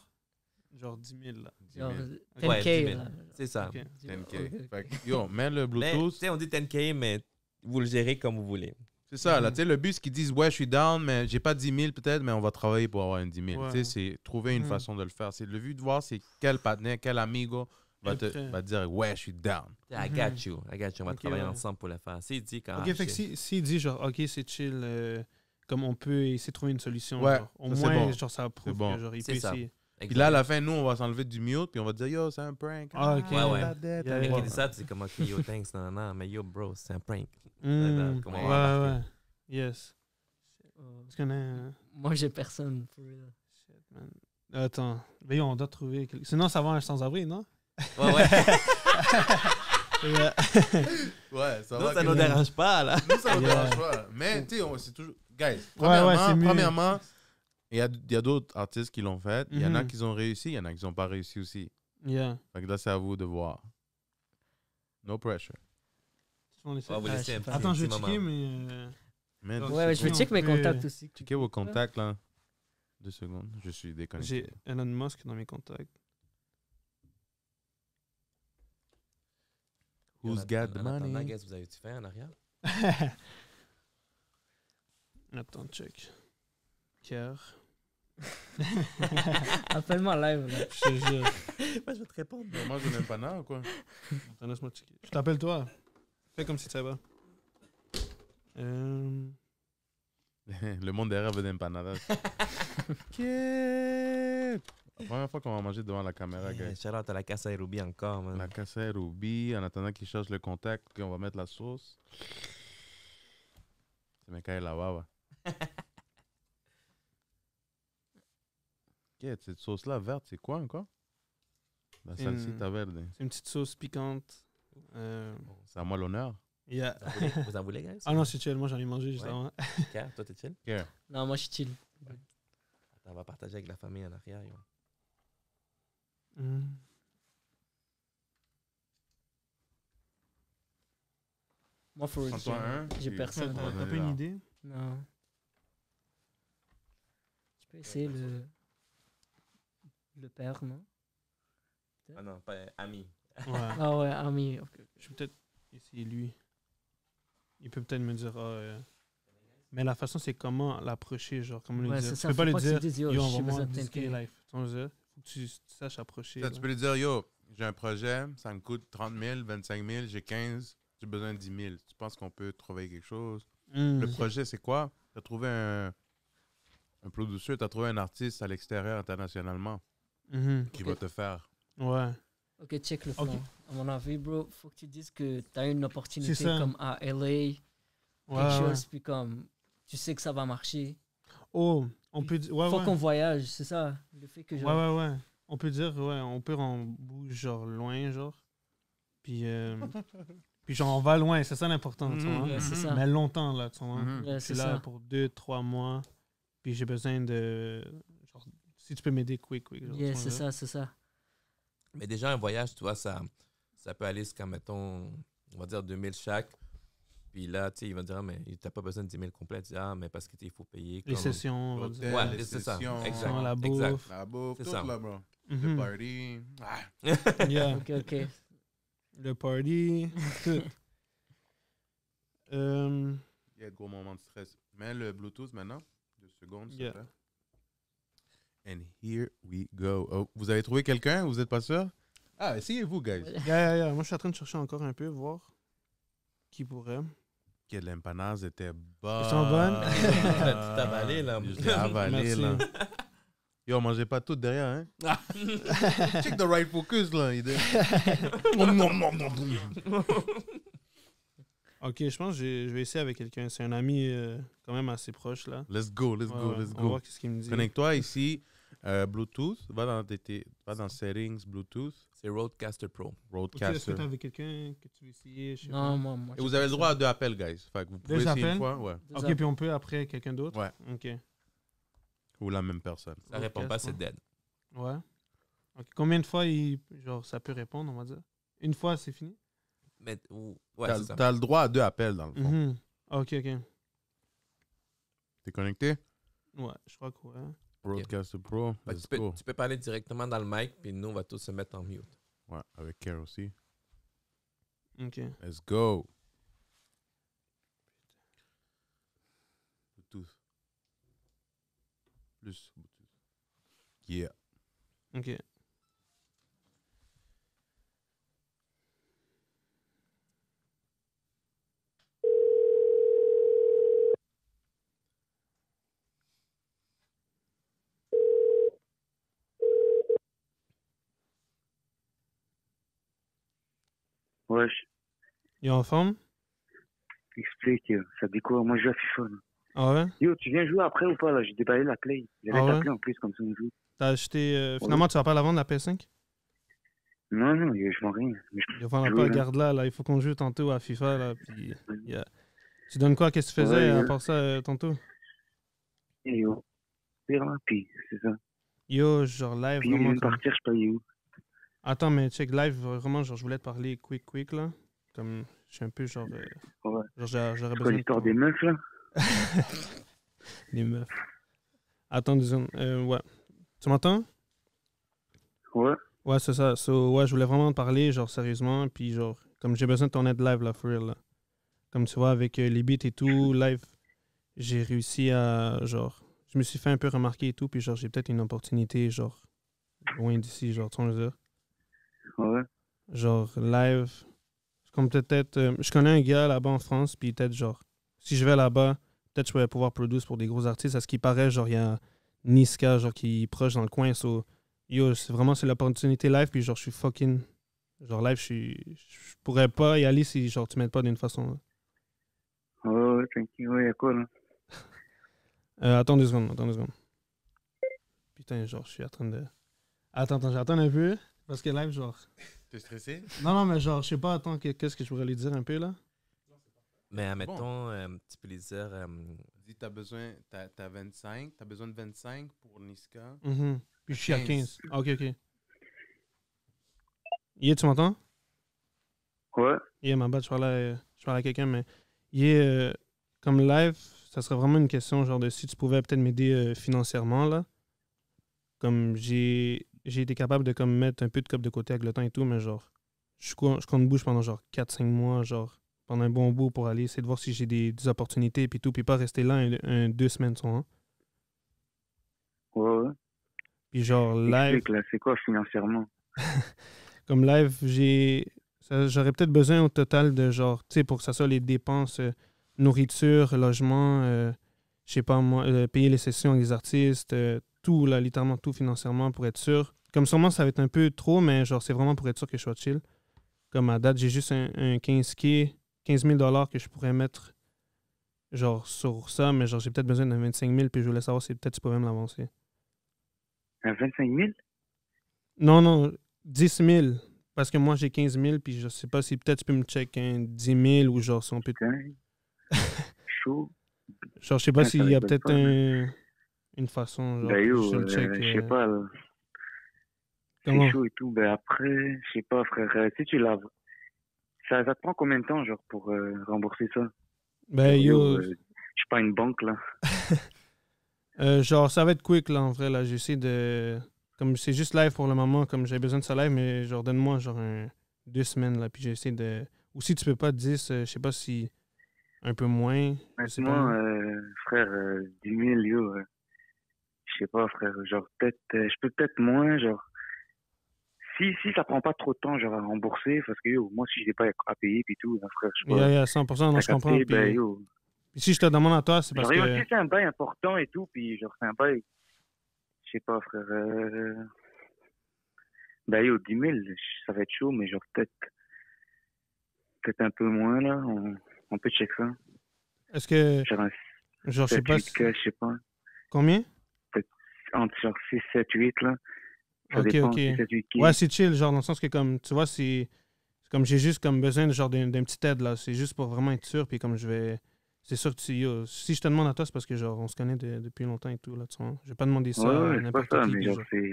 S3: Genre 10 000 là.
S1: 10
S4: Genre
S1: 000.
S4: 10K.
S2: Ouais, 10 000.
S4: là.
S2: C'est ça.
S3: Ok.
S1: 10K. Fait que, yo, mets le
S2: Mais, tu
S1: Bluetooth.
S2: sais, on dit 10K, mais vous le gérez comme vous voulez.
S1: C'est ça, là, tu sais, le but, c'est qu'ils disent, ouais, je suis down, mais j'ai pas 10 000 peut-être, mais on va travailler pour avoir une 10 000.
S3: Ouais.
S1: Tu sais, c'est trouver une
S3: Mhm.
S1: façon de le faire. C'est le but de voir, c'est quel partenaire, quel amigo va
S3: Est
S1: te
S3: prêt.
S1: va te dire, ouais, je suis down.
S2: I got you. On va
S3: Ok,
S2: travailler
S3: ouais.
S2: ensemble pour le faire. S'il dit quand.
S3: Ok, fait que s'il dit genre, ok, c'est chill, comme on peut essayer de trouver une solution.
S1: Ouais,
S3: genre, au
S1: ça, c'est
S3: moins,
S1: bon.
S3: genre, ça prouve
S1: bon.
S3: que genre, il
S2: C'est
S3: peut
S2: ça.
S3: essayer.
S1: Puis là, à la fin, nous, on va s'enlever du mute, puis on va dire, yo, c'est un prank.
S3: Ah, ok.
S2: Ouais, ouais.
S1: la dette,
S3: Yeah,
S2: Mais
S3: yeah.
S2: qui dit ça, tu dis comme, ok, yo, thanks, non, mais yo, bro, c'est un prank.
S3: Mm.
S2: Comment
S3: Ouais,
S2: on va
S3: ouais.
S2: embarquer?
S3: Yes. Tu connais.
S4: Moi, j'ai personne. For real.
S3: Shit, man. Attends. Mais on doit trouver. Sinon, ça va un sans-abri, non?
S2: Ouais, ouais.
S3: Yeah.
S1: Ouais, ça
S2: Nous,
S1: va.
S2: ça
S1: que-
S2: nous dérange pas, là.
S1: Nous, ça nous
S3: Yeah.
S1: dérange pas. Mais, tu sais, c'est toujours. Guys,
S3: Ouais,
S1: premièrement,
S3: c'est mieux.
S1: premièrement, il y a d'autres artistes qui l'ont fait. Il y en a
S3: Mhm.
S1: qui ont réussi, il y en a qui n'ont pas réussi aussi.
S3: Yeah.
S1: Fait que là, c'est à vous de voir. No pressure.
S3: On essaie.
S2: On va vous
S4: Ah,
S2: laisser
S4: je
S2: un
S4: sais
S2: petit
S4: pas.
S3: Attends, je vais
S2: petit
S3: checker,
S2: moment.
S3: mais.
S1: Man,
S3: Ouais,
S1: deux
S4: Ouais, je vais
S1: secondes.
S4: checker mes
S3: on peut-
S4: contacts aussi.
S1: Checkez vos contacts, là. 2 secondes. Je suis déconnecté.
S3: J'ai Elon Musk dans mes contacts.
S1: Who's got the
S2: En attendant,
S1: money?
S2: qu'est-ce que vous avez-tu fait en arrière?
S3: Attends, check. Cœur.
S4: Appelle-moi live. Là.
S3: Je te jure.
S2: Moi, je vais te répondre.
S1: Moi, je n'aime pas non ou quoi?
S3: Attends, laisse-moi checker. Je t'appelle toi. Fais comme si tu savais.
S1: Le monde derrière veut des empanadas. La première fois qu'on va manger devant la caméra, guys.
S2: Shout out à la Casa de Ruby encore, man.
S1: La Casa Ruby, en attendant qu'il cherche le contact, puis on va mettre la sauce. Se me cae la baba. Ok, cette sauce-là verte, c'est quoi encore? La
S3: C'est une-
S1: salsita verde.
S3: C'est une petite sauce piquante.
S1: C'est à moi l'honneur.
S3: Yeah.
S2: Vous en voulez, guys?
S3: Ah non, c'est chill. Moi, j'en ai mangé juste
S2: Ouais.
S3: avant.
S2: Car, toi, t'es chill?
S1: Ok.
S4: Non, moi, je suis chill.
S2: Attends, on va partager avec la famille en arrière. Yo.
S3: Mm.
S4: Moi, for
S1: Prends-toi un.
S4: j'ai
S1: puis-
S4: personne.
S1: on
S3: T'as
S1: est
S3: pas une
S1: là.
S3: idée?
S4: Non. Tu peux essayer le père, non?
S2: Ah non, pas ami.
S3: Ouais.
S4: Ah ouais, ami. ok.
S3: Je vais peut-être essayer lui. Il peut peut-être me dire. Mais la façon, c'est comment l'approcher, genre, comment lui
S4: Ouais,
S3: dire.
S4: c'est
S3: Tu
S4: ça,
S3: peux
S4: faut
S3: pas lui
S4: pas que tu
S3: dire,
S4: dises, yo,
S3: yo,
S4: j'ai
S3: on va
S4: besoin
S3: voir
S4: de
S3: disquer
S4: t'inquiéter.
S3: live. Tu vois, faut que tu saches approcher.
S1: Ça,
S3: là.
S1: tu peux lui dire, yo, j'ai un projet, ça me coûte 30 000, 25 000, j'ai 15, j'ai besoin de 10 000. Tu penses qu'on peut trouver quelque chose? Le projet, c'est quoi? Tu as trouvé un producer, tu as trouvé un artiste à l'extérieur internationalement
S3: Mhm.
S1: qui
S4: Ok.
S1: va te faire.
S3: Ouais.
S4: Ok, check le
S3: Ok.
S4: plan. À mon avis, bro, faut que tu dises que tu as une opportunité
S3: C'est ça.
S4: comme à LA,
S3: Ouais,
S4: quelque
S3: ouais.
S4: chose, puis comme tu sais que ça va marcher.
S3: Oh, on peut dire. Ouais,
S4: faut
S3: ouais.
S4: qu'on voyage, c'est ça. Le fait que
S3: Ouais,
S4: genre.
S3: ouais, ouais. On peut dire, ouais, on peut en bouge, genre, loin, genre. Puis, puis genre, on va loin, c'est ça l'important, tu vois.
S4: Ouais, c'est ça.
S3: Mais longtemps, là, tu vois.
S1: Mhm.
S4: Ouais,
S3: Je
S4: c'est
S3: suis là
S4: ça.
S3: pour 2-3 mois. Puis j'ai besoin de. Genre, si tu peux m'aider, quick. Genre,
S4: Yeah,
S3: tu
S4: c'est
S3: vois,
S4: ça, c'est ça.
S2: Mais déjà, un voyage, tu vois, ça peut aller jusqu'à, mettons, on va dire 2000 chaque. Puis là, tu sais, il va dire, ah, mais t'as pas besoin de 10 000 complets. Tu dis, ah, mais parce qu'il faut payer.
S3: Les
S2: comme-
S3: sessions, on va dire.
S1: L'hôtel,
S2: Ouais,
S1: les
S2: c'est ça.
S1: sessions,
S2: Exact.
S3: La bouffe.
S2: Exact.
S1: La bouffe,
S2: C'est
S1: tout
S2: ça.
S1: là, bro. Le
S3: Mhm.
S1: party. Ah.
S3: Yeah.
S4: Ok, ok.
S3: Le party, tout.
S1: Il y a un gros moment de stress. Mets le Bluetooth maintenant. 2 secondes, s'il te
S3: Yeah.
S1: plaît. And here we go. Oh, vous avez trouvé quelqu'un? Vous n'êtes pas sûr? Ah, essayez-vous, guys.
S3: Yeah. Moi, je suis en train de chercher encore un peu, voir qui pourrait.
S1: Quelle empanadas était bonne.
S3: Elles sont bonnes?
S2: Tu t'as avalé, là.
S1: Je l'ai avalé,
S3: Merci.
S1: là. Yo, mangez pas tout derrière, hein? Check the right focus, là.
S3: Ok, je pense que je vais essayer avec quelqu'un. C'est un ami quand même assez proche, là.
S1: Let's go, let's
S3: Ouais,
S1: go,
S3: ouais.
S1: let's
S3: On va
S1: go.
S3: voir qu'est-ce qu'il me dit.
S1: Connecte-toi ici. Bluetooth. Va dans Settings, Bluetooth.
S2: C'est Roadcaster Pro.
S3: Ok, est-ce que
S1: Roadcaster.
S3: tu avec quelqu'un que tu veux essayer? Je sais
S4: Non,
S3: pas.
S4: moi.
S1: Et vous avez le droit à 2 appels, guys. Fait que vous pouvez
S3: Deux
S1: essayer une
S3: appels?
S1: fois, ouais.
S3: Ok, puis on peut après quelqu'un d'autre?
S1: Ouais.
S3: Ok.
S1: Ou la même personne.
S2: Ça répond pas, c'est dead.
S3: Ouais. Ok. Combien de fois genre, ça peut répondre, on va dire? Une fois, c'est fini?
S2: Mais, ouais, c'est ça.
S1: T'as le droit à 2 appels, dans le fond.
S3: Mhm. Ok.
S1: T'es connecté?
S3: Ouais, je crois que ouais.
S1: Broadcaster Pro.
S2: Fait que
S1: Let's
S2: tu, peux,
S1: go.
S2: tu peux parler directement dans le mic, puis nous, on va tous se mettre en mute.
S1: Ouais, avec Care aussi.
S3: Ok.
S1: Let's go. Bluetooth. Plus Bluetooth. Yeah.
S3: Ok.
S9: Wesh,
S3: Il est en forme?
S9: explique, ça dit quoi? Moi je joue à FIFA. Là.
S3: Ah ouais?
S9: Yo, tu viens jouer après ou pas là? J'ai déballé la play. J'allais
S3: Ah ouais?
S9: t'appeler en plus comme ça on joue.
S3: T'as acheté. Finalement, tu vas pas la vendre, la PS5?
S9: Non, yo, je vends rien. Mais
S3: Je vends la
S9: joue,
S3: pas,
S9: là.
S3: garde-la, là. Il faut qu'on joue tantôt à FIFA, là. Puis, yeah. Tu donnes quoi? Qu'est-ce que tu faisais
S9: Ouais,
S3: à part ça tantôt?
S9: Et yo, pire là, puis c'est ça.
S3: Yo, genre live,
S9: Puis je
S3: vraiment.
S9: viens de partir, je sais pas où.
S3: Attends, mais check live, vraiment, genre, je voulais te parler quick, là. Comme, je suis un peu, genre.
S9: Ouais.
S3: Genre, j'aurais
S9: C'est quoi
S3: besoin.
S9: l'histoire
S3: de...
S9: des meufs là?
S3: Les meufs. Attends, disons. Ouais. Tu m'entends?
S9: Ouais.
S3: Ouais, c'est ça. So, ouais, je voulais vraiment te parler, genre, sérieusement. Puis, genre, comme j'ai besoin de ton aide live, là, for real, là. Comme tu vois, avec les beats et tout, live, j'ai réussi à, genre, je me suis fait un peu remarquer et tout. Puis, genre, j'ai peut-être une opportunité, genre, loin d'ici, genre, tu vois, je veux dire.
S9: Ouais.
S3: Genre, live. Comme peut-être. Je connais un gars là-bas en France, puis peut-être, genre, si je vais là-bas, peut-être je pourrais pouvoir produire pour des gros artistes. À ce qui paraît, genre, il y a Niska, genre, qui est proche dans le coin. So, yo, c'est vraiment, c'est l'opportunité live, puis genre, je suis fucking. Genre, live, je pourrais pas y aller si, genre, tu m'aides pas d'une façon. Là.
S9: Ouais, t'inquiète, ouais, y'a quoi là?
S3: Attends 2 secondes. Putain, genre, je suis en train de. Attends, j'attends un peu. Parce que live, genre.
S1: T'es stressé?
S3: Non, mais genre, je sais pas, attends, qu'est-ce que je pourrais lui dire un peu là?
S2: Mais admettons, tu peux lui dire.
S1: Dis, t'as besoin, t'as 25, t'as besoin de 25 pour Niska.
S3: Mhm. Puis je suis à
S1: 15.
S3: 15. Ah, ok. Yeah, tu m'entends?
S9: Ouais.
S3: Yeah, ma bad, je je parle à quelqu'un, mais il est comme live, ça serait vraiment une question genre de si tu pouvais peut-être m'aider financièrement, là. Comme j'ai été capable de comme mettre un peu de cop de côté avec le temps et tout, mais genre, je compte bouge pendant genre 4-5 mois, genre, pendant un bon bout pour aller essayer de voir si j'ai des opportunités puis tout, puis pas rester là 2 semaines sans. Hein.
S9: Ouais.
S3: Puis genre live.
S9: Explique, là, c'est quoi financièrement?
S3: Comme live, j'aurais peut-être besoin au total de genre, tu sais, pour que ça soit les dépenses, nourriture, logement, je sais pas moi, payer les sessions avec les artistes, tout, là, littéralement tout financièrement pour être sûr. Comme sûrement, ça va être un peu trop, mais genre, c'est vraiment pour être sûr que je sois chill. Comme à date, j'ai juste un 15 000 que je pourrais mettre genre sur ça, mais genre, j'ai peut-être besoin d'un 25 000, puis je voulais savoir si peut-être tu pouvais me l'avancer.
S9: Un 25 000?
S3: Non, 10 000. Parce que moi, j'ai 15 000, puis je sais pas si peut-être tu peux me check un 10 000 ou genre, si on peut...
S9: Chaud.
S3: Genre, je sais pas s'il y a peut-être une façon, genre,
S9: Ben yo,
S3: juste le check,
S9: je sais pas, là.
S3: Comment?
S9: C'est chaud et tout. Ben après, je sais pas, frère. Si tu laves, ça te prend combien de temps, genre, pour rembourser ça?
S3: Ben yo...
S9: je suis pas une banque, là.
S3: Genre, ça va être quick, là, en vrai, là. J'essaie de... Comme c'est juste live pour le moment, comme j'ai besoin de ça live, mais genre, donne-moi, genre, 2 semaines, là, puis j'essaie de... Ou si tu peux pas 10, je sais pas si... Un peu moins, je sais pas.
S9: Maintenant, frère, 10 000, yo, je sais pas, frère, genre, peut-être... je peux peut-être moins, genre... Si ça prend pas trop de temps, genre, à rembourser, parce que, yo, moi, si j'ai pas à payer, puis tout, frère, je sais pas...
S3: Yeah, 100%, non, je comprends, puis...
S9: Ben, yo...
S3: Puis si je te demande à toi, c'est parce
S9: genre,
S3: que...
S9: Si c'est un bail important et tout, puis genre, c'est un bail... Je sais pas, frère... Ben, yo, 10 000, ça va être chaud, mais genre, peut-être un peu moins, là, on peut check ça.
S3: Est-ce que...
S9: Genre,
S3: je sais pas...
S9: je sais pas.
S3: Combien?
S9: Peut-être entre genre 6, 7, 8, là. Ça
S3: ok.
S9: 6, 7, 8
S3: ouais, c'est chill, genre, dans le sens que, comme, tu vois, c'est comme j'ai juste comme besoin de, genre, d'un petit aide, là. C'est juste pour vraiment être sûr, puis comme je vais... C'est sûr que si je te demande à toi, c'est parce que, genre, on se connaît depuis longtemps et tout, là, tu vois. Je vais pas demander ça à n'importe qui.
S9: Mais genre, c'est...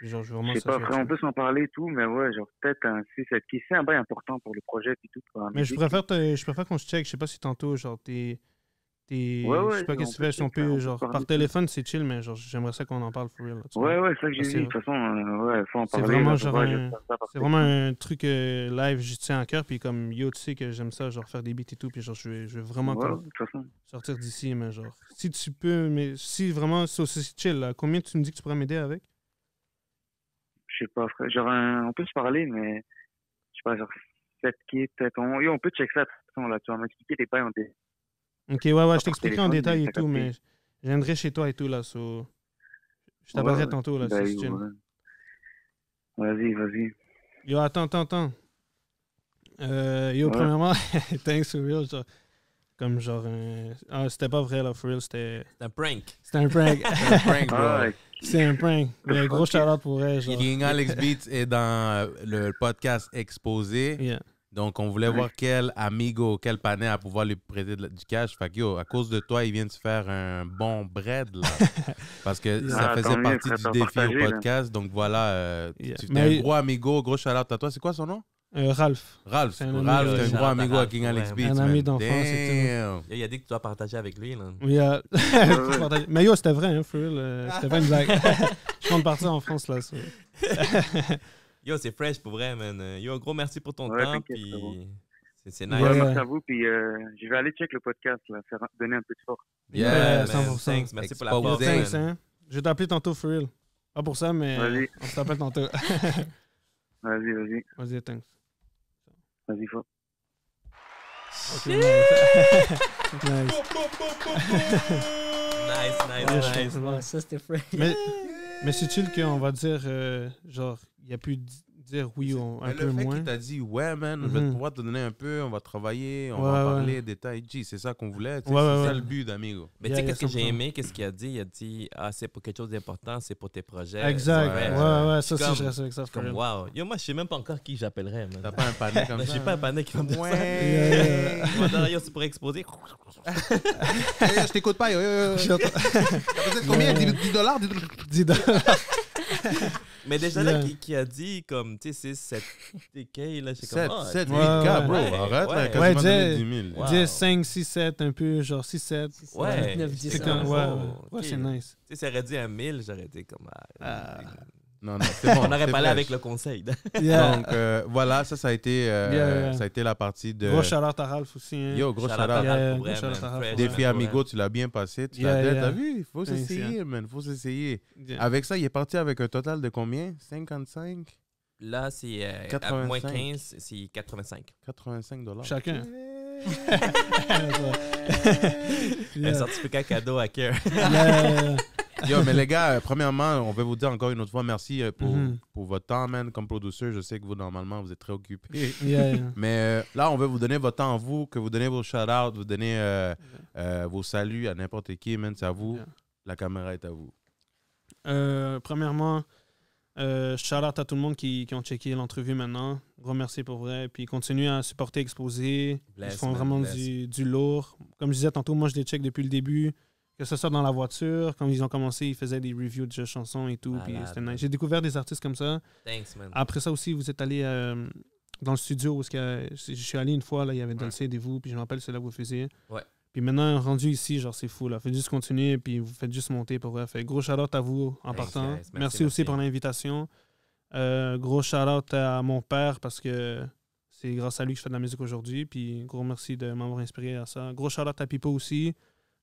S3: Genre, je
S9: sais pas, frère, on peut s'en parler et tout, mais ouais, genre, peut-être un 6, 7 qui c'est un bail important pour le projet et tout.
S3: Mais je préfère qu'on se check, je sais pas si tantôt, genre, je sais pas qu'est-ce que tu fais, si on peut, genre, par téléphone, c'est chill, mais genre, j'aimerais ça qu'on en parle for real. Là,
S9: ouais, c'est ça que j'ai dit, de toute façon, ouais, faut en parler.
S3: C'est vraiment, genre, c'est vraiment un truc live, je tiens à cœur, puis comme, yo, tu sais que j'aime ça, genre, faire des beats et tout, puis genre, je veux vraiment sortir d'ici, mais genre, si tu peux, mais si vraiment, c'est aussi chill, là, combien tu me dis que tu pourrais m'aider avec?
S9: Je sais pas, frère, genre, on peut se parler, mais, je sais pas, genre, 7 qui peut-être, on peut check ça, de toute façon, là, tu vas m'expliquer les bails en détail.
S3: Ok, ouais, je t'expliquerai en détail et tout, mais je viendrai chez toi et tout, là, je t'appellerai tantôt, là, si tu veux.
S9: Vas-y.
S3: Yo, attends. Premièrement, thanks for real, genre, comme genre, c'était pas vrai, là, for real, c'était
S2: un prank.
S3: C'était un prank.
S1: Bro.
S3: C'est un prank. Mais gros shout-out pour elle, genre.
S1: King Alex Beats est dans le podcast Exposé.
S3: Yeah.
S1: Donc, on voulait voir quel amigo, quel panel à pouvoir lui prêter du cash. Fait que, yo, à cause de toi, il vient de se faire un bon bread, là. Parce que ça faisait partie du défi au podcast. Là. Donc, voilà, tu es un gros amigo, gros shout-out à toi. C'est quoi son nom?
S3: Ralph.
S1: C'est un gros amigo à King Alex Beats.
S3: Un ami d'enfance et
S2: tout. Il a dit que tu dois partager avec lui, là.
S3: Oui, mais yo, c'était vrai, hein, for real. C'était pas une blague. Je compte partir en France, là.
S2: Yo, c'est fresh pour vrai, man. Yo, gros merci pour ton temps. Puis c'est nice.
S9: Ouais, merci à vous. Puis je vais aller check le podcast, là, donner un peu de force.
S3: Yeah,
S2: 100%. Thanks. Merci pour la force.
S3: Thanks, hein. Je vais t'appeler tantôt, for real. Pas pour ça, mais on s'appelle tantôt.
S9: Vas-y.
S3: Vas-y, thanks.
S9: Vas-y, fort.
S3: Okay,
S2: nice.
S4: Ça, c'était fresh.
S3: Mais c'est chill qu'on va dire, genre, il a pu dire oui ou un peu moins.
S1: Le fait qu'il t'a dit, ouais, man, je vais pouvoir te donner un peu, on va travailler, on va parler, détails. C'est ça qu'on voulait. C'est ça le but d'Amigo.
S2: Mais tu sais, qu'est-ce que j'ai aimé, qu'est-ce qu'il a dit? Il a dit, c'est pour quelque chose d'important, c'est pour tes projets.
S3: Exact. Ouais, ça aussi, je reste avec ça.
S2: Comme, wow. Yo, moi, je sais même pas encore qui j'appellerais.
S1: T'as pas un panneau comme ça?
S2: J'ai pas un panneau qui va me dire ça. Yo, c'est pour exposer.
S1: Je t'écoute pas, yo. T'as besoin de combien? $10? $10.
S2: Mais déjà là, qui a dit comme, tu sais, c'est 7 TK, là, c'est comme...
S1: 7, 8
S3: ouais,
S1: K, bro.
S2: ouais,
S1: Arrête, là,
S2: ouais.
S1: quasiment
S3: Ouais,
S1: 10 000.
S2: Wow.
S3: 10, 5, 6, 7, un peu, genre 6, 7.
S2: Ouais.
S4: 9, 10,
S3: C'est comme,
S2: Oh,
S3: ouais,
S2: ok.
S3: c'est nice.
S2: Tu sais, ça aurait dit 1 000, j'aurais été comme...
S1: Non, c'est bon.
S2: on aurait
S1: c'est
S2: parlé
S1: fresh.
S2: avec le conseil.
S3: Yeah.
S1: Donc, voilà, ça a été
S3: Yeah.
S1: ça a été la partie de...
S3: Gros shout-out à Ralph aussi. Hein.
S1: Yo, gros
S2: Shout-out
S1: shout-out.
S2: à Ralph,
S3: Yeah,
S2: pour vrai,
S3: gros shout-out
S2: man.
S3: à Ralph.
S2: Fresh,
S1: Défi
S2: man, pour
S1: Amigo,
S2: vrai.
S1: tu l'as bien passé. Tu
S3: Yeah,
S1: l'as
S3: yeah.
S1: t'as vu? Il faut
S3: Thanks,
S1: s'essayer, man. Il faut s'essayer.
S3: Yeah.
S1: Avec ça, il est parti avec un total de combien? 55?
S2: Là, c'est à
S1: 85.
S2: moins 15, c'est 85.
S1: 85 $.
S3: Chacun.
S2: Un
S3: Yeah.
S2: certificat cadeau à Care.
S3: Yeah.
S1: Yo, mais les gars, premièrement, on veut vous dire encore une autre fois merci
S3: Mhm.
S1: pour votre temps, man. Comme producer, je sais que vous, normalement, vous êtes très occupés.
S3: Yeah, yeah.
S1: Mais là, on veut vous donner votre temps à vous, que vous donnez vos shout-outs, vous donnez vos saluts à n'importe qui, man. C'est à vous.
S3: Yeah.
S1: La caméra est à vous.
S3: Premièrement, shout-out à tout le monde qui ont checké l'entrevue maintenant. Gros merci pour vrai. Puis continuez à supporter Exposé.
S2: Bless,
S3: Ils font
S2: man,
S3: vraiment
S2: bless.
S3: du lourd. Comme je disais tantôt, moi je les check depuis le début. Que ce soit dans la voiture, quand ils ont commencé, ils faisaient des reviews de chansons et tout. Puis
S2: Malade,
S3: c'était
S2: man.
S3: nice. J'ai découvert des artistes comme ça.
S2: Thanks, man.
S3: Après ça aussi, vous êtes allé dans le studio où je suis allé une fois, là, il y avait Dolce et vous, puis je me rappelle, c'est là que vous faisiez.
S2: Ouais.
S3: Puis maintenant, rendu ici, genre, c'est fou, là. Faites juste continuer, puis vous faites juste monter pour vrai. Fait gros shout-out à vous en
S2: Thanks,
S3: partant.
S2: guys.
S3: Merci aussi
S2: Merci.
S3: pour l'invitation. Gros shout-out à mon père parce que c'est grâce à lui que je fais de la musique aujourd'hui. Puis gros merci de m'avoir inspiré à ça. Gros shout-out à Pipo aussi.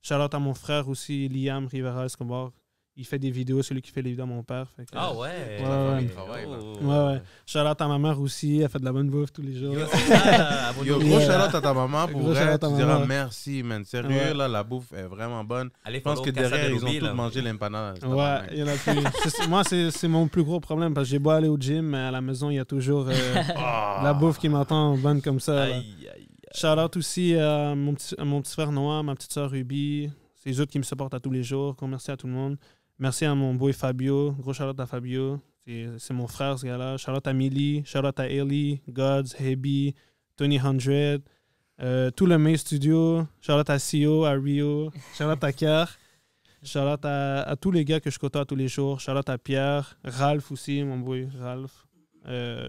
S3: Shout-out à mon frère aussi, Liam Rivera Escobar. Il fait des vidéos, c'est lui qui fait les vidéos à mon père. Fait que,
S2: Ah ouais.
S3: Ouais, ouais.
S1: Travail, man.
S3: Ouais. Shout-out à ma mère aussi, elle fait de la bonne bouffe tous les jours.
S2: Yo, c'est ça, à vos
S1: Yo,
S2: nouveaux.
S1: gros
S3: Yeah.
S1: shout-out à ta maman. Pour
S3: Gros
S1: vrai,
S3: shout-out à
S1: tu
S3: ma
S1: diras
S3: maman.
S1: merci, man. Sérieux,
S3: Ouais.
S1: là, la bouffe est vraiment bonne.
S2: Allez,
S1: Je pense
S2: follow
S1: que
S2: Casa
S1: derrière,
S2: de
S1: ils ont
S2: Ruby,
S1: tous
S2: là.
S1: mangé l'empanada.
S3: Ouais, il y en a plus. Moi, c'est mon plus gros problème parce que j'ai beau aller au gym, mais à la maison, il y a toujours de la bouffe qui m'entend bonne comme ça. là.
S2: Aïe, aïe, aïe.
S3: Shout-out aussi à mon petit frère Noah, ma petite soeur Ruby. C'est eux autres qui me supportent à tous les jours. Gros merci à tout le monde. Merci à mon boy Fabio. Gros shout-out à Fabio. C'est mon frère, ce gars-là. Shout-out à Millie. Shout-out à Ellie, Gods, Hebi, Tony 100. Tout le May Studio. Shout-out à CEO, à Rio. Shout-out à Kiar. Shout-out à tous les gars que je côtoie tous les jours. Shout-out à Pierre. Ralph aussi, mon boy Ralph.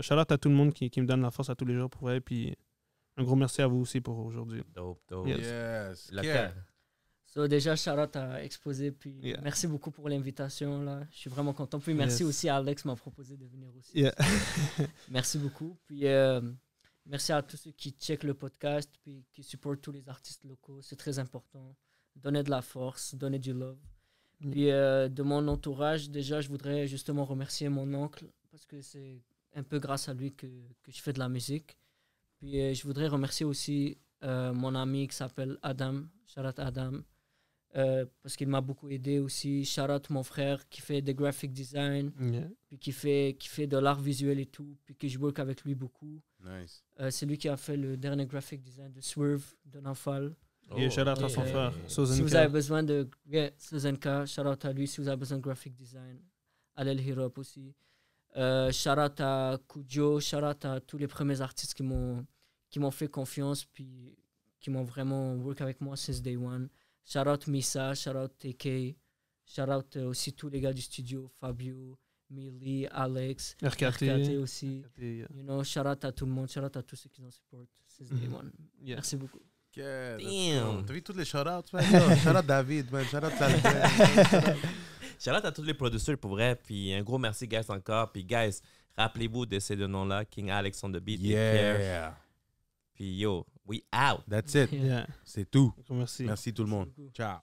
S3: Shout-out à tout le monde qui me donne la force à tous les jours pour vrai. Puis un gros merci à vous aussi pour aujourd'hui.
S2: Dope, dope.
S3: Yes.
S1: Yes.
S2: Le
S1: Care.
S2: cœur.
S4: So, déjà, shout-out à Exposé. Puis
S3: Yeah.
S4: merci beaucoup pour l'invitation. Là. Je suis vraiment content. Puis merci
S3: Yes.
S4: aussi à Alex m'a proposé de venir aussi.
S3: Yeah.
S4: Merci beaucoup. Puis merci à tous ceux qui checkent le podcast puis qui supportent tous les artistes locaux. C'est très important. Donner de la force, donner du love.
S3: Mm.
S4: Puis de mon entourage, déjà, je voudrais justement remercier mon oncle parce que c'est un peu grâce à lui que je fais de la musique. Puis je voudrais remercier aussi mon ami qui s'appelle Adam. Shout out Adam. Parce qu'il m'a beaucoup aidé aussi. Shout out mon frère qui fait des graphic design,
S3: Yeah.
S4: puis qui fait de l'art visuel et tout, puis que je work avec lui beaucoup.
S1: Nice.
S4: C'est lui qui a fait le dernier graphic design de Swerve de Nafal.
S3: Yeah, shout out à
S2: ok.
S3: son frère.
S4: Si vous avez besoin de Suzenka, shout out à lui. Si vous avez besoin de graphic design, Alel Hirop aussi. Shout out à Kujo, shout out à tous les premiers artistes qui m'ont fait confiance puis qui m'ont vraiment work avec moi since day one. Shout out Misa, shout out TK, shout out aussi tous les gars du studio, Fabio, Millie, Alex,
S3: RKT
S4: aussi.
S3: Yeah.
S4: You know, shout out à tout le monde, shout out à tous ceux qui nous supportent since day
S3: Mhm.
S4: one.
S3: Yeah.
S4: Merci beaucoup.
S1: Okay, let's
S2: Damn.
S1: go. T'as vu tous les shout-outs, man? Yo, shout-out David, man. Shout-out Salvador.
S2: Shout-out à tous les producteurs pour vrai. Puis un gros merci, guys, encore. Puis, guys, rappelez-vous de ces deux noms-là, King Alex on the beat. et Pierre.
S1: Yeah.
S2: Puis, yo, we out.
S1: That's it.
S3: Yeah.
S1: C'est tout.
S3: Merci.
S1: Merci tout le monde.
S4: beaucoup.
S1: Ciao.